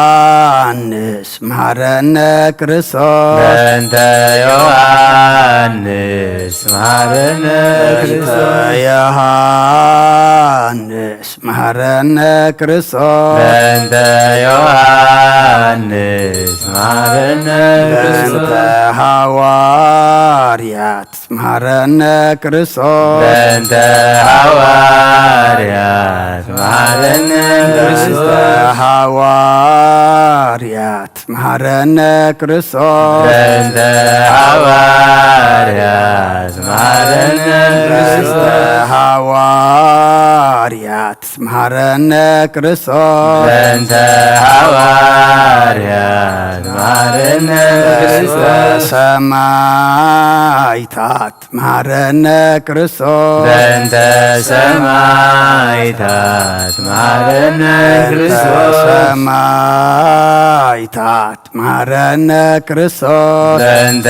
ዮሐንስ መሐረነ ክርስቶስ በእንተ ዮሐንስ መሐረነ ክርስቶስ ዮሐንስ መሐረነ ክርስቶስ በእንተ ዮሐንስ መሐረነ በእንተ ሐዋርያት መሐረነ ክርስቶስ በእንተ ሐዋርያት መሐረነ ክርስቶስ ሐዋርያት መሐረነ ክርስቶስ በእንተ ሐዋርያት መሐረነ ክርስቶስ ሐዋርያት መሐረነ ክርስቶስ በእንተ ሐዋርያት መሐረነ ክርስቶስ ሰማዕታት መሐረነ ክርስቶስ በእንተ ሰማዕታት መሐረነ ክርስቶስ ሰማዕታት መሐረነ ክርስቶስ በእንተ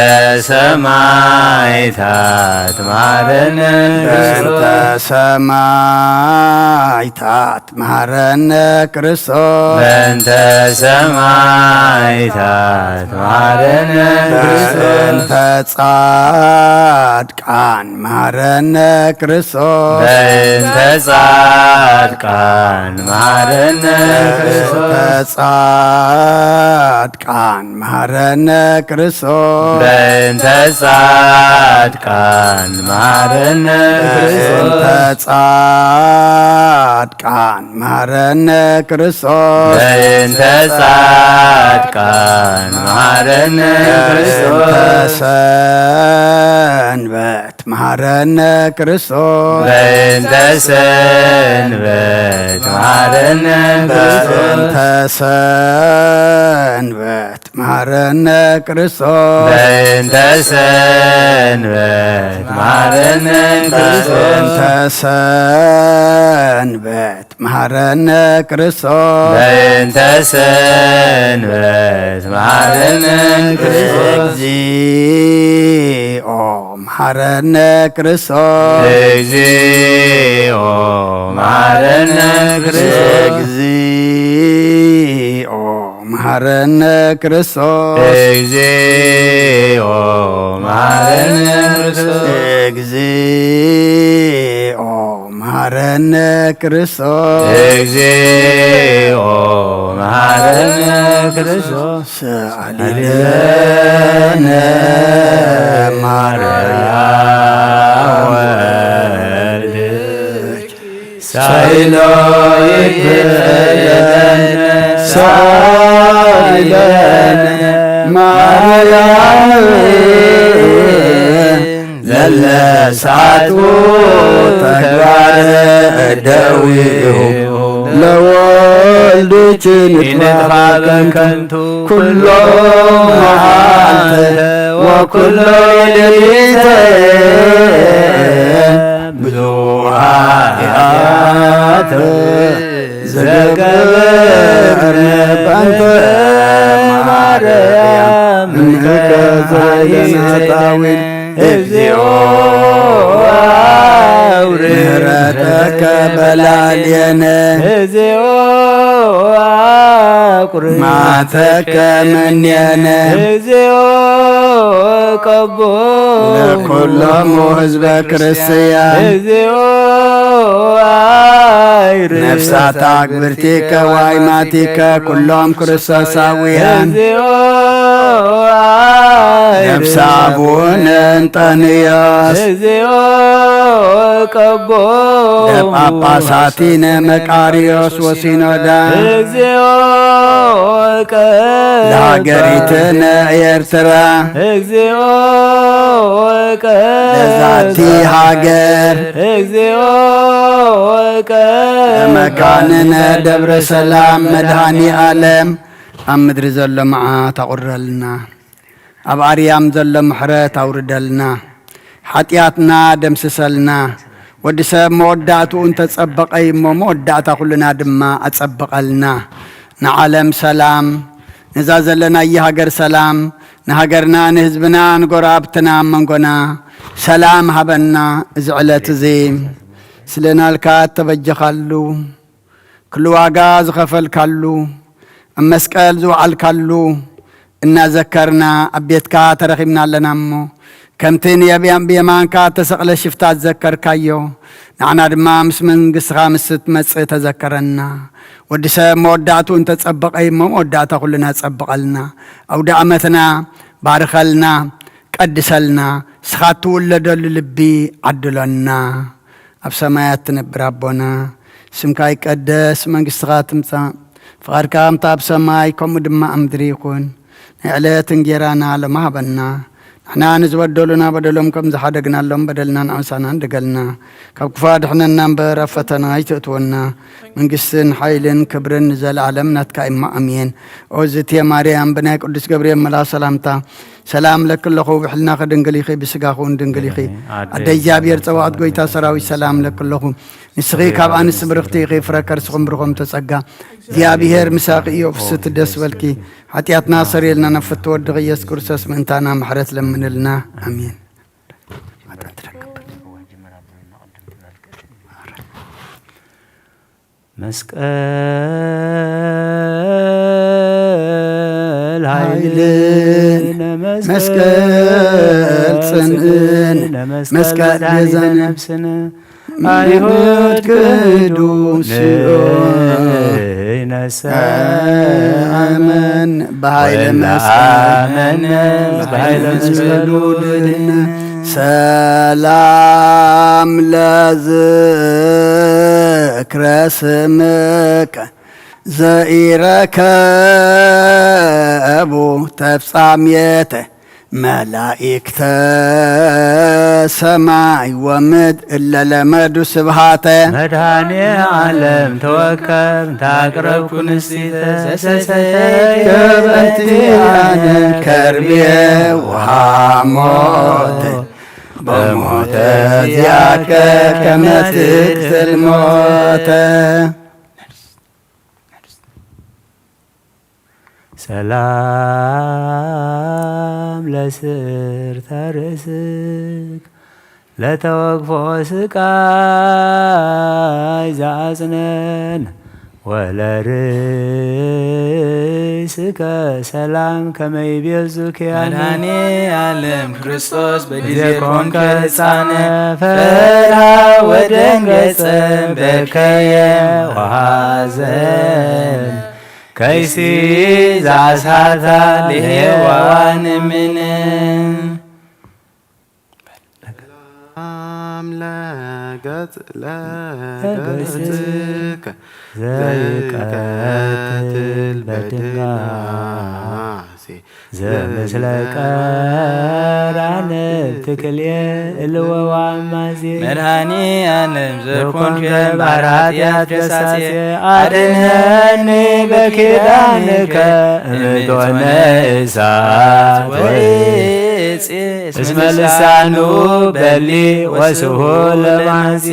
ሰማዕታት መሐረነ በእንተ ክርስቶስ ሰማዕታት መሐረነ ክርስቶስ በእንተ ሰማዕታት መሐረነ ክርስቶስ በእንተ ጻድቃን መሐረነ ክርስቶስ በእንተ ጻድቃን መሐረነ ክርስቶስ ጻድቃን መሐረነ ክርስቶስ በእንተ ጻድቃን መሐረነ በእንተ ክርስቶስ ጻድቃን መሐረነ ክርስቶስ በእንተ ጻድቃን መሐረነ ክርስቶስ ሰንበት መሐረነ ክርስቶስ በእንተ ሰንበት መሐረነ ክርስቶስ ሰንበት መሐረነ ክርስቶስ በእንተ ሰንበት መሐረነ ክርስቶስ ሰንበት መሐረነ ክርስቶስ በእንተ ሰንበት መሐረነ ክርስቶስ እግዚኦ መሐረነ ክርስቶስ እግዚኦ መሐረነ ክርስቶስ እግዚኦ መሐረነ ክርስቶስ እግዚኦ መሐረነ ክርስቶስ እግዚኦ መሐረነ ክርስቶስ እግዚኦ መሐረነ ክርስቶስ ሰአሊለነ ማርያም ወልድኪ ሳይሎ ይክፈለነ ሳይለነ ማርያም ለለሳቱ ተግባረ ደዊሁ ለወልድችን ይንጥፋበን ከንቱ ኩሎ መዓልተ ወኩሎ ሌሊተ ብዙኃት ዘገበርነ በእንተ ማርያም ምከዘለናጣዊን እግዚኦ ምሕረተከ በላልየነ እግዚኦ ማተከ መንየነ እግዚኦ ቀቦ ለኩሎሙ ህዝበ ክርስቲያን እግዚኦ ነፍሳት አግብርቲከ ዋይማቲከ ኩሎም ክርስቶሳውያን ነፍሰ አቡነ እንጠንዮስ እግዚኦ ቀቦ ለጳጳሳቲነ መቃርዮስ ወሲኖዳ እግዚኦ ለሀገሪትነ ኤርትራ እግዚኦ ለዛቲ ሀገር እግዚኦ ለመካንነ ደብረ ሰላም መድኃኒ ዓለም ኣብ ምድሪ ዘሎ መዓት ኣቑረልና ኣብ ኣርያም ዘሎ ምሕረት ኣውርደልና ሓጢኣትና ደምስሰልና ወዲ ሰብ መወዳእትኡ እንተጸበቐ እሞ መወዳእታ ኩልና ድማ ኣጸበቐልና ንዓለም ሰላም ነዛ ዘለናየ ሃገር ሰላም ንሃገርና ንህዝብና ንጎራብትና መንጎና ሰላም ሃበና እዚ ዕለት እዚ ስለናልካ ተበጀኻሉ ኩሉ ዋጋ ዝኸፈልካሉ ኣብ መስቀል ዝወዓልካሉ እናዘከርና ኣብ ቤትካ ተረኺብና ኣለና እሞ ከምቲ ብየማንካ ተሰቕለ ሽፍታ ዘከርካዮ ንዓና ድማ ምስ መንግሥትኻ ምስ ትመጽእ ተዘከረና ወዲ ሰብ መወዳእቱ እንተጸበቐ እሞ መወዳእታ ኩልና ጸብቐልና ኣውደ ዓመትና ባርኸልና ቀድሰልና ስኻ ትውለደሉ ልቢ ዓድሎና ኣብ ሰማያት ትነብር ኣቦና ስምካ ይቀደስ መንግሥትኻ ትምጻእ ፍቓድካ ከምታ ኣብ ሰማይ ከምኡ ድማ ኣብ ምድሪ ይኹን ናይ ዕለት እንጀራና ሎማ ሃበና ንሕና ንዝበደሉና በደሎም ከም ዝሓደግናሎም በደልና ንኣምሳና ንድገልና ካብ ክፉ ኣድሕነና እምበር ኣብ ፈተና ይትእትወና መንግስትን ሓይልን ክብርን ንዘለዓለም ናትካ እማ ኣሜን ኦ ዝትየ ማርያም ብናይ ቅዱስ ገብርኤል መልኣክ ሰላምታ ሰላም ለክለኹ ብሕልና ድንግል ኢኺ ብስጋኹ ድንግል ኢኺ ኣደ እግዚኣብሔር ፀዋዕት ጎይታ ሰራዊት ሰላም ለክለኹ ንስኺ ካብ ኣንስቲ ብርኽቲ ኢኺ ፍረ ከርስኹም ብርኾም ተጸጋ እግዚኣብሔር ምሳኺ እዩ ፍስቲ ደስ በልኪ ሓጢኣትና ሰሪየልና ነፍቲ ወድኺ ኢየሱስ ክርስቶስ ምእንታና ምሕረት ለምንልና ኣሜን መስቀል ኃይልን መስቀል ጽንዕን መስቀል ቤዛነ ነፍስነ አይሁድ ቅዱስ አመን በኃይለ መስቀል መስቀሉ ድልና ሰላም ለዝ ዝክረ ስምከ ዘኢረከቡ ተፍጻሜተ መላእክተ ሰማይ ወምድር እለ ለመዱ ስብሃተ መድኃኔ ዓለም ተወከብ ታቅረብኩ ንስቲተ ከበንቲአነ ከርቤ ወሐሞት በሞተ ዚአከ ከመ ትቅትል ሞተ ሰላም ለስርተ ርእስክ ለተወግፎ ስቃይ ዘአጽነን ወለርእስከ ሰላም ከመ ይቤዙከ መድኃኔ ዓለም ክርስቶስ በጊዜ ኮንከ ሕፃነ ፈርሃ ወደንገጸ በከየ ወሐዘን ከይሲ ዛሳታ ለሔዋን ምን ለገጽከ ዘይቀትል በድንጋሴ ዘምስለ ቀራንብት ትክልየ እልወዋማዜ መድኃኔ ዓለም ዘኮንከ ባሕርያት ደሳሴ አድኅነኒ በኪዳንከ እምእቶነ እሳት ወዕፄ እስመ ልሳኑ በሊ ወስሑል ለማንፄ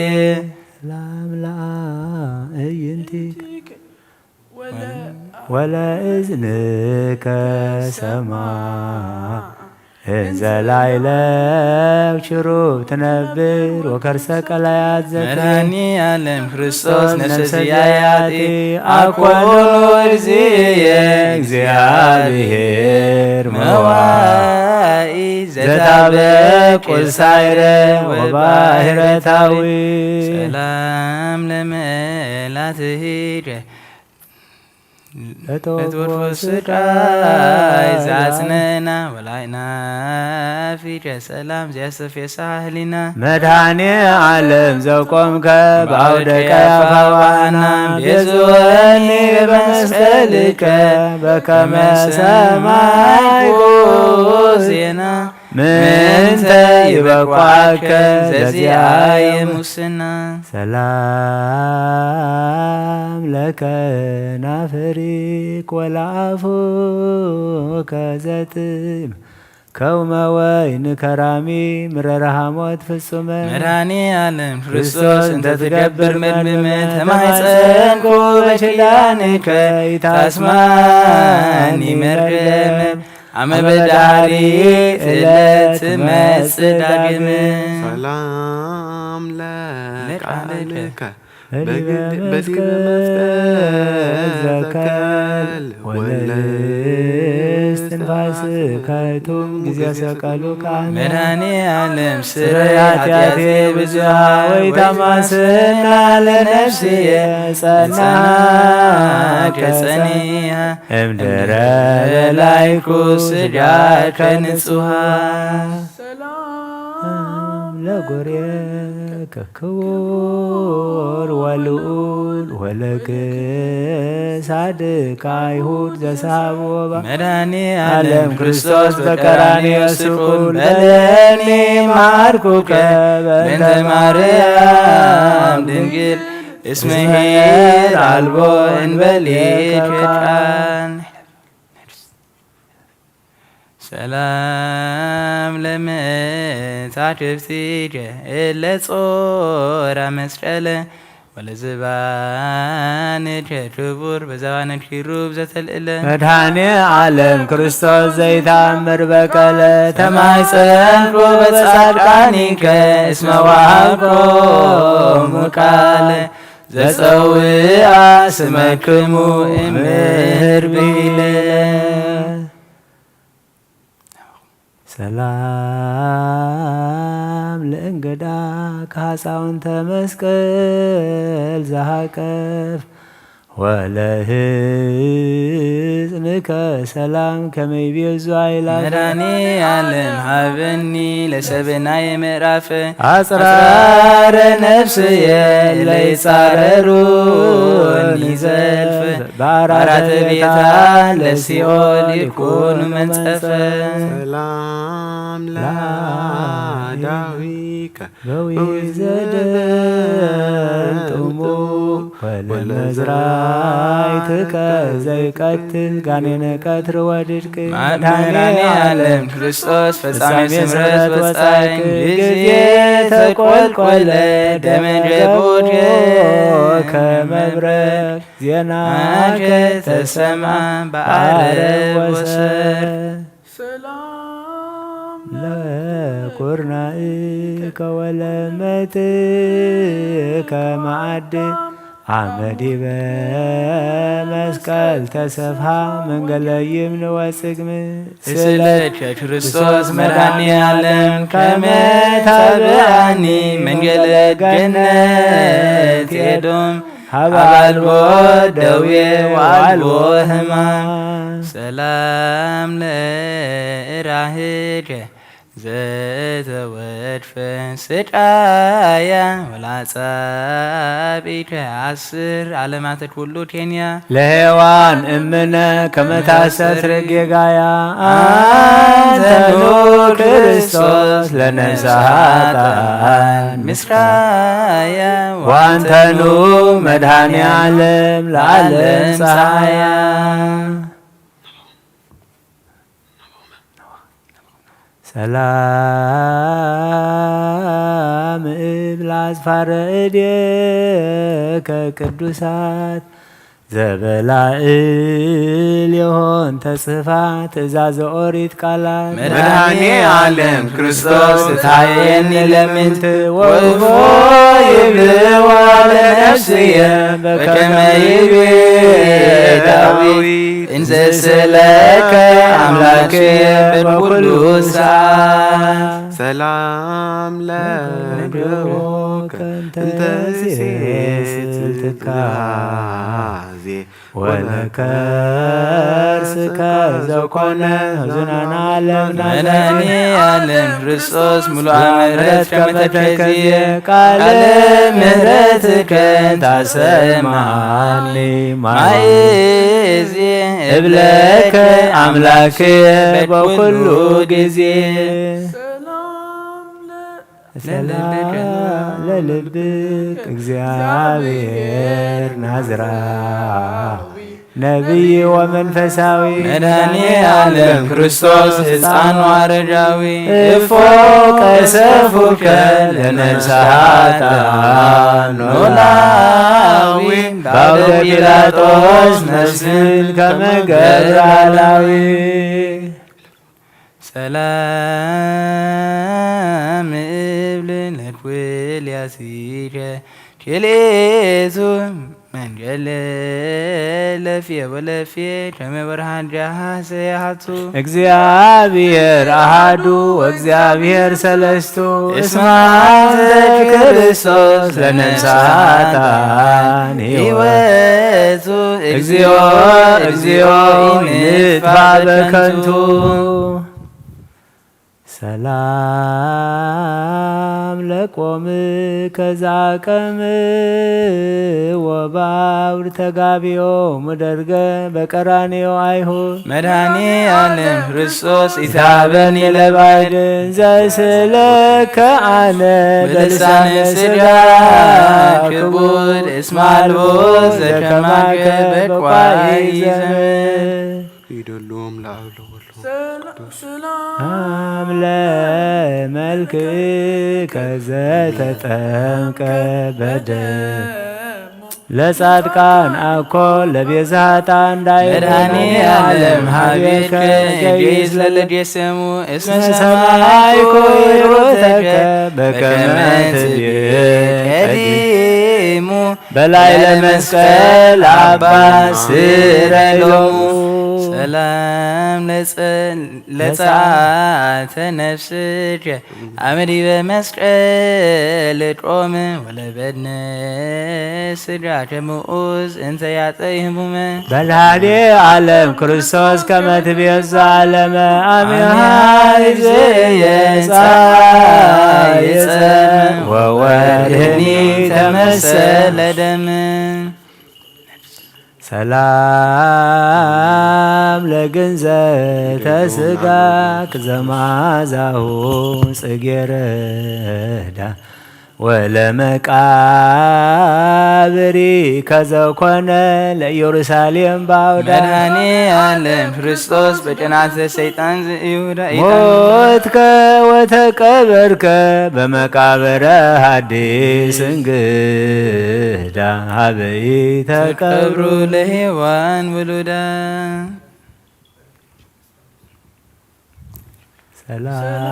ለአእይንቲከ ወለእዝንከ ሰማዕ እንዘ ላዕሌው ኪሩብ ትነብር ወከርሰ ቀላያት ዘክር መድኃኔ ዓለም ክርስቶስ ነፍሰ ዚአያቴ አኮኑ እግዚእየ እግዚአብሔር መዋኢ ዘታበቁል ሳይረ ወባሕረታዊ ሰላም ለመላትሂደ ለተወግፎ ስቃይ ዘአጽነና ወላይና ፊደ ሰላም ዘያስተፌሳ ህሊና መድኃኔ ዓለም ዘቆምከ በአውደ ቀያፋዋና ቤዝወኒ በመስቀልከ በከመ ሰማዕኩ ዜና ምንተ ይበቋከ ዘዚአየ ሙስና ሰላም ለከ ናፍሪክ ወለአፉከ ዘጥም ከውመ ወይን ከራሚ ምረረ ሐሞት ፍጹመ መድኃኔ ዓለም ክርስቶስ እንተ ትገብር መድምመ ተማኅፀንኩ በኪዳንከ ታስማኒ መርገመ አመ በዳሪት ዕለት ትመጽእ ዳግም ሰላም ለቃልከ በዲበ መስቀል ዘከል ወለእስትንፋስከ ቱም ጊዜ ሰቀሉ ቃል መድኃኔ ዓለም ስረይ ኃጢአቴ ብዙኃ ወኢታማስና ለነፍስየ ጸናከ ጸኒሐ እምድረ በላይኩ ስጋከ ንጹሐ ለጎርየከ ክቡር ወልዑል ወለክሳድከ አይሁድ ዘሳብወ መድኃኔ ዓለም ክርስቶስ በቀራንዮ ስቁል በለኒ ማርኩከ በእንተ ማርያም ድንግል እስመ ኄር አልቦ እንበሌከ ቃል ሰላም ለመታክፍቲከ እለ ጾራ መስቀለ ወለዝባንከ ክቡር በዘባነ ኪሩብ ዘተልዕለ መድኃኔ ዓለም ክርስቶስ ዘይታምር በቀለ ተማኅፀንኩ በጻድቃኒከ እስመ ወሀብኮሙ ቃለ ዘጸውዓ ስመክሙ እምሕር ብሂለ ሰላም ለእንግዳ ከሐፃውንተ መስቀል ዘሃቀፍ ወለህዝንከ ሰላም ከመይቤዙ አይላፍ መድኃኔ ዓለም ሀበኒ ለሰብናየ ምዕራፍ አጽራረ ነፍስየ ለይጻረሩኒ ዘልፍ በአራተ ቤታ ለሲኦል ይኩኑ መንጸፈ ሰላም ለአዳዊከ በዊዘደንጥሙ ወለመዝራይትከ ዘይቀትል ጋኔነ ቀትር ወድድቅ መድኃኔ ዓለም ክርስቶስ ፈጻሜ ስምረት ወጻእክ ጊዜ ተቆልቆለ ደመንጀቦት ከመብረቅ ዜናከ ተሰማ በአረብ ወሰር ለኩርናእከ ወለመትከ ማዕድ አመዲበ መስቀል ተሰፍሃ መንገለይም ንወጽግም ስለከ ክርስቶስ መድኃኔ ዓለም ከመ ታብአኒ መንገለ ገነት ኤዶም ሀባልቦ ደዌ ወአልቦ ሕማም ሰላም ለእራህከ ዘተወድፈ ስቃያ ወላጻቢከ 10 ዓለማተ ኩሉ ኬንያ ለሔዋን እምነ ከመታሰት ጌጋያ አንተኑ ክርስቶስ ለነፍሳታን ምስራያ ዋንተኑ መድኃኔ ዓለም ለዓለም ፀሐያ ሰላም እብል አጽፋረ እዴከ ቅዱሳት ዘበላዕል የሆን ተጽፋ ትእዛዘ ኦሪት ቃላት መድኃኔ ዓለም ክርስቶስ ታየኒ ለምንት ወፎ ይብልዋ ለነፍስየ በከመ ይቤ ዳዊት እንዘ ስለከ አምላክየ በኩሉ ሰዓት ሰላም ለግቦከ እንተ ሴት ትካዜ ወለከርስከ ዘኮነ ሕዙናነ ዓለም መድኃኔ ዓለም ክርስቶስ ሙሉአ ምሕረት ከመተከዝየ ቃለ ምሕረትከ ታሰማኒ ማእዜ እብለከ አምላክየ በኩሉ ጊዜ ሰላም ለልብክ እግዚአብሔር ናዝራዊ ነቢይ ወመንፈሳዊ መድኃኔ ዓለም ክርስቶስ ሕፃኑ አረጃዊ እፎ ቀሰፉከ ለነፍሳታን ኖላዊ በአውደ ጲላጦስ ነፍስን ከመገራላዊ ሰላም እብል ለኩል ያሲከ ኬሌቱ መንገለ ለፍየ ወለፍየ ከመ በርሃን ጃሃ ሰያሃቱ እግዚአብሔር አሃዱ ወእግዚአብሔር ሰለስቱ እስማተ ክርስቶስ ለነፍሳታን ሕይወቱ እግዚኦ እግዚኦ ንጥፋ በከንቱ ሰላም ለቆም ከዛቀም ወባውር ተጋቢዮ ሙደርገ በቀራንዮ አይሁድ መድኃኔ ዓለም ክርስቶስ ኢታበን የለባይድን ዘስለከ አነ በልሳነ ሥጋ ክቡር እስማልቦ ዘከማከ በቋይ ዘመን ይደሉም ለአብ ለወልድ አምለ መልክ ከዘተጠምቀ በደም ለጻድቃን አኮ ለቤዛታ እንዳይ መድኃኔ ዓለም ሀቤከ ጌዝ ለለዴሰሙ እስመ ሰማይ ኮይሮተከ በከመ ቀዲሙ በላይ ለመስቀል አባ ስረሎሙ ሰላም ለጸአተ ነፍስከ አመዲበ መስቀል ጦም ወለበድነ ስጋከ ምዑዝ እንተ ያጠይ ህሙመ በልሃዴ ዓለም ክርስቶስ ከመ ትቤዛ ዓለመ አሜሃ ይጼየጻ ወወድህኒ ተመሰለ ደም ሰላም ለግንዘተ ሥጋ ዘማዛሁ ጽጌረዳ ወለመቃብሪ ከዘኮነ ለኢየሩሳሌም ባውዳ መድኃኔ ዓለም ክርስቶስ በጭናተ ሰይጣን ይሁዳ ሞትከ ወተቀበርከ በመቃብረ ሐዲስ እንግዳ ሀበይ ተቀብሩ ለሔዋን ውሉዳ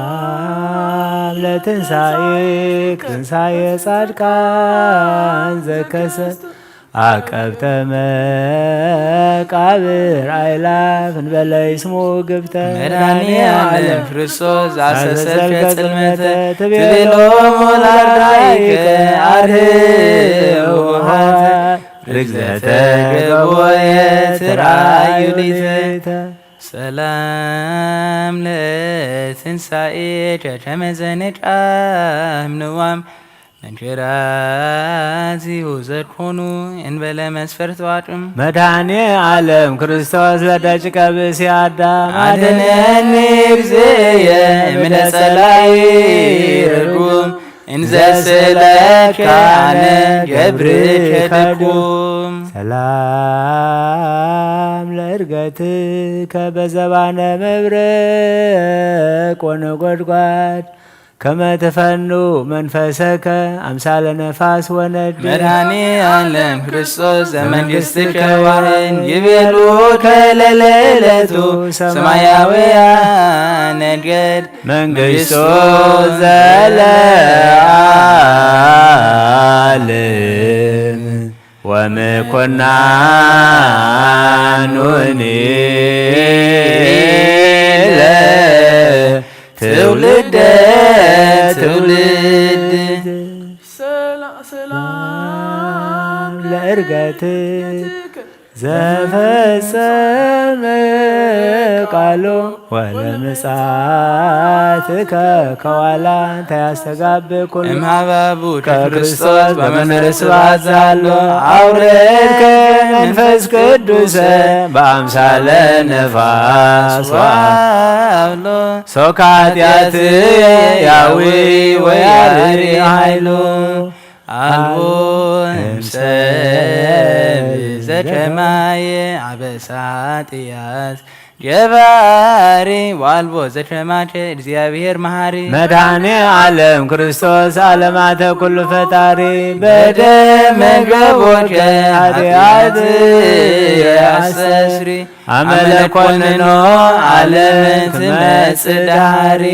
ሰላም ለትንሣኤክ ትንሣኤ ጻድቃን ዘከሰት አቀብተ መቃብር አእላፍ እንበለ ይስሙ ግብተ መድኃኔ ዓለም ክርስቶስ አሰሰልከ ጽልመተ ትቤሎሙ ለአርዳኢከ አርኅዉ ርግዘተ ገቦየ ትርአዩ ሊተ ሰላም ለትንሣኤከ ከመ ዘንቃም ንዋም መንሸራቲሁ ዘኮኑ እንበለ መስፈርት ዋጥም መድኃኔ ዓለም ክርስቶስ ለደቂቀ ብእሲ አዳም አድኅነኒ እግዚእየ እምነ ጸላኢ ርጉም እንዘ ስእለከ አነ ገብርከ ድኩም ሰላም ለዕርገትከ በዘባነ መብረቅ ወነጐድጓድ ከመ ትፈኑ መንፈሰከ አምሳለ ነፋስ ወነድ መድኃኔ ዓለም ክርስቶስ ዘመንግሥትከ ዋህን ይቤሉከ ለለዕለቱ ሰማያውያን ነገድ መንግሥቶ ዘለዓለም ወምኵናኑኒ ትውልደ ትውልድ ሰላም ለዕርገትከ ዘፈጸመ ቃሎ ወለምጽአትከ ከዋላ ተያስተጋብእ ኩሉ እምኀበቡ ከክርስቶስ በመንበረ ስብሐት ዛሎ አውረድከ መንፈስ ቅዱሰ በአምሳለ ነፋስ ወአውሎ ሶከ ኃጢአት ያዊ ወያርኅ ኃይሉ አልቦ እምሰብ ዘከማየ አበሳ ጢያስ ጀባሪ ዋልቦ ዘከማከ እግዚአብሔር መሐሪ መድኃኔ ዓለም ክርስቶስ ዓለማተ ኩሉ ፈጣሪ በደመ ገቦከ ኃጢአት ያስተስሪ አመለ ኮንኖ ዓለም ትመጽእ ዳሪ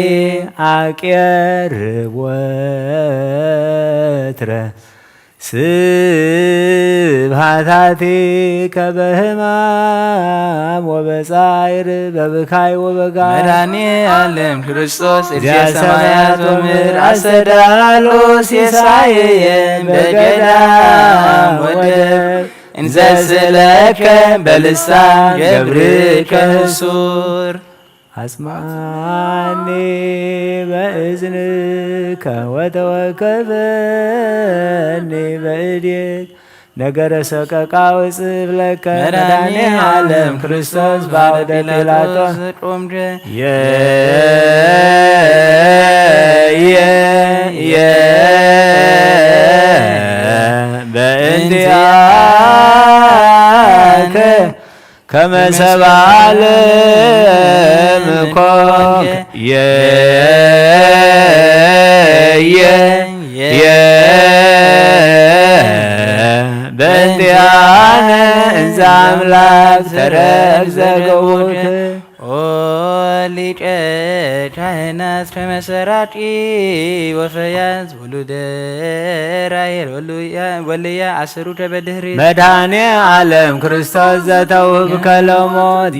አቄርብ ወትረ ስብሐታቲከ በሕማም ወበጻዕር በብካይ ወበጋይ መድኃኔ ዓለም ክርስቶስ እግዚአ ሰማያት ወምድር አስተዳሎ ሲሳየየ በገዳም ወደብ እንዘ ስእለከ በልሳን ገብርከ ሱር አስማኒ በእዝንከ ወተወከፈኒ በእዴከ ነገረ ሰቀቃ ወጽፍ ለከ መድኃኔ ዓለም ክርስቶስ በአውደ ጲላጦስ በእንቲአከ ከመ ሰብአ ዓለም ኮንከ በእንቲአነ እንዘ አምላክ ተረክ ዘገቡከ ኦ ሊቀ ካህናት ተመሰራቂ ወፈያት ወሉደ ራሔል ወልያ አስሩ ተበድህሪ መድኃኔ ዓለም ክርስቶስ ዘተውህብ ከለሞት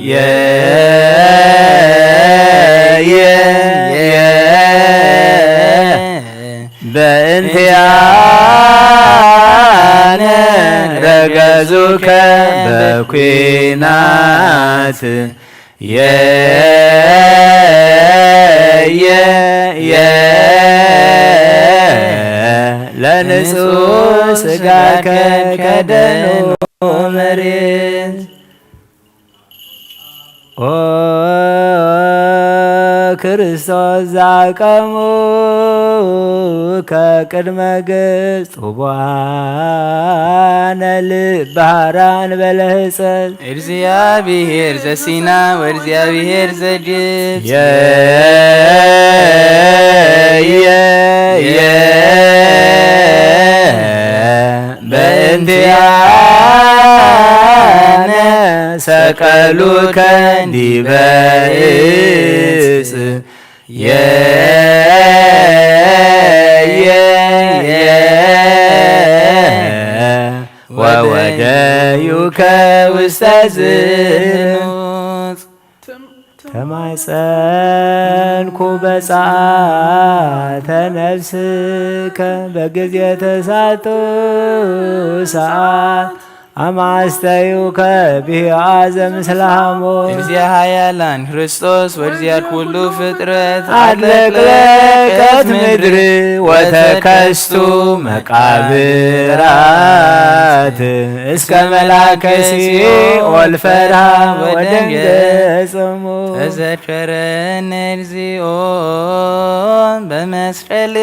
በእንቲአነ ረገዙከ በኩናት ለንጹሕ ሥጋከ ከደኑ መሬት ኦ ክርስቶስ ዛቀሙ ከቅድመ ገጽ ጽዋነ ልባህራን በለህፀት እግዚአብሔር ዘሲና ወእግዚአብሔር ዘጅብ በእንቲአነ ሰቀሉከ ዲበ ዕፅ ወወደዩከ ውስተ ዝኑት ተማጸንኩ በጸአተ ነፍስከ በጊዜ ተሳቶ ሰዓት አማስተዩከ ቢአዘ ምስለ ሐሞት እግዚአ ኃያላን ክርስቶስ ወእግዚአብሔር ኩሉ ፍጥረት አጥለቅለቀት ምድር ወተከስቱ መቃብራት እስከ መላከ ሲኦል ፈርሃ ወደንገጽሙ ተዘከረነ እግዚኦ በመስቀል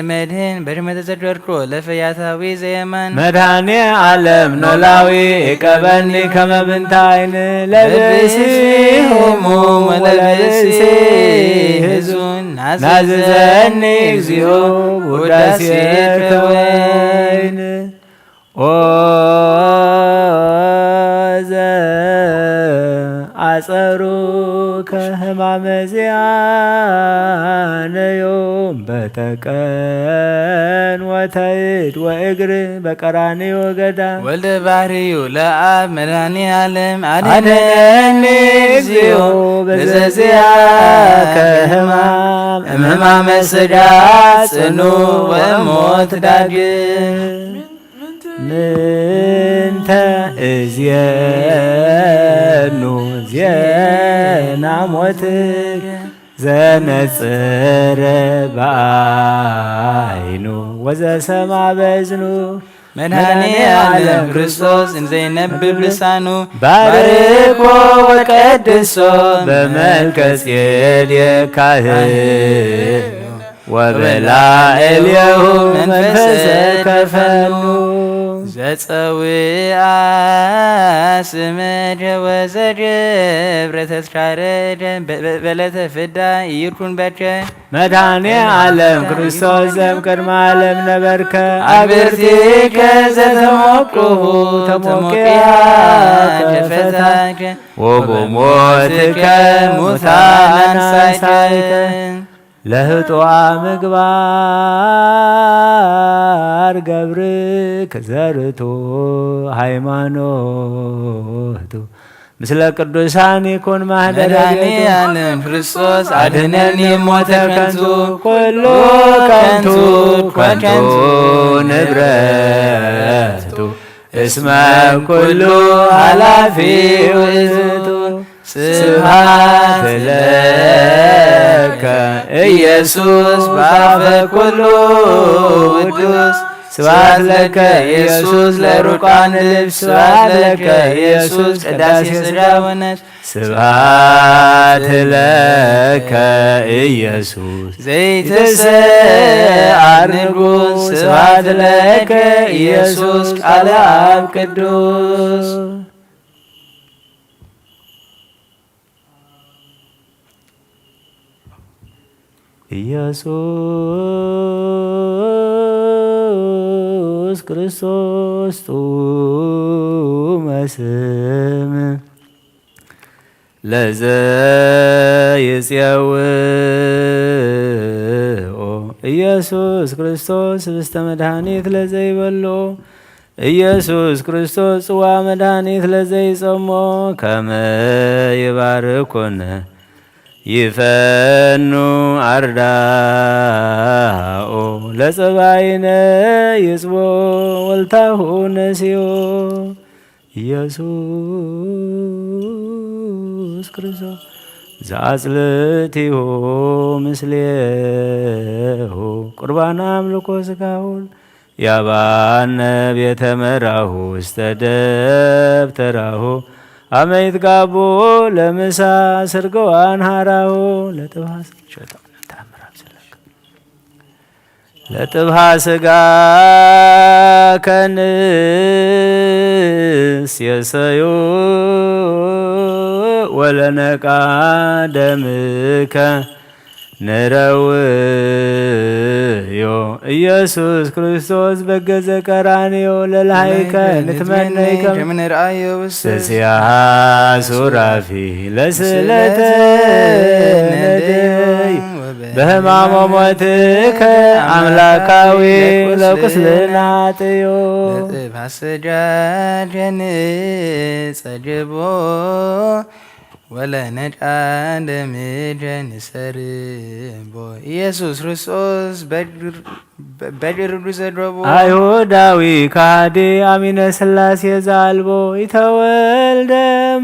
መድህን በደመ ተዘከርኮ ለፈያታዊ ዘየማን መድኃኔ ዓለም ኖላዊ ቀበኒ ከመ ብንተ ዓይን ለብእሲሆሙ ወለብእሲ ሕዙን ናዝዘኒ እግዚኦ ውዳሴከ ወይን ኦ ዘአጸሩ ከሕማመ ዚአነዮም በተቀን ወተይድ ወእግር በቀራንዮ ገዳም ወልደ ባህርዩ ለአብ መድኃኔ ዓለም አድነኒ እግዚኦ በዘዚአከ ሕማም እምሕማመ ሥጋ ጽኑ ወሞት ዳግም ምንተ እዝየኑ ዜና ሞትከ ዘነጽረ በዓይኑ ወዘሰማ በእዝኑ መድኃኔ ዓለም ክርስቶስ እንዘይነብብ ልሳኑ ባርኮ ወቀድሶ በመልከ ጼዴቅ ካህን ወበላዕሌሁ መንፈሰ ከፈኑ ዘጸውአ ስመ ወዘደብረ ተስካረ በዕለተ ፍዳ ይኩን በከ መድኃኔ ዓለም ክርስቶስ ዘእምቅድመ ዓለም ነበርከ አብርቲከ ዘተሞቅሁ ተሞቅያ ከፈታከ ወበሞትከ ሙታን አንሳይከ ለህጡአ ምግባር ገብርከ ዘርቱ ሃይማኖቱ ምስለ ቅዱሳን ይኩን ማኅደረ መድኃኔ ዓለም ክርስቶስ አድኅነኒ ሞተ ከንቱ ኩሉ ከንቱ ከንቱ ንብረቱ እስመ ኩሉ ኃላፊ ውእቱ ስብሐት ለከ ኢየሱስ በአፈ ኩሉ ቅዱስ ስብሐት ለከ ኢየሱስ ለሩቃን ልብስ ስብሐት ለከ ኢየሱስ ቅዳሴ ሥጋ ወነፍስ ስብሐት ለከ ኢየሱስ ዘይትስዓር ንጉሥ ስብሐት ለከ ኢየሱስ ቃለ አብ ቅዱስ ኢየሱስ ክርስቶስ ጡመ ስም ለዘይፄውኦ ኢየሱስ ክርስቶስ ህብስተ መድኃኒት ለዘይበሎ ኢየሱስ ክርስቶስ ጽዋ መድኃኒት ለዘይጾሞ ከመ ይባርኮነ ይፈኑ አርዳኦ ለጸባይነ ይጽቦ ወልታሁ ነሲዮ ኢየሱስ ክርስቶስ ዘአጽልቲሁ ምስሌሁ ቁርባነ አምልኮ ስጋሁ ያባነ ቤተ መራሁ ውስተ ደብተራሁ አመ ይትጋቦ ለምሳ ስርገዋን ሃራሁ ለጥብሃ ስጋ ከንስ የሰዩ ወለነቃ ደምከ ንረውዮ ኢየሱስ ክርስቶስ በገዘ ቀራንዮ ለላይከ ንትመነይከ ከምንርአዮ ስስያሃ ሱራፊ ለስለተ ነደይ በህማሞ ሞትከ አምላካዊ ለቁስልና ጥዮ ለጥባስጃጀን ጸጅቦ ወለነጫ ደምጀን ሰርቦ ኢየሱስ ክርስቶስ በድርዱ ዘድረቦ አይሁዳዊ ካህዴ አሚነ ሥላሴ ዛልቦ ይተወልደ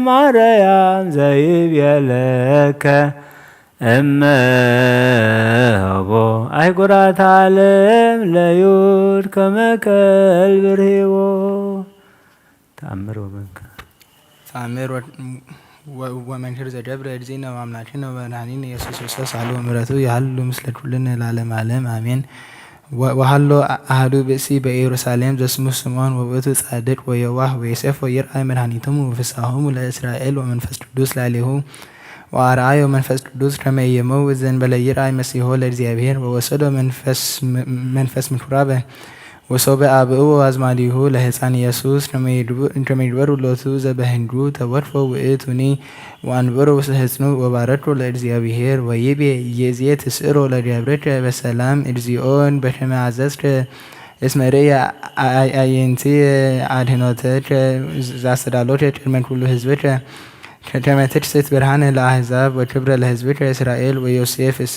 ማርያም ዘይቤለከ እመቦ አይጉራት ዓለም ለዩድ ከመከል ብርሂቦ ተአምር ወመንከ ተአምር ወመንክር ዘደብረ እድዜነ ወአምላክነ ወመድኃኒነ ኢየሱስ ክርስቶስ አሐዱ ምሕረቱ ያህሉ ምስለ ኩልነ ለዓለመ ዓለም አሜን። ወሃሎ አሐዱ ብእሲ በኢየሩሳሌም ዘስሙ ስምዖን ወውእቱ ጻድቅ ወየዋህ ወዮሴፍ ወይርአይ መድኃኒቶሙ ወፍስሐሆሙ ለእስራኤል ወመንፈስ ቅዱስ ላዕሌሁ ወአርአዮ መንፈስ ቅዱስ ከመ ይመውት ዘእንበለ ይርአይ መሲሖ ለእግዚአብሔር ወወሰዶ መንፈስ ምኵራበ ወሶበ አብኡ አዝማዲሁ ለሕፃን ኢየሱስ ከመ ይድበሩ ሎቱ ዘበህንዱ ተወርፎ ውእቱኒ ወአንበሮ ውስተ ሕፅኑ ወባረኮ ለእግዚአብሔር ወይቤ ይእዜ ትስዕሮ ለደብርከ በሰላም እግዚኦን በከመ አዘዝከ እስመ ርእየ አዕይንቲየ አድኅኖተከ ዘአስተዳሎከ ቅድመ ኩሉ ሕዝብከ ከመ ትክስት ብርሃነ ለአሕዛብ ወክብረ ለሕዝብከ እስራኤል ወዮሴፍ እሰ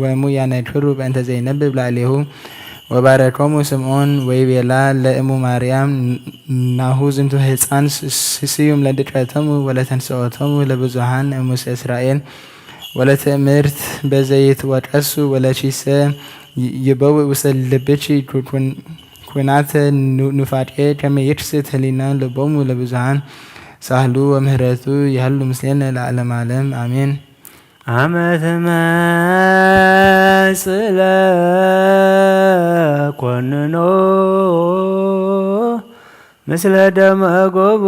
ወሙያነክሩ በእንተ ዘይነብብ ላዕሌሁ ወባረኮሙ ስምዖን ወይቤላ ለእሙ ማርያም ናሁ ዝንቱ ሕፃን ስዩም ለድቀቶሙ ወለተንሥኦቶሙ ለብዙኃን እሙስ እስራኤል ወለትእምርት በዘይትወቀሱ ወለቺሰ ይበውእ ውስተ ልብኪ ኩናተ ኑፋቄ ከመ ይክስት ህሊና ልቦሙ ለብዙኃን ሳህሉ ወምህረቱ ያህሉ ምስሌነ ለዓለመ ዓለም አሜን። አመ ትመጽእ ለኮንኖ ምስለ ደመ ጎቦ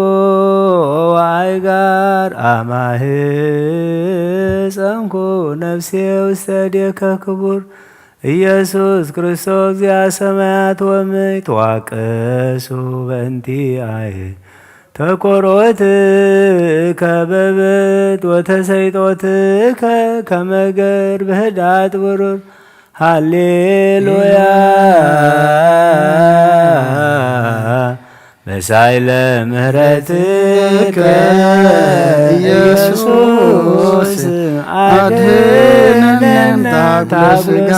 ወአይጋር አማህፀንኩ ነፍሴ ውስተ እዴከ ክቡር ኢየሱስ ክርስቶስ እግዚአ ሰማያት ወምድር ተዋቀሱ በእንቲአየ ተቆሮትከ በብት ወተሰይጦትከ ከመ ገር በህዳት ብሩር ሃሌሉያ መሳይለ ምህረትከ ኢየሱስ አድኅነነ ታብሎ ሥጋ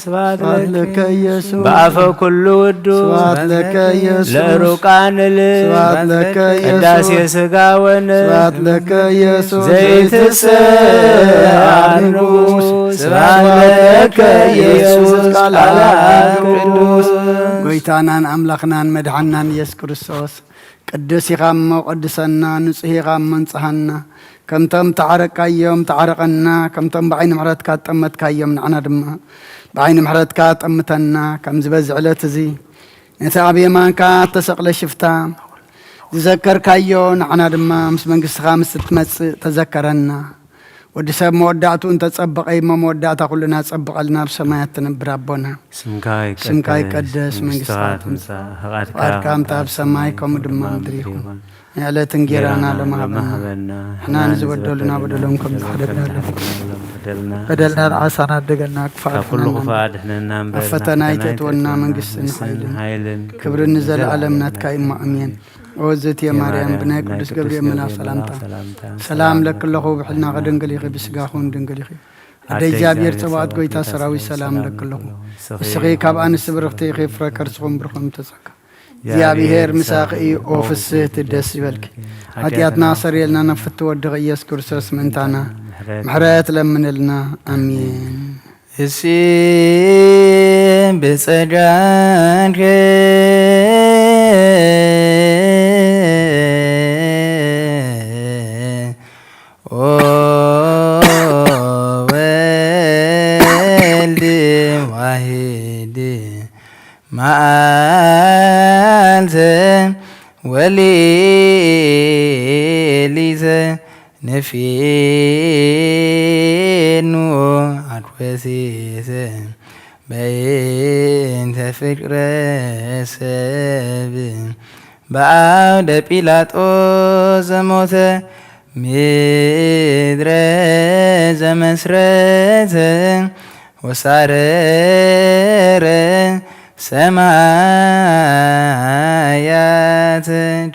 ስብሐት ለከ ኢየሱስ በአፈ ኩሉ ውዱስ ስብሐት ለከ ኢየሱስ ለሩቃን ስብሐት ለከ ኢየሱስ ቅዳሴ ሥጋ ወነፍስ ስብሐት ለከ ኢየሱስ ዘይትስአሉ ስብሐት ለከ ኢየሱስ ቃለ ቅዱስ ጎይታናን አምላኽናን መድኃኒናን ኢየሱስ ክርስቶስ ቅዱስ ኢኻ እሞ ቀድሰና ንጹሕ ኢኻ እሞ እንጽሐና ከምቶም ተዓረቃዮም ተዓረቐና ከምቶም ብዓይኒ ምሕረትካ ጠመትካዮም ንዓና ድማ ብዓይኒ ምሕረትካ ጠምተና ከም ዝበዚ ዕለት እዚ ነቲ ኣብ የማንካ ተሰቕለ ሽፍታ ዝዘከርካዮ ንዓና ድማ ምስ መንግስትኻ ምስ እትመጽእ ተዘከረና ودي سب مودعتو انت تصبق اي ما مودعتا كلنا تصبق لنا بسمايات تنبر ربنا سمكاي قدس من قصات فقادك امتا بسمايكم دما مدريكم يا لا تنجيرانا لما هبنا احنا نزودو لنا بدلونكم بدلنا العصانا دقلنا كفار كل غفاد احنا ننام فتنا يتتونا من قسن حيل كبر النزل علمنا تكايم امين وزت يا مريم بناي قدس جبريل منا سلامتا سلام لك الله بحلنا غدن قليخ بسقاخون دن قليخ أدي جابير تبعت قويتا سراوي سلام لك الله السقي كاب أنس برختي خفرة كرسخم برخم تزكى جابير مساقي أوفسيت الدس بالك هاتيات ناصر يلنا نفت ودغيس كرسس منتانا محرات لمن لنا أمين السيم بسجان مالزم وليليزه نفينو عدوسيزه بين تفكر سب بعد بيلاطوس زموته مدر زمسرته وسارر سمايات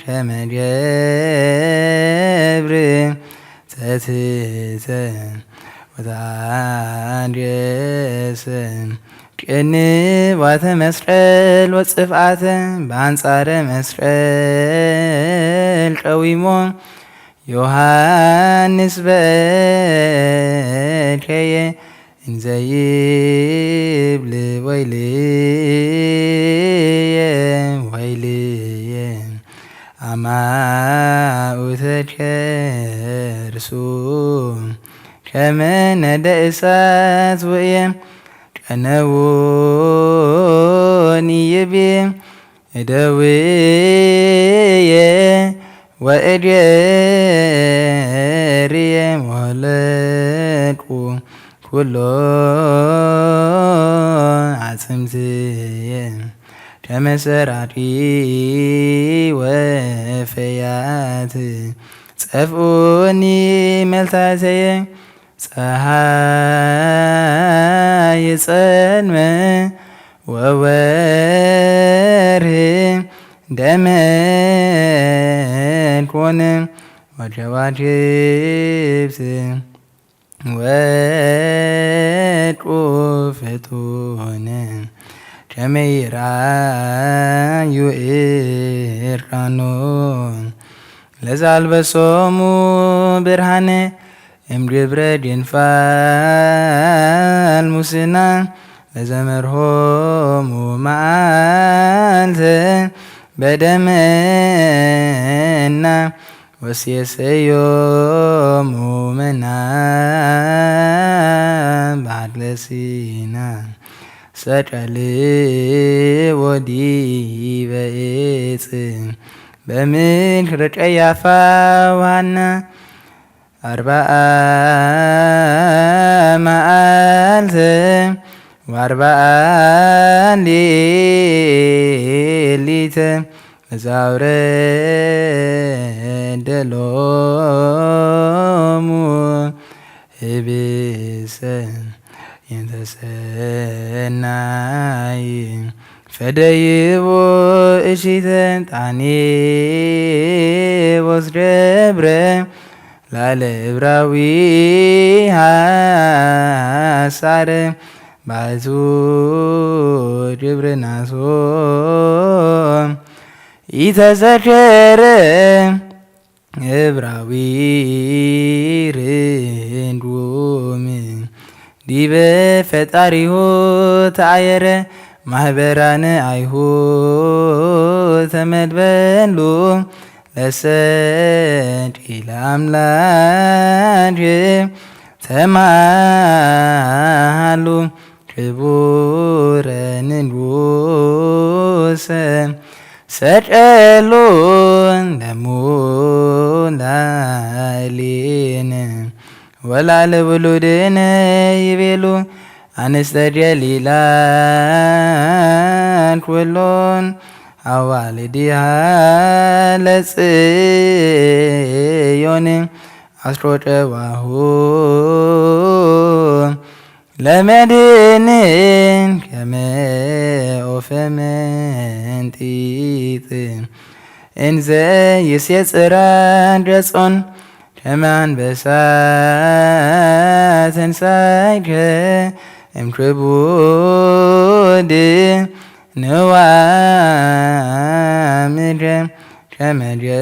جمجبر تتتن وتعجسن كنبات مسرل وصفعت بانصار مسرل قويمو يوحنس بكي انزيب ويلي أما أتكرسو كمن دأسات وإيم كنوني يبي دوية وإجاري ولكو كله عزمتي كمسرعتي وفياتي صفوني ملتاتي ፀሐይ ጽልመ ወወርህ ደመን ኮነ ወጀዋጅብት ወድቁ ፍጡነ ከመይራዩ ኤርካኖ ለዛልበሶሙ ብርሃነ እምድብረ ድንፋል ሙስና ለዘመርሆሙ መዓልተ በደመና ወሴሰዮሙ መና ባድለሲና ሰቀል ወዲበ ዕፅ በምክረ ቀያፋ ወሐና 40 መዓልተ ወ40 ሌሊተ ዘአውረደሎሙ ህብስተ እንተ ሰናይ ፈደይቦ እሺተ ጣኔዎስ ደብረ ላለ ዕብራዊ ሐሳረ ባቱ ድብርናሶ ኢተዘከረ ዕብራዊ ርንዱም ዲበ ፈጣሪሁ ተአየረ ማህበራነ አይሁድ ተመድበሉ ለሰጪለ አምላክ ተማሃሉ ክቡረ ንጉሰ ሰቀሉ ደሙ ላዕሌነ ወላለ ውሉድነ ይቤሉ አንስተ ጀሊላን ኩሎን አዋልዲሃ ለጽዮን አስሮ ጨዋሁ ለመድንን ከመ ኦፈ መንጢጥ እንዘ ይሴጽራ ገጾን ከመ አንበሳ ተንሳይከ እምክቡድ ንዋምደ ከመ ገብር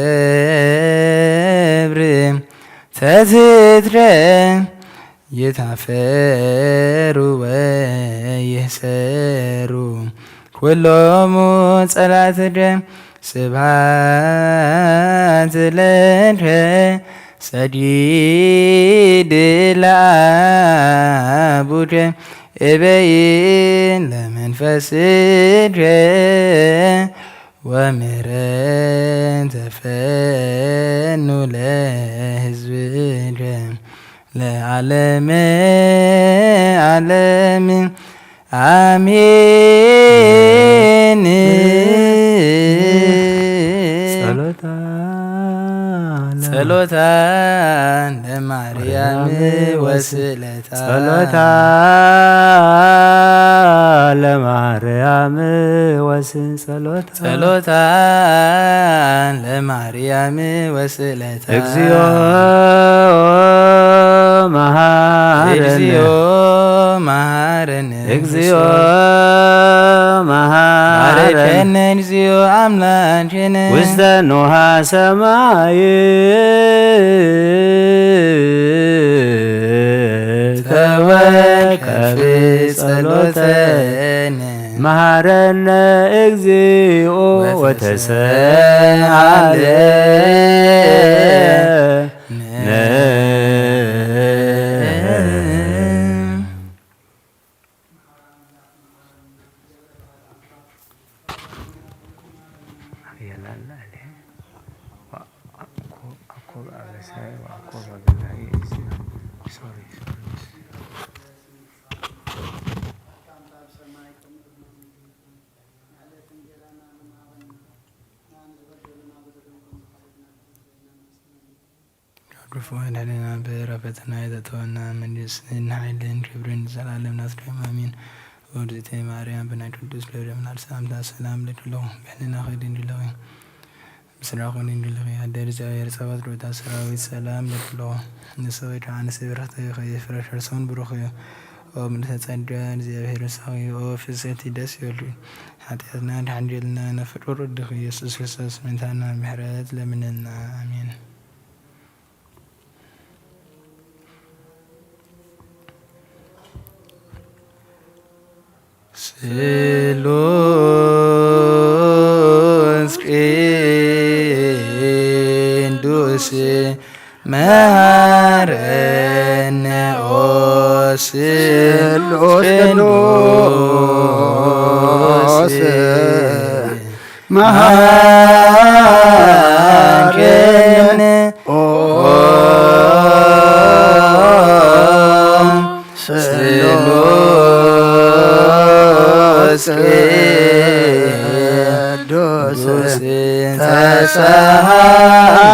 ተዝትረ ይታፈሩ ወይህሰሩ ኩሎሙ ጸላትደ ስብሐት ለከ ሰዲድ ለአቡከ እበይን ለመንፈስከ ወምሕረት ተፈኑ ለሕዝብከ ለዓለመ ዓለም አሜን። ጸሎታ ለማርያም ወስለታ ጸሎታ ለማርያም ጸሎታ ለማርያም ወስለታ እግዚኦ መሐረነ እግዚኦ መሐረነ እግዚኦ አምላክነ ውስተ ኖሃ ሰማይ ተወከፍ ጸሎተነ መሐረነ እግዚኦ ወተሰአለነ ግፉ ወለደና በረከትና የተተወና መንግስት ኃይልን ክብርን ዘላለም ናስደም አሜን። ወርዝቴ ማርያም በናይ ቅዱስ ለደምናል ሰላምታ ሰላም ለክለው በልና ኸይድ እንዲለው ምስራቁን እንዲለው ያደር እግዚአብሔር ጸባኦት ሮታ ሰራዊት ሰላም ለክለው ንሰዎች አንስ ብረተ የፍረሸር ሰውን ብሩኽ ኦ ምን ተጸዳ እግዚአብሔር ሰው ኦ ፍሰት ደስ ይሉ ኃጢአትና ዳንጀልና ነፍቆር ድኽ ኢየሱስ ክርስቶስ ምንታና ምሕረት ለምንና አሜን። ስሉስ ቅዱስ መሐረነ ኦ ስሉስ ቅዱስ መሐረነ ኦ ቅዱስ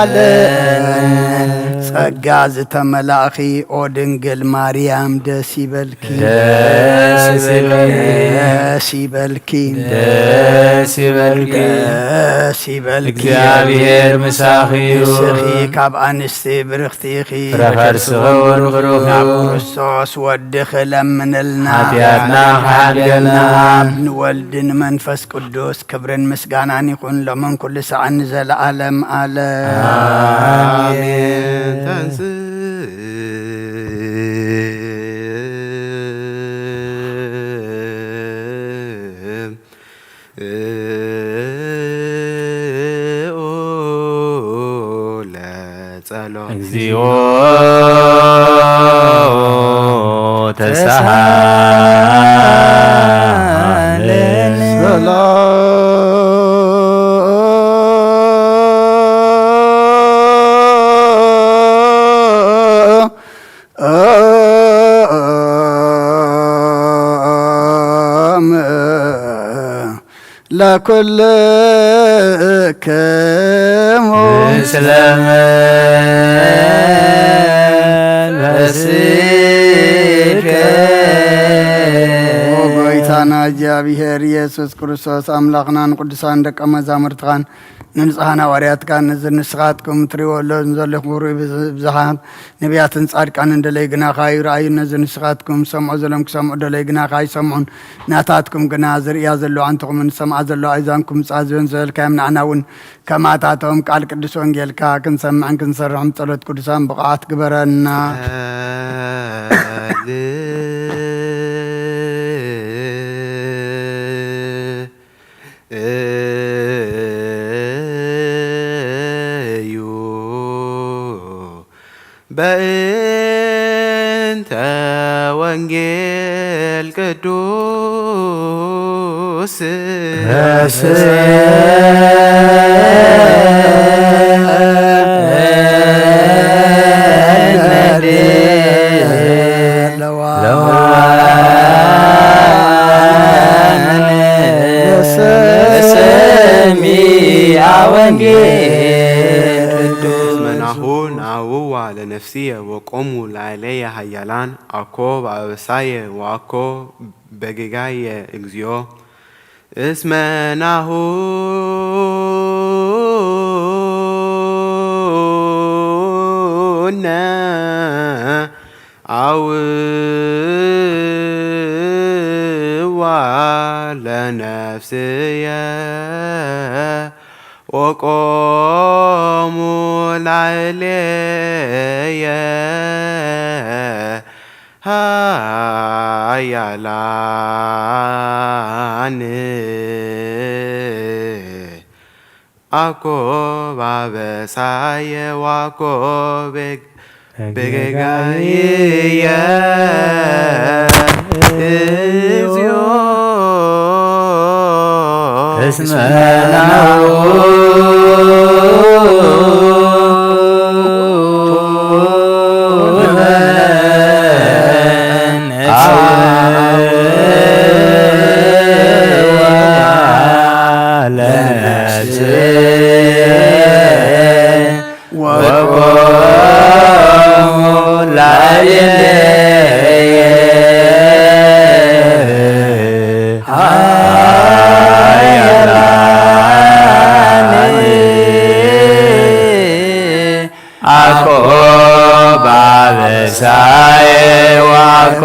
ተሳሃለን ጸጋ ዝተመላእኺ ኦ ድንግል ማርያም ደስ ይበልኪ ደስ ይበልኪ ደስ ይበልኪ ደስ ይበልኪ እግዚአብሔር ምሳኺዩ ንስኺ ካብ አንስቲ ብርኽቲ ኢኺ ፍረኸርስኸውን ብሩኽ ናብ ክርስቶስ ወድኺ ለምንልና ኃጢአትና ከሓልገልና ንወልድን መንፈስ ቅዱስ ክብርን ምስጋናን ይኹን ሎምን ኩሉ ሰዓን ዘለዓለም አሜን። ተንስ ለጸሎት እግዚኦ ተሳሃለን ለኩልክሙ ምስለ መንፈስከ ጎይታና እግዚአብሔር ኢየሱስ ክርስቶስ አምላኽናን ቅዱሳን ደቀ መዛሙርትኻን ንንጽሐና ዋርያትካን ንስኻትኩም ትሪእዎ ዘለኹም ብዙሓት ነቢያትን ጻድቃንን ደለይ ግናኻ ይረኣዩ ነዚ ንስኻትኩም ሰምዖ ዘሎም ክሰምዑ ደለይ ግናኻ ይሰምዑን ናታትኩም ግና ዝርያ ዘለዋ አንትኹምን ሰምዓ ዘለዋ ኣይዛንኩም ጻዝዮን ዝበልካዮም ንዓና እውን ከማታቶም ቃል ቅዱስ ወንጌልካ ክንሰምዕን ክንሰርሕም ጸሎት ቅዱሳን ብቕዓት ግበረና በእንተ ወንጌል ቅዱስ ለነፍስየ ወቆሙ ላዕሌየ ኃያላን አኮ በአበሳየ ወአኮ በጌጋየ እግዚኦ እስመ ናሁ አውዋ ለነፍስየ ወቆሙ ላዕሌየ ኃያላን አኮ በአበሳየ ወአኮ በጌጋየ እግዚኦ እስመ ናሁ በአበሳየ ወአኮ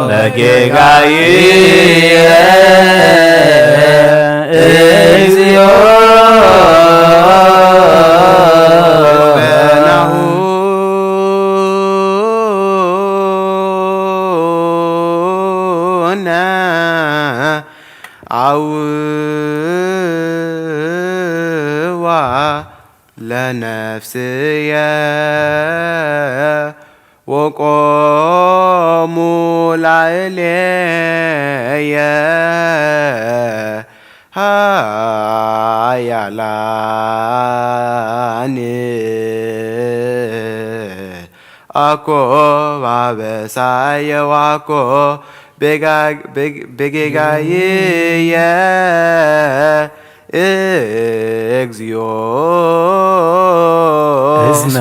በጌጋየ እግዚኦ በናሁ አውዋ ለነፍስየ ወቆሙ ላዕሌየ ኃያላን አኮ በአበሳየ ወአኮ በጌጋየ እግዚኦ እስመ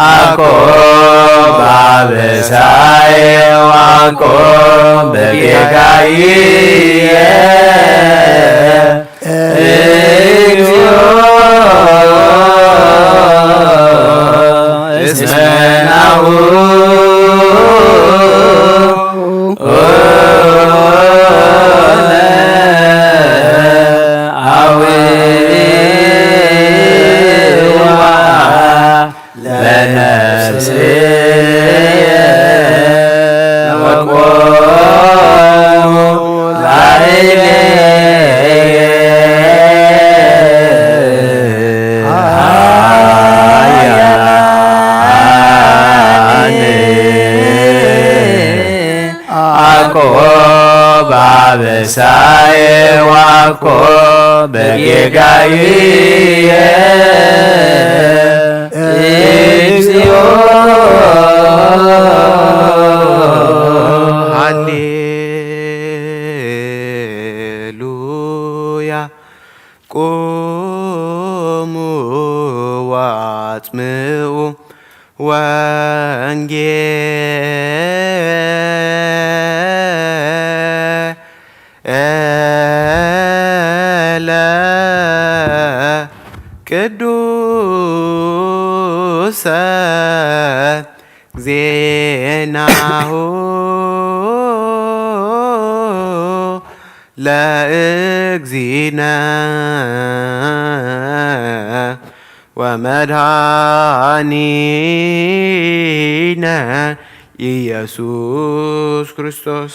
አኮ በአበሳየ ወአኮ በጌጋየ እግዚኦ እስመ ናሁ ለነፍስየ ባበሳዬ ዋኮ በጌጋዬ እግዚኦ ሃሌሉያ ቁሙ ዋጽምዑ ወንጌለ ቅዱሰ ዜናሁ ለእግዚእነ ወመድኃኒነ ኢየሱስ ክርስቶስ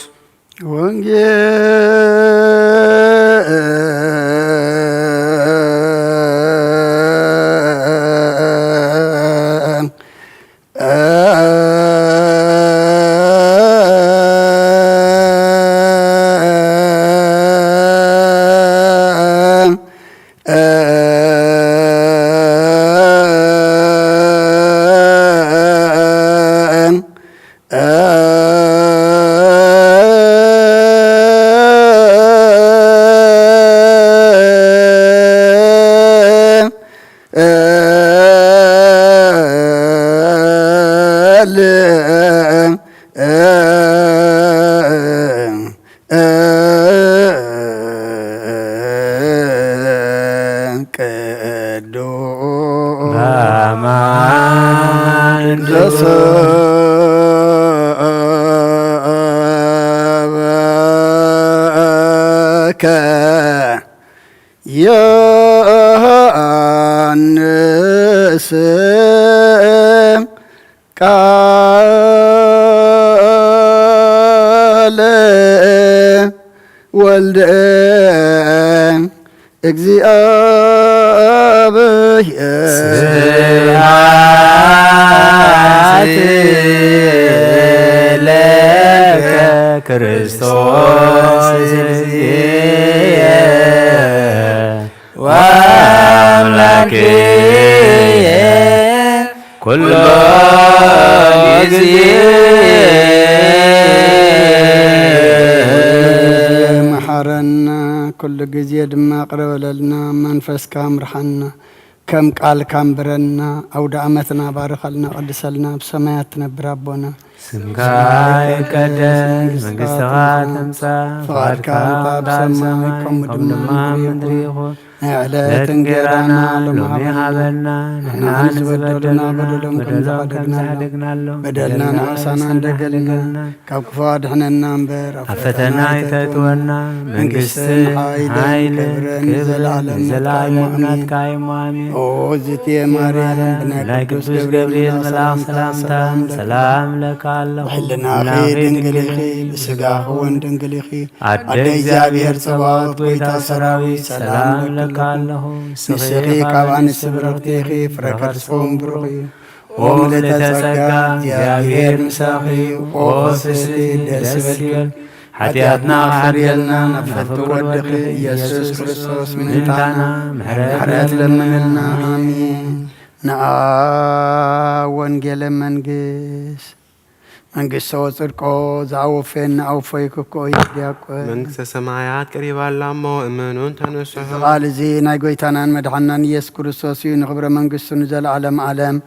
ዮሐንስ ቃለ ወልደ እግዚአብሔር ስብሐት ለከ ክርስቶስ እግዚእየ ወአምላክየ ኩሎ ጊዜ መሐረና ኩሉ ጊዜ ድማ ቅረበለልና መንፈስካ ምርሐና ከም ቃል ካንብረና አውደ ዓመትና ባርከልና ቀድሰልና ብሰማያት ትነብር አቦና ስምካ ይቀደስ መንግሥትኻ ትምጻእ ፈቃድካ በሰማይ ከምኡ ድማ ምድሪ ይኹን ዕለት እንጀራና ሎሚ ሃበና ንሕና ንዝበደሉና በደሎም ከም ዝሓደግናሎ በደልና ንዕሳና እንደገልና ካብ ክፉ አድሕነና እምበር ኣብ ፈተና ይተእትወና መንግሥትን ሓይልን ክብርን ዘለዓለም ናትካ እዩ አሜን። ኦ እግዝእትየ ማርያም ናይ ቅዱስ ገብርኤል መልአክ ሰላምታ ሰላም ለካ ኣለኹ ሕልናኺ ድንግል ኢኺ ብስጋኺ እውን ድንግል ኢኺ ኣደ እግዚአብሔር ጸባኦት ጎይታ ሰራዊት ሰላም ለካ ኣለኹ ንስኺ ካብ አንስቲ ብርኽቲ ኢኺ ፍረ ከርሥኹም ብሩኽ እዩ ኦ ምልዕተ ጸጋ እግዚአብሔር ምሳኺ እዩ ኦ ፍስሕቲ ደስ በልኪ ኃጢአትና ሓርየልና ነፈቱ ወድኺ ኢየሱስ ክርስቶስ ምንታና ምሕረት ለምንልና አሜን። ነአ ወንጌለ መንግሥት መንግሥተ ወጽድቆ ዘአወፌና አውፈይክኮ ይዲያቆን መንግሥተ ሰማያት ቀሪባላ እሞ እመኑን ተነስሑ ቃል እዚ ናይ ጎይታናን መድሓናን ኢየሱስ ክርስቶስ እዩ ንኽብረ መንግሥቱ ንዘለዓለም ዓለም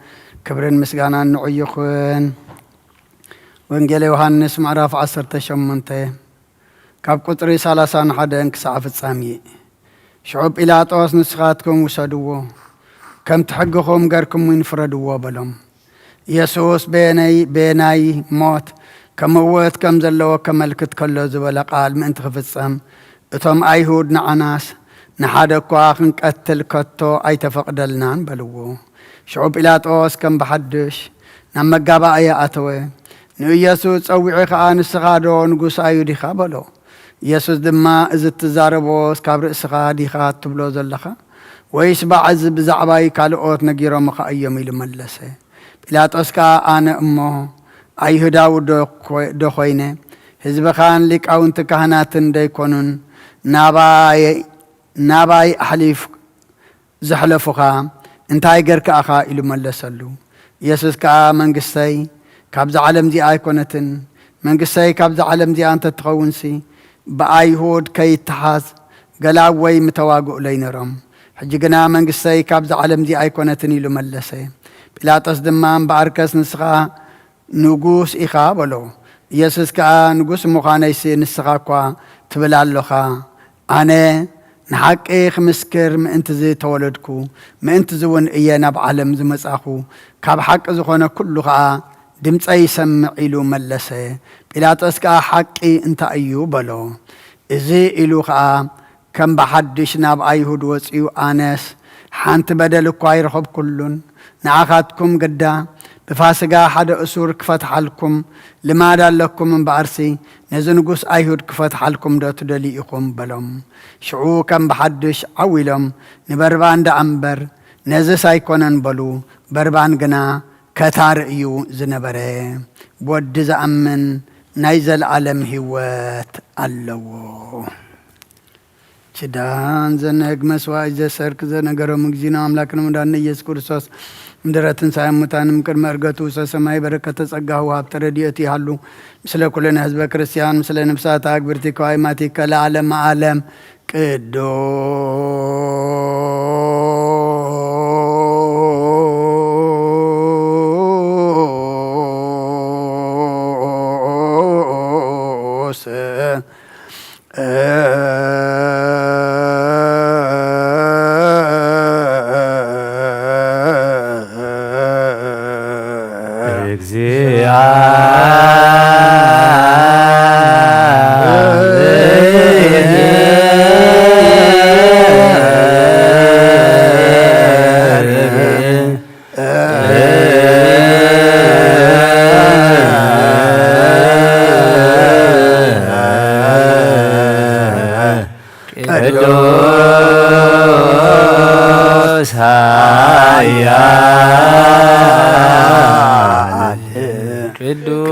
ክብርን ምስጋናን ንዑ ይኹን። ወንጌል ዮሐንስ ምዕራፍ 18 ካብ ቁጥሪ 31 ክሳብ ፍጻሜ ሽዑ ጲላጦስ ንስኻትኩም ውሰድዎ ከም ትሕግኹም ገርክሙ ይንፍረድዎ በሎም። ኢየሱስ ቤናይ ሞት ከመወት ከም ዘለዎ ከመልክት ከሎ ዝበለ ቃል ምእንቲ ክፍጸም እቶም ኣይሁድ ንዓናስ ንሓደ እኳ ክንቀትል ከቶ ኣይተፈቕደልናን በልዎ። ሽዑ ጲላጦስ ከም ብሓድሽ ናብ መጋባእያ ኣተወ። ንኢየሱስ ጸዊዑ ከዓ ንስኻ ዶ ንጉስ ኣይሁድ ኢኻ በሎ። ኢየሱስ ድማ እዚ እትዛረቦስ ካብ ርእስኻ ዲኻ እትብሎ ዘለኻ ወይስ ባዕዚ ብዛዕባይ ካልኦት ነጊሮምኻ እዮም ኢሉ መለሰ። ጲላጦስ ከዓ ኣነ እሞ ኣይሁዳዊ ዶ ኾይነ ህዝበኻን ሊቃውንቲ ካህናትን ደይኮኑን ናባይ ኣሕሊፍ ዘሕለፉኻ እንታይ ገርክኣኻ ኢሉ መለሰሉ። ኢየሱስ ከዓ መንግስተይ ካብዚ ዓለም እዚኣ ኣይኮነትን፣ መንግስተይ ካብዚ ዓለም እዚኣ እንተትኸውንሲ ብኣይሁድ ከይትሓዝ ገላብ ወይ ምተዋግኡ ለይነሮም። ሕጂ ግና መንግስተይ ካብዚ ዓለም እዚኣ ኣይኮነትን ኢሉ መለሰ። ጲላጦስ ድማ እምበኣርከስ ንስኻ ንጉስ ኢኻ በሎ። ኢየሱስ ከዓ ንጉስ ምዃነይሲ ንስኻ እኳ ትብል ኣለኻ። ኣነ ንሓቂ ክምስክር ምእንቲ ዝተወለድኩ ምእንቲ እውን እየ ናብ ዓለም ዝመጻኹ ካብ ሓቂ ዝኾነ ኩሉ ከዓ ድምፀይ ይሰምዕ ኢሉ መለሰ። ጲላጦስ ከዓ ሓቂ እንታይ እዩ በሎ። እዚ ኢሉ ከዓ ከም ብሓድሽ ናብ ኣይሁድ ወፂኡ ኣነስ ሓንቲ በደል እኳ ይረኸብኩሉን ንዓኻትኩም ግዳ ብፋስጋ ሓደ እሱር ክፈትሓልኩም ልማድ ኣለኩም እምበኣርሲ ነዚ ንጉስ ኣይሁድ ክፈትሓልኩም ዶ ትደልዩ ኢኹም በሎም። ሽዑ ከም ብሓድሽ ዓዊሎም ንበርባን ዳ እምበር ነዚስ ኣይኮነን በሉ። በርባን ግና ከታሪ እዩ ዝነበረ። ወዲ ዝኣምን ናይ ዘለዓለም ህይወት ኣለዎ። ችዳን ዘነግ መስዋዕ ዘሰርክ ዘነገሮም እግዚእና አምላክነ መድኃኒነ ኢየሱስ ክርስቶስ ምድረትን ሳይሙታንም ቅድመ እርገቱ ሰማይ በረከተ ጸጋሁ ሀብተ ረድኤቱ ይሃሉ ምስለ ኩልነ ህዝበ ክርስቲያን ምስለ ነፍሳት አግብርቲ ከዋይማቲ ከለዓለም ዓለም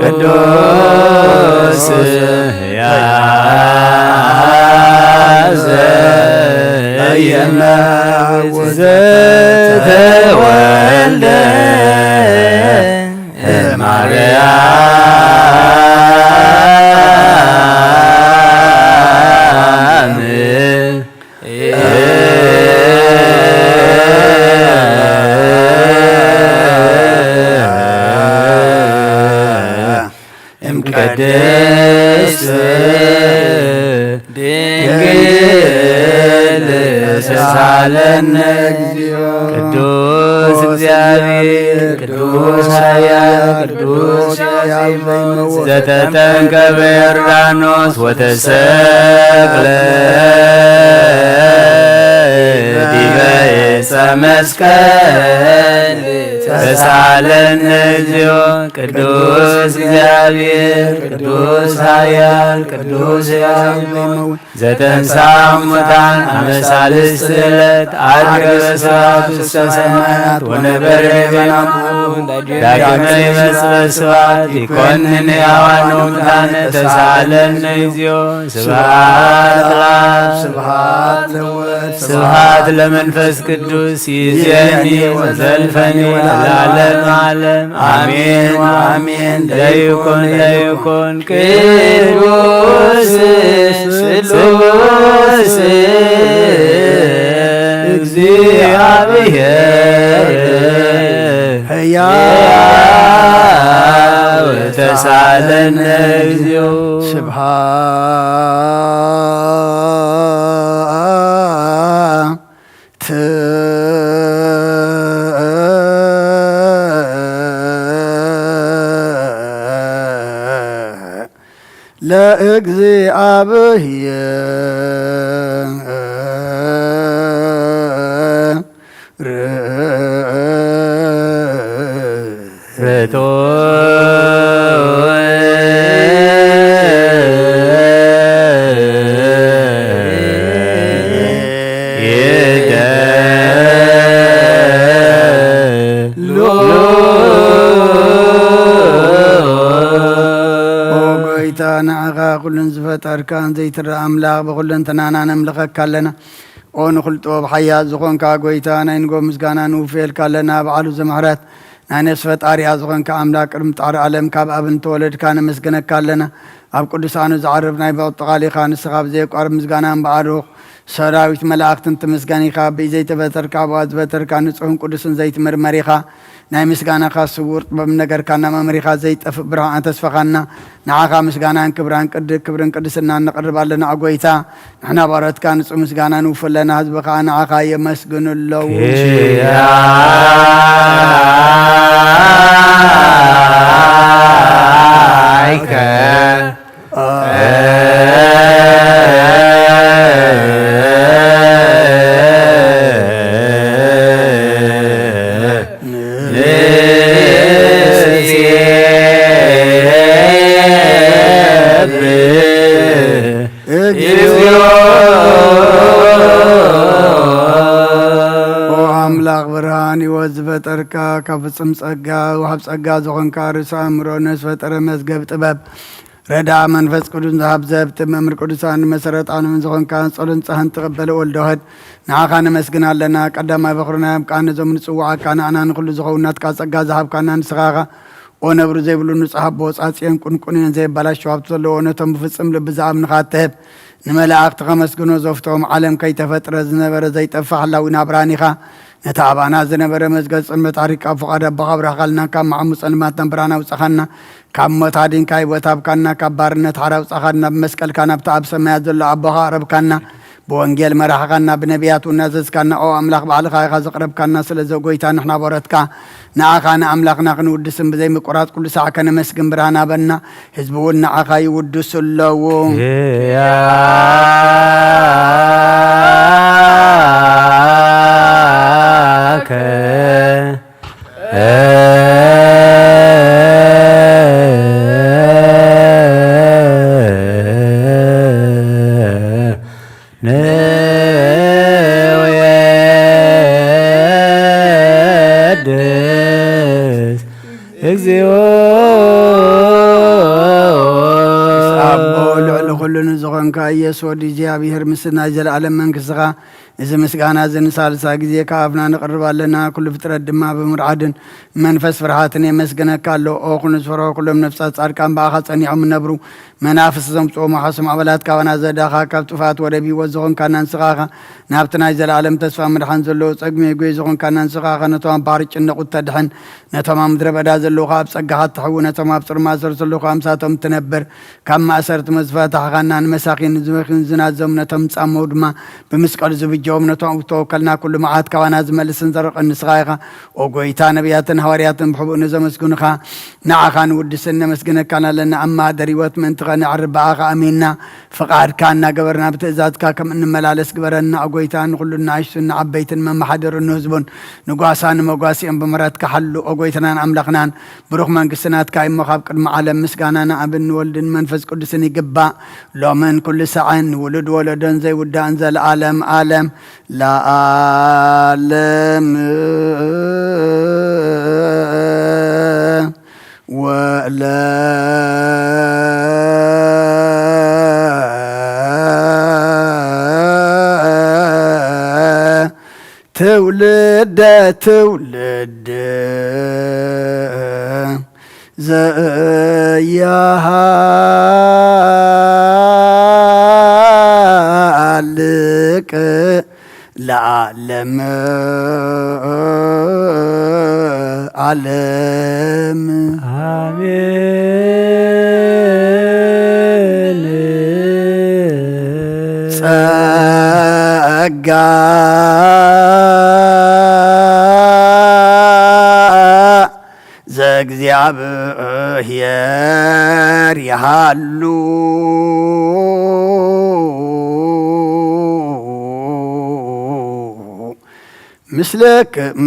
ቅዱስ ቅዱስ ያዘየነ ዘተወልደ ማርያም ቅድስት ድንግል ተሳለነ እግዚኦ ቅዱስ እግዚአብሔር ቅዱስ ኃያል ቅዱስ ዘተጠንቀበ ዮርዳኖስ ወተሰቅለ ዲበ ዕፀ መስቀል ተሳለነ እግዚኦ ቅዱስ እግዚአብሔር ቅዱስ ኃያል ቅዱስ ሕያው ዘተንሥአ እሙታን አመ ሣልስት ዕለት ዐርገ በስብሐት ውስተ ሰማያት ወነበረ በይናሁ ዳግመ ይመጽእ በስብሐት ይኰንን ሕያዋን ወሙታነ ተሳለነ እግዚኦ ስብሐት ለአብ ስብሐት ለወልድ ስብሐት ለመንፈስ ቅዱስ ይእዜኒ ወዘልፈኒ ለዓለመ ዓለም አሜን አሜን። ለይኩን ለይኩን ቅዱስ ስሉስ እግዚአብሔር ሕያው ተሳለነ እግዚኦ ስብሐት ለእግዚአብሔር ጎይታ ንዓኻ ኩሉን ዝፈጠርካን ዘይትረአ ኣምላኽ ብኩለን ተናና ነምልኸካ ኣለና ኦ ንኽልጦ ብሓያት ዝኾንካ ጎይታ ናይ ንጎ ምስጋና ንውፍየልካ ኣለና በዓሉ ዘምሕረት ናይ ነፍሲ ፈጣሪያ ዝኾንካ ኣምላክ ቅድሚ ጣዕሪ ዓለም ካብ ኣብ እንተወለድካ ነመስግነካ ኣለና ኣብ ቅዱሳኑ ዝዓርፍ ናይ በቕጥቓሊኻ ንስኻ ብዘየቋርብ ምስጋናን በዓሩኽ ሰራዊት መላእኽትን ትምስጋኒኻ ብዘይተፈጠርካ ብኣ ዝበተርካ ንጹሕን ቅዱስን ዘይትመርመሪኻ ናይ ምስጋናኻ ስውር ጥበብ ነገርካና መምሪኻ ዘይጠፍእ ብርሃን ተስፋኻና ንዓኻ ምስጋናን ክብርን ቅድስና ነቕርብ ኣለና ጎይታ ንሕና ባሮትካ ንጹህ ምስጋና ንውፍለና ህዝብኻ ንዓኻ የመስግኑ ኣለዉ ዝፈጠርካ ካብ ፍጽም ጸጋ ወሃብ ጸጋ ዝኾንካ ርእሰ ኣእምሮ ነፍሲ ፈጠረ መዝገብ ጥበብ ረዳ መንፈስ ቅዱስ ዝሃብ ዘብቲ መምህር ቅዱሳን መሰረት ዓለምን ዝኾንካ ጸሎን ጸህን ትቕበለ ወልደወድ ንዓኻ ነመስግን ኣለና ቀዳማይ በኽርና ያብቃኒ ዞም ንጽዋዓካ ንኣና ንኹሉ ዝኾውናትካ ጸጋ ዝሃብካና ንስኻኻ ኦ ነብሩ ዘይብሉ ንጹሕ ኣቦ ጻጽየን ቁንቁንን ዘይበላሸው ሃብቲ ዘለዎ ነቶም ብፍጽም ልቢ ዝኣምንኻ ትህብ ንመላእኽቲ ከመስግኖ ዘፍቶም ዓለም ከይተፈጥረ ዝነበረ ዘይጠፍእ ሓላዊ ናብራን ኢኻ ነታ ኣባና ዝነበረ መዝገብ ጽልመት ታሪክ ኣብ ፍቓድ ኣቦኻ ብረኻልና ካብ መዓሙ ጸልማት ነንብራና ውፅኻና ካብ ሞት ኣድንካ ሂወት ሃብካና ካብ ባርነት ሓራ ውፅኻና ብመስቀልካ ናብቲ ኣብ ሰማያት ዘሎ ኣቦኻ ኣቕረብካና ብወንጌል መራሕኻና ብነቢያት እናዘዝካና ኦ ኣምላኽ ባዕልኻ ኢኻ ዘቕረብካና ስለ ዘጎይታ ንሕና ቦረትካ ንዓኻ ንኣምላኽና ክንውድስን ብዘይ ምቁራፅ ኩሉ ሰዓት ከነመስግን ብርሃን ኣበና ህዝቢ እውን ንዓኻ ይውድሱ ኣለዉ እግዚኦ ኣቦ ልዕሊ ኩሉ ንዝኾንካ ኢየሱስ ወዲ እግዚኣብሔር ምስና ዘለዓለም መንግሥትኻ እዚ ምስጋና ዝንሳልሳ ግዜ ካብና ንቕርብ ኣለና ኩሉ ፍጥረት ድማ ብምርዓድን መንፈስ ፍርሃትን የመስግነካ ኣሎ ኦ ኩንዝፈርሖ ኩሎም ነፍሳት ጻድቃን በኣኻ ጸኒዖም እነብሩ መናፍስ ዘምጽኦም ሓሶም ኣባላት ካባና ዘዳኻ ካብ ጥፋት ወደ ቢወት ዝኾንካና ንስኻኻ ናብቲ ናይ ዘለዓለም ተስፋ ምድሓን ዘለዎ ጸግሚ ጎይ ዝኾንካና ንስኻኻ ነቶም ኣብ ባሕሪ ጭነቁ ተድሕን ነቶም ኣብ ምድረ በዳ ዘለውኻ ኣብ ጸጋኻ ትሕዉ ነቶም ኣብ ጽሩማ ዘር ዘለውኻ ኣምሳቶም ትነብር ካብ ማእሰርቲ መዝፈታሕኻና ንመሳኺን ዝመኺን ዝናዘም ነቶም ጻመው ድማ ብምስቀል ዝብጀዎም ነቶም ተወከልና ኩሉ መዓት ካባና ዝመልስን ዘርቕን ንስኻ ኢኻ ኦ ጎይታ ነቢያትን ሃዋርያትን ብሕቡእ ንዘመስግኑኻ ንዓኻ ንውድስን ነመስግነካና ኣለና ኣብ ማህደር ሂወት ምእንትኸ ንዕርብ በኣኻ ኣሚንና ፍቓድካ እናገበርና ብትእዛዝካ ከም እንመላለስ ግበረና ጎይታ ንኩሉ ንኣሽቱን ንዓበይትን መማሓደርን ንህዝቡን ንጓሳን ንመጓሲኦም ብምሕረትካ ሓሉ ኦ ጎይታናን ኣምላኽናን ብሩኽ መንግስትናትካ እሞ ካብ ቅድሚ ዓለም ምስጋና ንኣብን ወልድን መንፈስ ቅዱስን ይግባእ ሎምን ኩሉ ሰዓን ውሉድ ወለዶን ዘይውዳእን ዘለዓለም ዓለም ለዓለም ወለ ትውልደ ትውልድ ዘያሃልቅ ለዓለም ዓለም አሜን ጸጋ ዘእግዚአብሔር ያሃሉ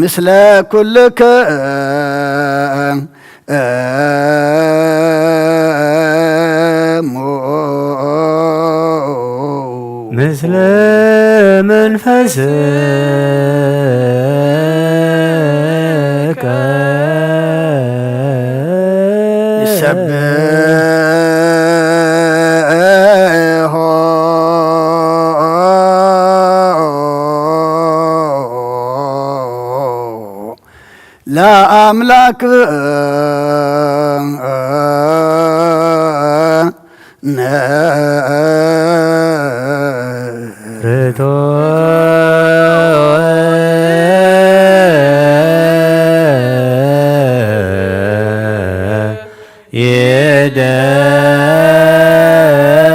ምስለ ኩልከ ምስለ መንፈስከ ይሰብህ አምላክ ርቶ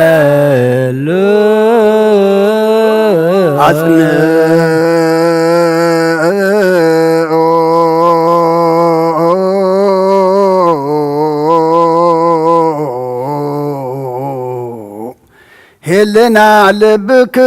የደሉ هلنا لبك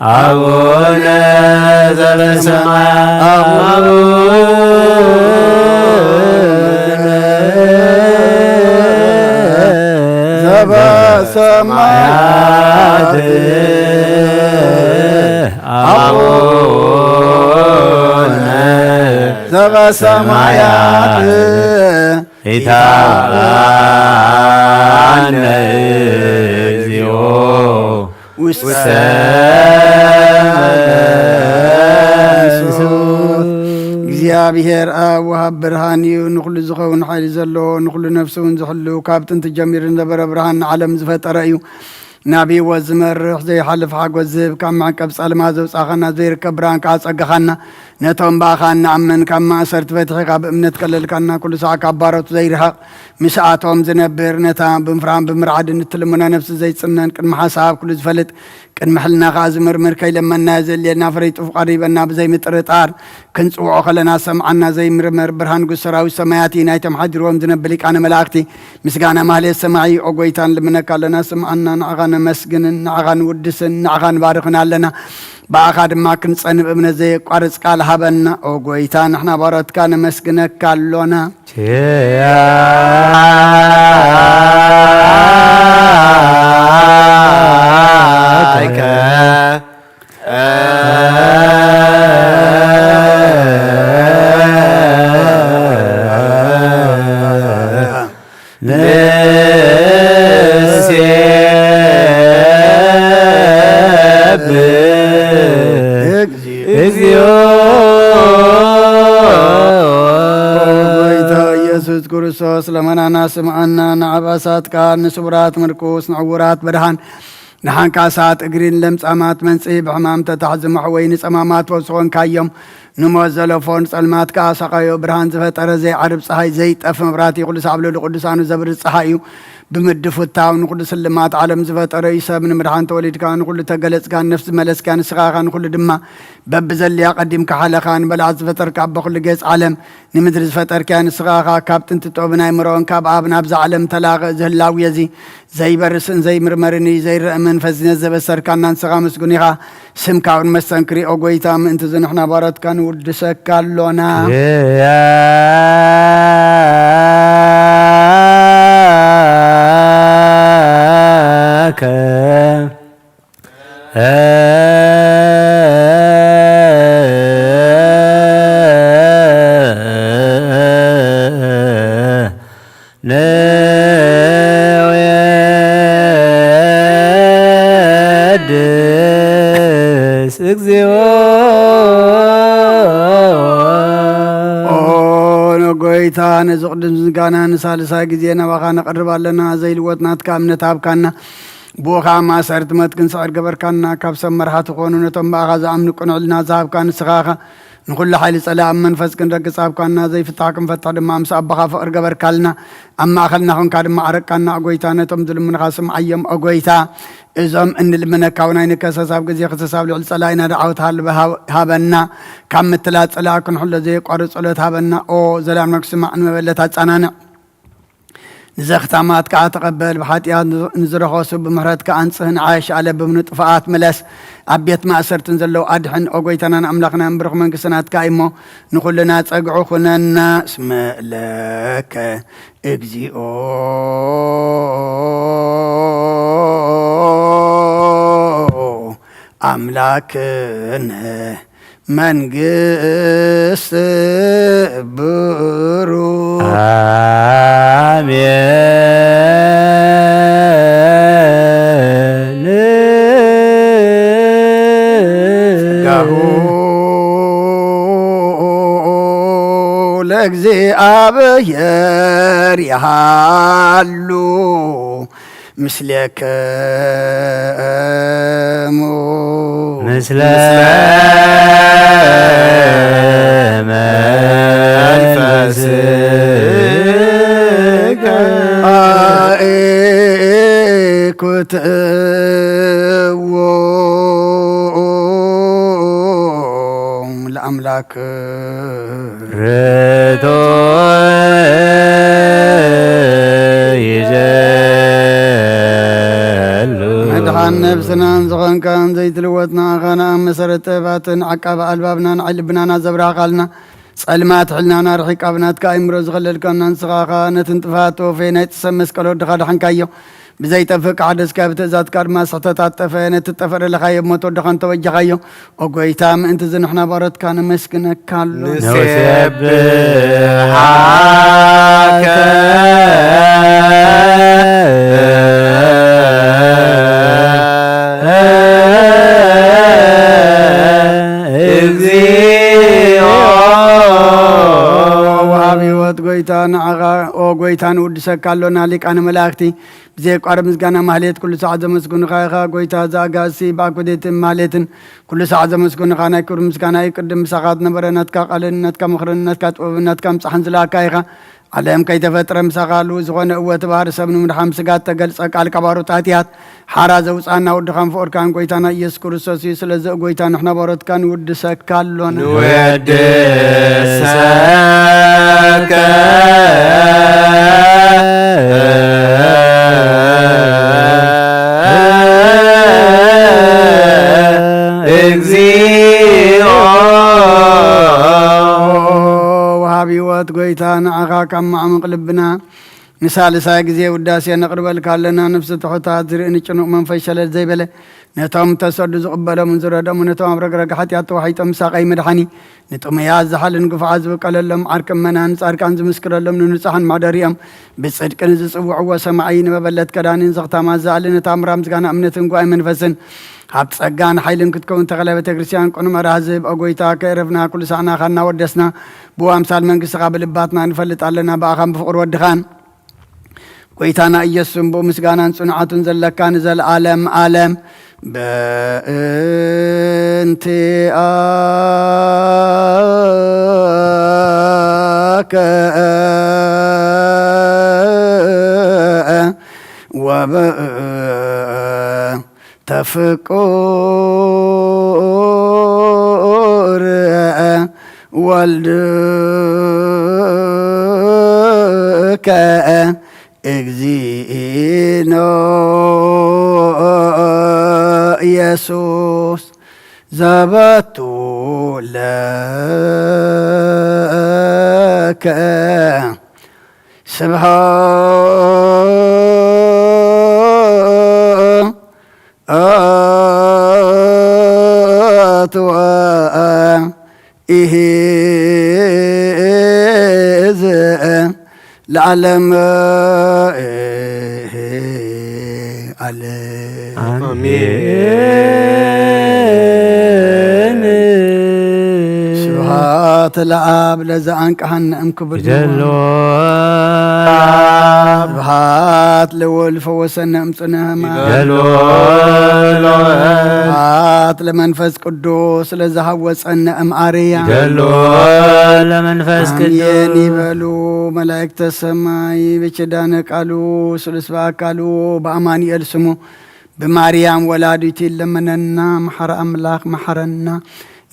አቡነ ዘበሰማያት ሰማያት አቡነ ዘበሰማያት ኢታብአነ እግዚኦ ውስተ እግዚአብሔር ኣብ ወሃብ ብርሃን እዩ ንኩሉ ዝኸውን ሓይሊ ዘለዎ ንኩሉ ነፍሲ እውን ዝሕሉ ካብ ጥንቲ ጀሚሩ ነበረ ብርሃን ንዓለም ዝፈጠረ እዩ ናብይ ወዝመርሕ ዘይሓልፍ ሓጎስ ዝህብ ካብ መዕቀብ ጸልማ ዘውፃኸና ዘይርከብ ብርሃን ከዓ ፀጋኻና ነቶም ባእኻ ንኣመን ካብ ማእሰርቲ ፈትሒኻ ብእምነት ከለልካና ኩሉ ሰዓ ካብ ባሮቱ ዘይርሃቕ ምስኣቶም ዝነብር ነታ ብምፍራን ብምርዓድ እንትልሙና ነፍሲ ዘይፅነን ቅድሚ ሓሳብ ኩሉ ዝፈልጥ ቅድሚ ሕልና ከዓ ዝምርምር ከይለመና ዘልየልና ፈረይጡፍ ቀሪበና ብዘይምጥርጣር ክንፅውዖ ከለና ሰምዓና ዘይምርመር ብርሃን ጉስ ሰራዊት ሰማያት ናይቶም ሓዲርዎም ዝነብር ሊቃነ መላእክቲ ምስጋና ማህሌት ሰማዒ ኦጎይታን ልምነካ ኣለና ስምዓና ንዓኻ ነመስግንን ንዓኻ ንውድስን ንዓኻ ንባርኽን ኣለና በኣኻ ድማ ክንፀንብ እምነት ዘየቋርፅ ቃል ሃበና ኦጎይታ ንሕና ባሮትካ ነመስግነካ ኣሎና ኢየሱስ ክርስቶስ ለመናና ስምዐና ንዓባሳትካ ንስቡራት ምርኩስ ንዕውራት ብርሃን ንሓንካሳት እግሪን ለምጻማት መንጽሒ ብሕማም ተታሕዝምሕ ወይ ንጸማማት ወብስኾንካዮም ንሞት ዘለፎን ጸልማት ከዓ ሰቃዮ ብርሃን ዝፈጠረ ዘይዓርብ ፀሓይ ዘይጠፍ መብራህቲ ኩሉ ሳዕብለሉ ቅዱሳኑ ዘብርህ ፀሓይ እዩ ብምድፍታው ንኩሉ ስልማት ዓለም ዝፈጠረ እዩ ሰብ ንምድሓን ተወሊድካ ንኩሉ ተገለጽካ ነፍሲ መለስካ ንስኻኻ ንኩሉ ድማ በብዘልያ ቀዲምካ ሓለኻ ንበልዓት ዝፈጠርካ በኩሉ ገጽ ዓለም ንምድሪ ዝፈጠርካ ንስኻኻ ካብ ጥንቲ ጦብን ኣይምሮን ካብ ኣብ ናብዛ ዓለም ተላቕእ ዝህላው የዚ ዘይበርስን ዘይምርመርን እዩ ዘይርአ መንፈስ ዘበሰርካና ንስኻ ምስጉን ኢኻ ስምካ እውን መስተንክሪ ኦጎይታ ምእንቲ ዝንሕና ባሮትካ ንውድሰካ ኣሎና እግዚኦ ጎይታ ነዚ ቅዱስ ምስጋና ንሳልሳይ ግዜ ናባኻ ነቐርብ ኣለና ዘይልወጥናትካ እምነት ሃብካና ብኡኻ ማእሰርቲ ሞት ክንስዕር ገበርካና ካብ ሰብ መርሓቲ ዝኾኑ ነቶም በኣኻ ዝኣምኑ ቅንዕልና ዝሃብካ ንስኻኻ ንኩሉ ሓይሊ ጸላእ መንፈስ ክንረግፅ ሃብካና ዘይፍታሕ ክንፈትሕ ድማ ምስ ኣባኻ ፍቕሪ ገበርካልና ኣብ ማእኸልና ኹንካ ድማ ዓረቃና ኣጎይታ ነቶም ዝልምንኻ ስምዓዮም ኣጎይታ እዞም እንልምነካ እውን ኣይንከሰስ ኣብ ግዜ ክሰሳብ ልዕሊ ጸላእ ኢና ዳዓወት ሃበና ካብ ምትላእ ጸላእ ክንሕሎ ዘየቋርፅ ጸሎት ሃበና ኦ ዘላምና ክስማዕ ንመበለት ኣጸናንዕ ንዘኽታማት ከዓ ተቐበል ብሓጢኣት ንዝረኸሱ ብምሕረትካ ኣንጽህ ንዓሽ ኣለ ብምንጥፋኣት መለስ ኣብ ቤት ማእሰርትን ዘለዉ ኣድሕን ኦጎይታናን ኣምላኽና እምብርኽ መንግስትናትካ እሞ ንኹልና ጸግዑ ኩነና እስመ ለከ እግዚኦ ኣምላክነ መንግስት ብሩክ አሜን ጋሁ ለእግዚአብሔር ያሃሉ ምስሌከሙ ምስለ መንፈስከ አእኩትዎ ለአምላክ ርቶ ይዘሉ መድኃን ነብስናን ዝኾንካን ዘይትልወጥና ኸና መሰረተ ባትን ዓቃብ ኣልባብናን ልብናና ዘብራኻልና ጸልማት ሕልናና ርሒቃብናትካ ኣይምሮ ዝኸለልካና ንስኻኻ ነትን ጥፋት ወፈይ ናይ ጥሰብ መስቀል ወድኻ ድሓንካዮ ብዘይጠፍእ ካዕደስካ ብትእዛዝካ ድማ ስሕተታት ጠፈ ነቲ ጠፈረለኻዮ ሞት ወድኻ እንተወጀኻዮ ኦጎይታ ምእንቲ ዝንሕና ባረትካ ነመስግነካ ኣሎ ንሰብሓከ ጎይታ ንዓኻ ኦ ጎይታ ንውድሰካ ኣሎና ሊቃነ መላእክቲ ብዘይቋረብ ምስጋና ማህሌት ኩሉ ሰዓት ዘመስግኑኻ ኢኻ ጎይታ ዘኣጋሲ ብኣኮዴትን ማህሌትን ኩሉ ሰዓት ዘመስግኑኻ ናይ ክብሪ ምስጋና ይቅድም ምሳኻ ዝነበረ ናትካ ቃልን ናትካ ምኽርን ናትካ ጥበብን ናትካ ምፅሓን ዝለኣካ ኢኻ ዓለም ከይተፈጥረ ምሳኻሉ ዝኾነ እወት ባህሪ ሰብ ንምድሓም ስጋት ተገልፀ ቃል ቀባሮታት እያት ሓራ ዘውፃና ውድኻን ፍቅርካን ጎይታና ኢየሱስ ክርስቶስ እዩ ስለዚ ጎይታ ንሕና ባሮትካ ንውድሰካ ኣሎና ንወድሰከ እግዚኦ ወሃብ ህይወት ጎይታ ንዓኻ ካብ ማዕሙቕ ልብና ንሳልሳይ ግዜ ውዳሴ ነቕርበልካ ኣለና ነፍሲ ትሑታት ዝርኢ ንጭኑቕ መንፈስ ሸለል ዘይበለ ነቶም ተሰዱ ዝቕበሎምን ዝረደሙ ነቶም ኣብ ረግረግ ሓጢኣት ተዋሒጦም ምሳቐይ መድሓኒ ንጥሙያት ዝሓልን ግፉዓት ዝብቀለሎም ዓርቅን መናን ጻድቃን ዝምስክረሎም ንንጹሓን ማደሪኦም ብጽድቅን ዝጽውዕዎ ሰማዓይ ንመበለት ከዳንን ዘኽታማ ዝኣልን ታምራ ምስጋና እምነትን ጓይ መንፈስን ኣብ ጸጋን ሓይልን ክትከውን ተኸለ ቤተ ክርስቲያን ቁኑ መራህ ዝህብ ኦጎይታ ከዕረፍና ኩሉ ሳዕና ኻና ወደስና ብኣምሳል መንግሥትኻ ብልባትና ንፈልጥ ኣለና ብኣኻን ብፍቕሪ ወድኻን ጎይታና ኢየሱስን ብኡ ምስጋናን ጽኑዓቱን ዘለካ ንዘለዓለም ዓለም በእንቲአከ ወበተፍቁር ወልድከ እግዚእነ ኢየሱስ ዘበቱ ለከ ስብሐት ወኢሕዝ ለዓለም አሜን ስብሐት ለአብ ለዘአንቀሐነ እምክብር ስብሐት ለወልድ ፈወሰነ እምጽነ ሕማም ስብሐት ለመንፈስ ቅዱስ ለዘሃወፀነ እምአርያም ለመንፈስ አሜን ቅዱስ ይበሉ መላእክተ ሰማይ በኪዳነ ቃሉ ስሉስ በአካሉ በአማኑኤል ስሙ በማርያም ወላዲቱ ለመነና መሐረ አምላክ መሐረና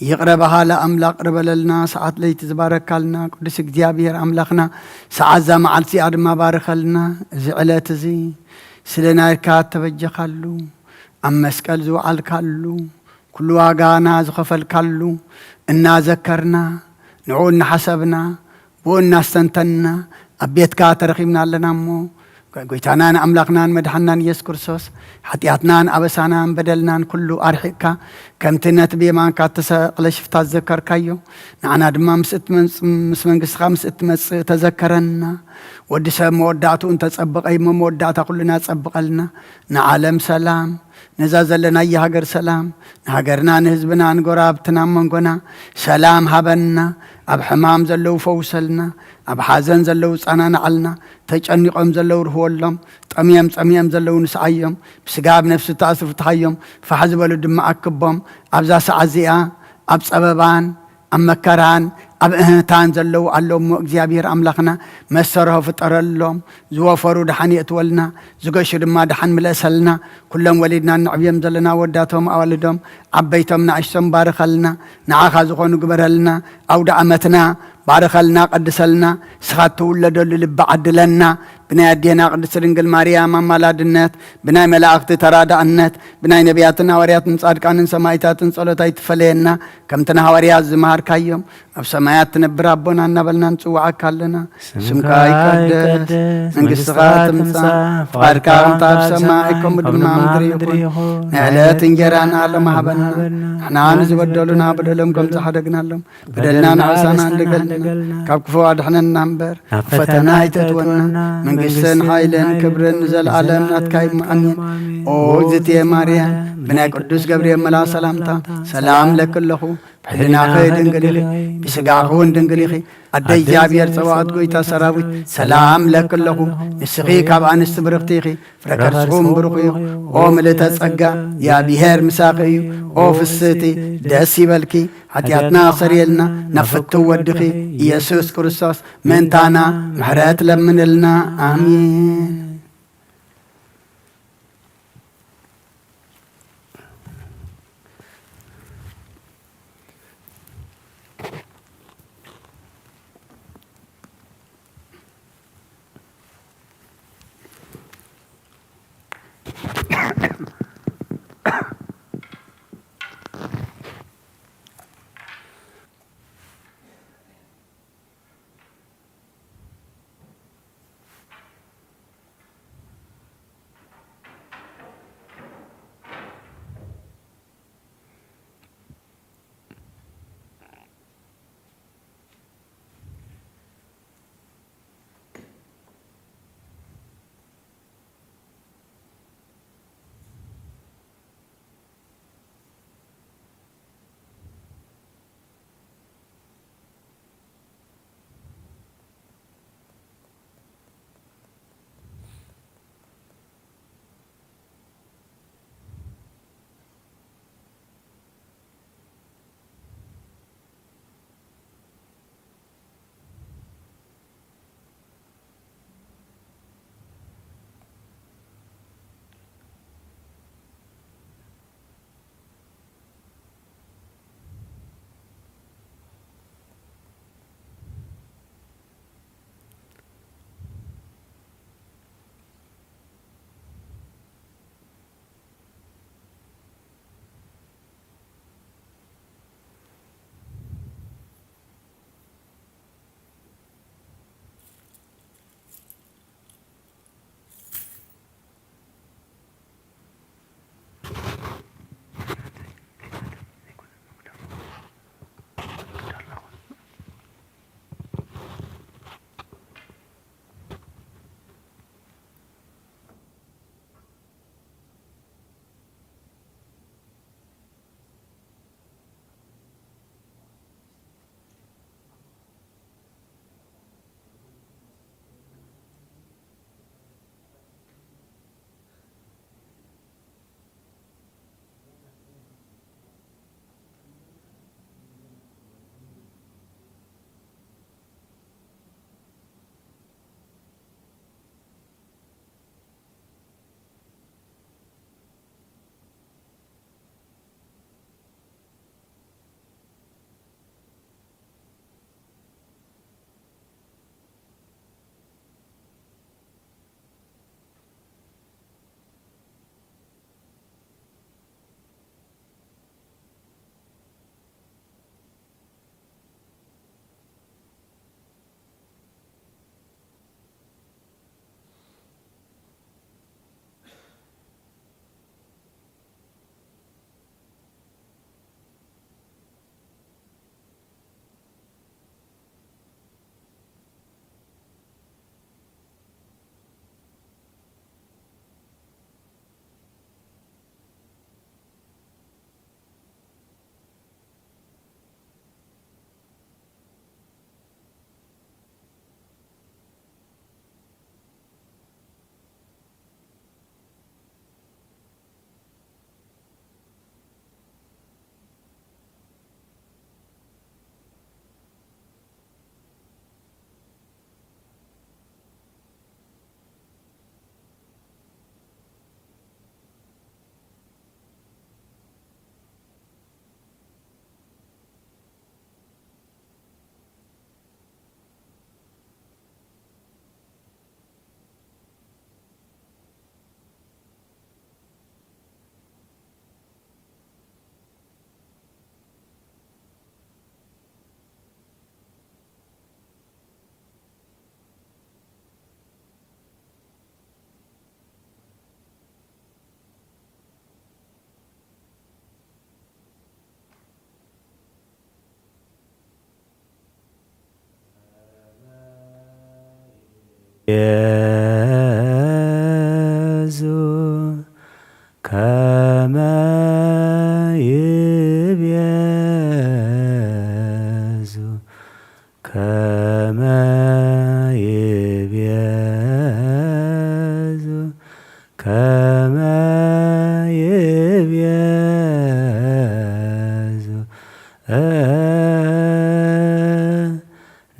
ይቅረበሃ ለአምላክ ቅርበለልና ሰዓት ለይቲ ዝባረካልና ቅዱስ እግዚአብሔር አምላክና ሰዓት ዛ መዓልቲ አድማ ባረኸልና እዚ ዕለት እዚ ስለናይካ ተበጀኻሉ ኣብ መስቀል ዝወዓልካሉ ኩሉ ዋጋና ዝኸፈልካሉ እናዘከርና ንዑ እናሓሰብና ብኡ እናስተንተንና ኣብ ቤትካ ተረኺብና ኣለና እሞ قويتانان أملاقنان مدحنان يس كرسوس حتياتنان أبسانان بدلنان كله أرحكا كم تنت بيمان كاتسا قلشف تذكر كايو نعنا دما مسمن قسخا مسئت تذكرنا ودسا موداتو انت تصبق أي موداتا كلنا تصبق لنا نعالم سلام نزازل لنا أي هاجر سلام هاجرنا نهزبنا نقرابتنا منقنا سلام هبنا أب حمام زلو فوسلنا أب حازن زلو صانا نعلنا تجنقهم زلو رهولهم طميم زلو نسعيهم بسقاب نفس تأسف تحيهم فحزبوا دم أكبهم أبزا سعزيا أب سببان أم مكران أب إهتان زلو علوم እግዚአብሔር أملاخنا مسره فطر اللهم زوفروا دحن يتولنا زقشر ما دحن ملأسلنا كلهم ولدنا نعبيم زلنا وداتهم أولدهم عبيتهم نعشتهم بارخ لنا نعاخا زخون قبر لنا أو دعمتنا بارخ لنا قدسلنا سخات ولدوا اللي بعدلنا بناي أدينا قدس رنجل مريم مالادنت بناي ملاأخت ترادعنت بناي نبياتنا ورياتنا صادقان سمايتاتن صلوتايت فلينا كم تنهوريات زمار كايوم أب سمايات نبر ربنا نبلنا نسوعك لنا سمكا يقدس منقصغات مسا فاركا انتاب سمائكم بدما مدري يكون نعلات انجرانا على محبنا احنا نزبدلنا بدلهم كم تحدقنا لهم بدلنا نعسانا لقلنا كابكفو عدحنا النمبر فتنا يتتونا منقصن حايلن كبرن زل عالم نتكاي مأمين او اجزتي ماريا بنا قدوس قبريل ملا سلامتا سلام لك اللهو بحلنا خير دنقليخي بسقاقون دنقليخي أدى جابير سواد قويتا سراويت سلام لك اللهو نسخي كابان استبرغتيخي فركرسهم برقيو او ملتا سقا يا بيهر مساقيو او فسيتي داسي بالكي حتياتنا صريلنا نفتو ودخي يسوس كرسوس منتانا محرات لمن لنا آمين يبيزو كما يبيزو كما يبيزو كما يبيزو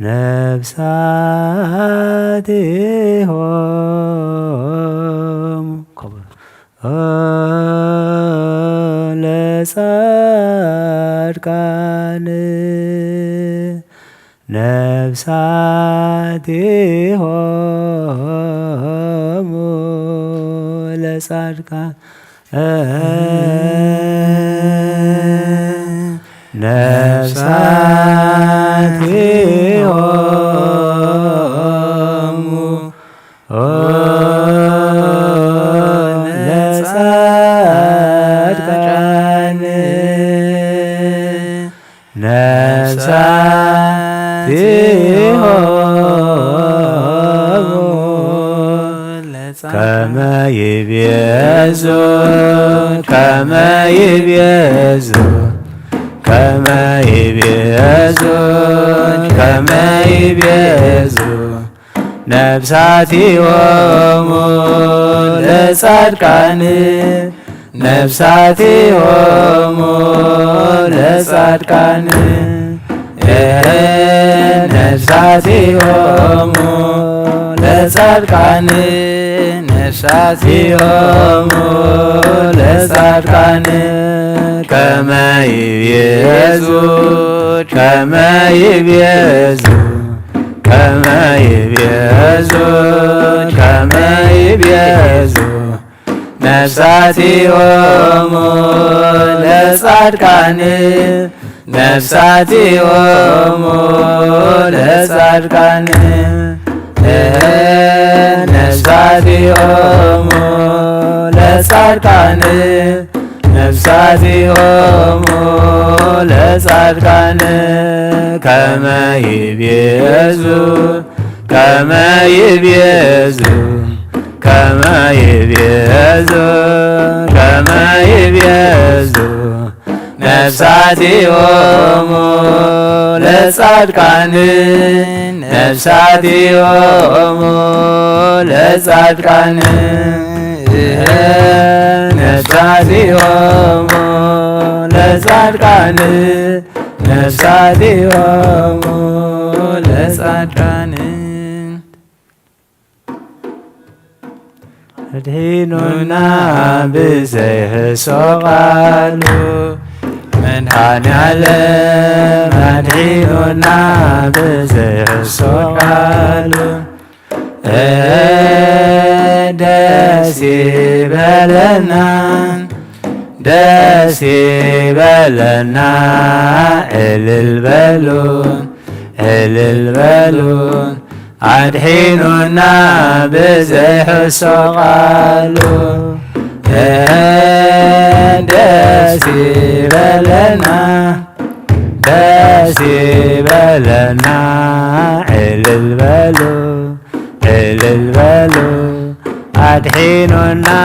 نفساتهم لصدقان نفساتهم لصدقان نفساتهم لصدقان نفساتهم كما يبيزو كما يبيزو كما يبيزو كما يبيزو نفساتهم لصدقان نفساتهم لصدقان نفساتهم لصدقان نفساتهم لصدقان كما يبيزو كما يبيزو كما يبيزو كما يبيزو نفساتهم لصدقان نفساتهم لصدقان نفساتهم لصدقان نفساتهم لصدقان كما يبيزو كما يبيزو كما يبيزو كما يبيزو نفساتهم لصدقان نفساتهم لصدقان نفساتهم لصدقان نفساتهم لصدقان أدهننا بزيه سقالو من هنعلم أدهننا بزيه سقالو داسي بلنا داسي بلنا البالون البالون عدحيننا بزيح السقالو داسي بلنا داسي بلنا البالون البالو عدحيننا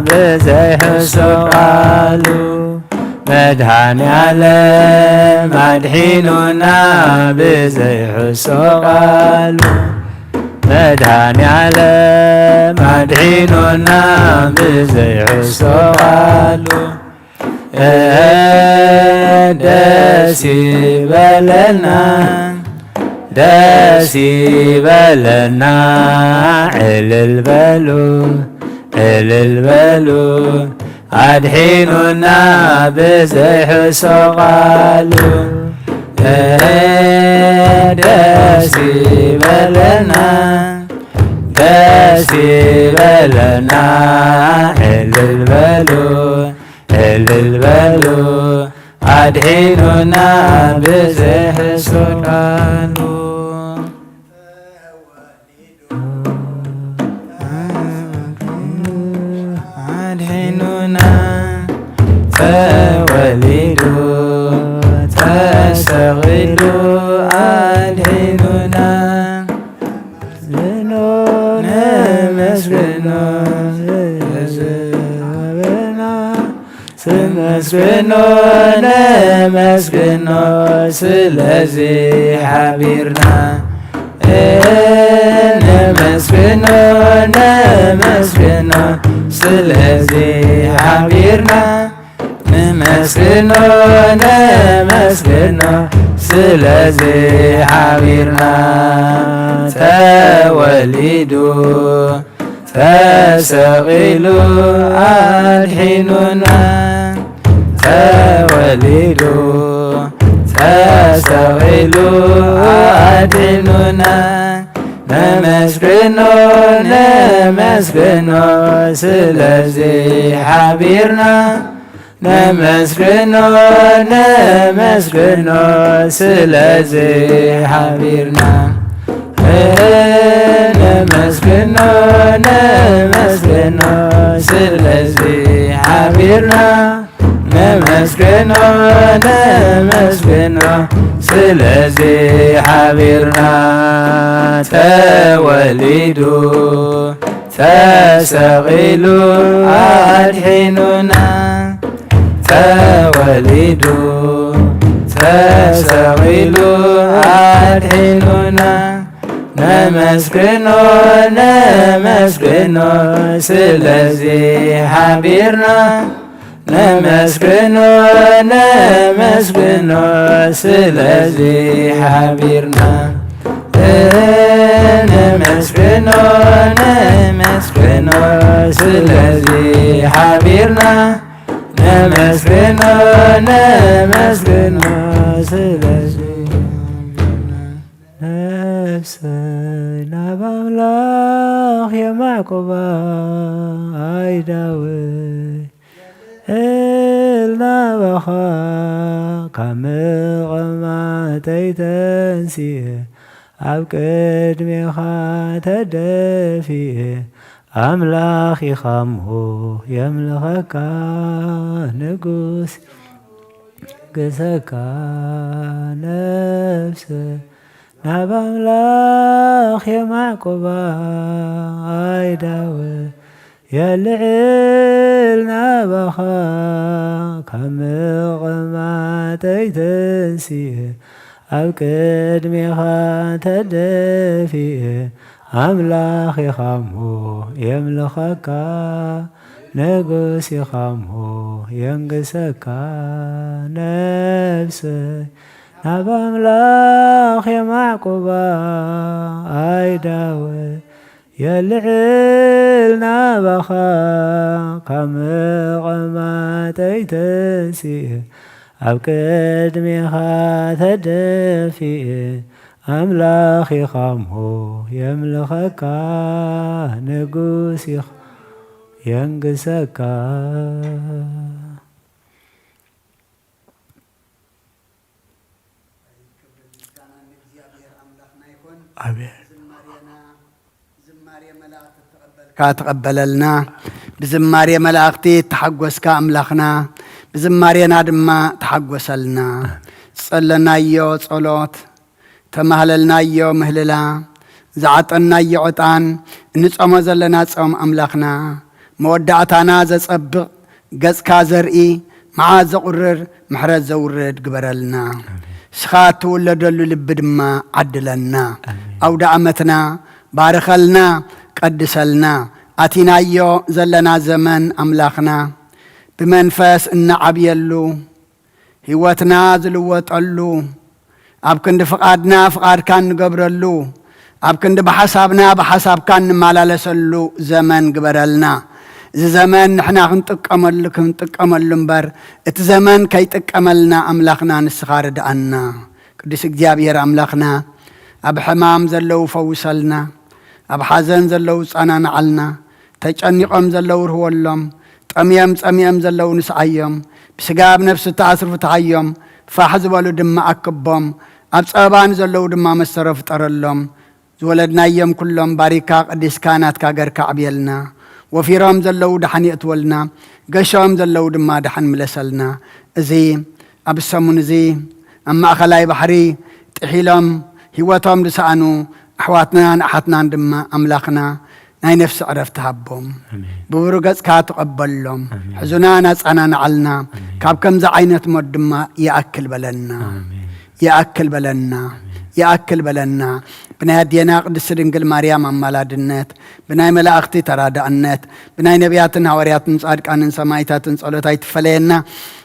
بزيح السقالو مدحاني علم عدحيننا بزيح السقالو مدحاني علم عدحيننا بزيح السقالو داسي بلنا داسي بلنا البالو البالو عدحيننا بزيح سقالو داسي بلنا داسي بلنا البالو البالو عدحيننا بزيح سقالو فولدوا تستغلوا أدهننا لنور نمسكنا نمسكنا نمسكنا سلازي حبيرنا نمسكنا نمسكنا سلازي حبيرنا نمسكنا نمسكنا سلازي حبيرنا تولدوا فسغلوا أدحننا تولدوا فسغلوا أدحننا نمسكنا نمسكنا سلازي حبيرنا نمسكنا نمسكنا سلازي حبيرنا نمسكنا نمسكنا سلازي حبيرنا نمسكنا نمسكنا سلازي حبيرنا تولدوا فسغلوا أدحننا تولدوا فسغلوا أدحننا نمسكنا نمسكنا سلازي حبيرنا نمسكنا نمسكنا سلازي حبيرنا نمسكنا نمسكنا سلازي حبيرنا نمسكنا نمسكنا سلازي نفسنا بملاخ يا معقوبة عيداوي إلنا بخا كمغما تيتنسيه عبكد ميخا تدفيه أملاخي خمه يملخك نقوس قسك نفسه نبى أملاخ يا معقوبة عيداوي يا العيل نبخا كمغما تيتنسيه أبكد ميخا تدفيه أملاخي خمه يملخك نقوسي خمه ينقسك نفسه نبى أملاخ يا معقوبة عيداوي يا العيل نبخا كمغما تيتنسيه أبكد ميخا تدفيه أملاخي خمه يملخك نقوسي ينقسك تقبللنا بزماري ملاقتي تحقوسك أملاخنا بزمارينا دما تحقوسلنا صلنا يو صلوت تمهللنا يو مهللا زعطنا يو عطان نصوم زلنا صوم أملاخنا مودعتنا زصبق قزكا زرئي مع زقرر محرز زورد قبرلنا سخات ولدلو لبدما عدلنا أود عمتنا بارخلنا قدسلنا أتينا يو زلنا زمن أملاخنا بمنفس إن عبيلو هواتنا زلواتلو أبكند فقادنا فقاد كان قبرلو أبكند بحسابنا بحساب كان مالالسلو زمن قبرلنا زمن نحنا نتك أمل لنبر زمن كي تكملنا أملاخنا نسخار دعنا قدس اجابير أملاخنا أب حمام زلو فوصلنا أب حزن زلو صانا نعلنا تجنقم زلو رهولهم أميام زلو نسعيهم بسقاب نفس تعصر فتعيهم فحزبالو دم أكبهم أبصابان زلو دم مسرف ترلهم زولدنا يوم كلهم باريكا قدس كانت كاقر كعبيلنا وفي رام زلو دحن يأتولنا قشام زلو دم دحن ملسلنا زي أبسمون زي أما أخلاي بحري تحيلهم هواتهم لسانو أحواتنا أحتنا دم أملاخنا ناي نفس عرفتها بهم ببرقص كاتقبلهم حزنانا صنان علنا كاب كم ذا عينة مدما يأكل بلنا يأكل بلنا يأكل بلنا بناي دينا قدس دنقل مريم أمالادنات بناي ملاختي ترادعنات بناي نبياتنا هورياتنا صادقان سمايتاتنا صلوتايت فلينا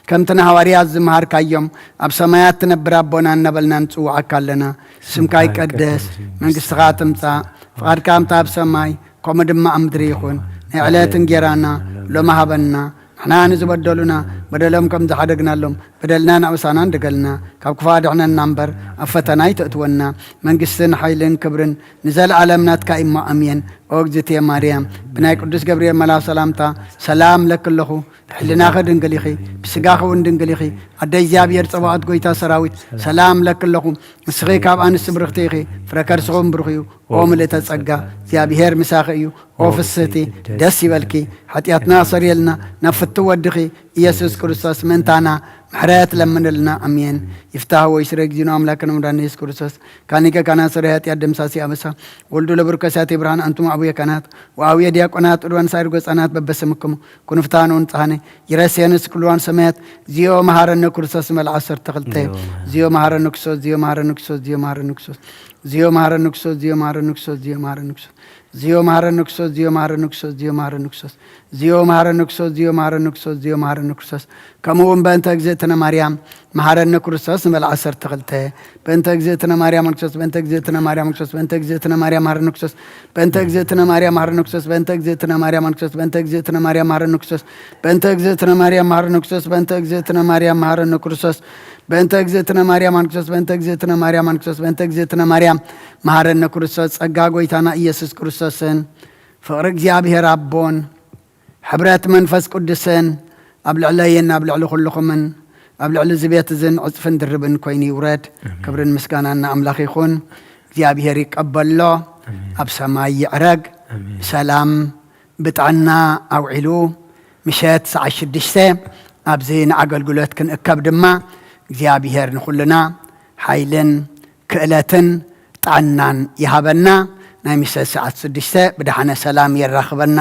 كم تنا هوريات زمهار كايوم أب سماياتنا برابونا نبلنا نسوع كلنا سمكاي قدس من قصغاتم تا فقد كام تاب سماي كم دم أمدريخون نعلات نجرانا لما هبنا احنا نزبدلنا بدلهم كم زحدقنا لهم بدلنا نعوسانا دقلنا كاب كفادعنا النمبر أفتنا يتأتونا من قسن حيلين كبرن نزل عالمنا تكايما أمين أوجزتي مريم بناي قدس جبريل ملا سلامتا سلام لك الله حلنا خدن قليخي بسقاخ وندن قليخي عدي زيابير صباعت قويتا سراويت سلام لك الله مسخي كاب عن السبرختيخي فركر سغم برخيو وملي تسقى زيابير مساخيو وفستي دسي بالكي حتياتنا صريلنا نفتو ودخي يسوس كريستوس منتانا محرات لمن لنا أمين يفتح ويشرق جنو أملاكنا مدان يسوس كريستوس كانيكا كانا سريات يادم ساسي أمسا ولدو لبركسات إبراهان أنتم أبويا كانت وأويا دياقونات أدوان سايرقوس أنات ببسمكم كنفتانون تهاني يرسيانس كلوان سميت زيو مهارن كريستوس مالعصر تغلتين زيو مهارن كسوس زيو مهارن كسوس زيو مهارن كسوس زيو مهارن كسوس زيو مهارن كسوس زيو مهارن كسوس زيو مهارن كسوس زيو مهارن كسوس زيو مهارن كسوس زيو مهارن كسوس زيو مهارن كسوس زيو مهارن كسوس كمون بنت اجزتنا مريم مهارن كريستوس بالعصر تغلته بنت اجزتنا مريم كسوس بنت اجزتنا مريم كسوس بنت اجزتنا مريم مهارن كسوس بنت اجزتنا مريم مهارن كسوس بنت اجزتنا مريم كسوس بنت اجزتنا مريم مهارن كسوس بنت اجزتنا مريم مهارن كسوس بنت اجزتنا مريم مهارن كريستوس بنت اجزتنا مريم كسوس بنت اجزتنا مريم كسوس بنت اجزتنا مريم مهارن كريستوس ጸጋ ጎይታና ኢየሱስ ክርስቶስን ፍቅሪ እግዚአብሔር አቦን ሕብረት መንፈስ ቅዱስን ኣብ ልዕለየን ኣብ ልዕሊ ኩልኹምን ኣብ ልዕሊ ዝቤት እዝን ዕፅፍን ድርብን ኮይኑ ይውረድ ክብርን ምስጋናና ኣምላኽ ይኹን እግዚአብሔር ይቀበሎ ኣብ ሰማይ ይዕረግ ሰላም ብጥዕና ኣውዒሉ ምሸት ሰዓት 6 ኣብዚ ንኣገልግሎት ክንእከብ ድማ እግዚአብሔር ንኹልና ሓይልን ክእለትን ጣናን ይሃበና ናይ ምሸት ሰዓት 6 ብድሓነ ሰላም የራኽበና